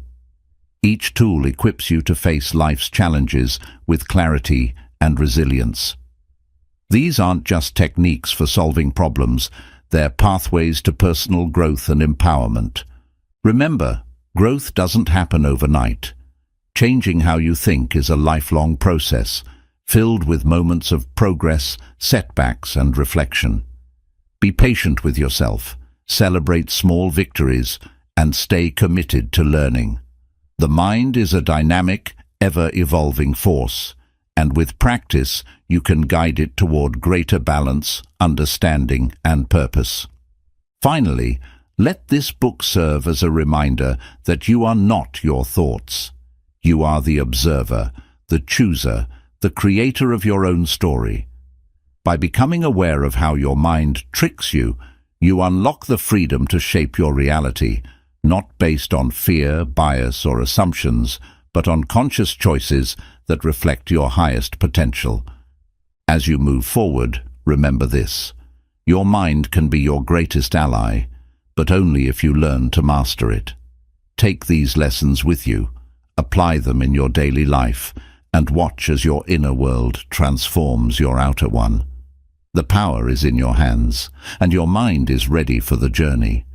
Each tool equips you to face life's challenges with clarity and resilience. These aren't just techniques for solving problems, they're pathways to personal growth and empowerment. Remember, growth doesn't happen overnight. Changing how you think is a lifelong process, filled with moments of progress, setbacks, and reflection. Be patient with yourself, celebrate small victories, and stay committed to learning. The mind is a dynamic, ever-evolving force, and with practice, you can guide it toward greater balance, understanding, and purpose. Finally, let this book serve as a reminder that you are not your thoughts. You are the observer, the chooser, the creator of your own story. By becoming aware of how your mind tricks you, you unlock the freedom to shape your reality, not based on fear, bias, or assumptions, but on conscious choices that reflect your highest potential. As you move forward, remember this: your mind can be your greatest ally, but only if you learn to master it. Take these lessons with you, apply them in your daily life, and watch as your inner world transforms your outer one. The power is in your hands, and your mind is ready for the journey.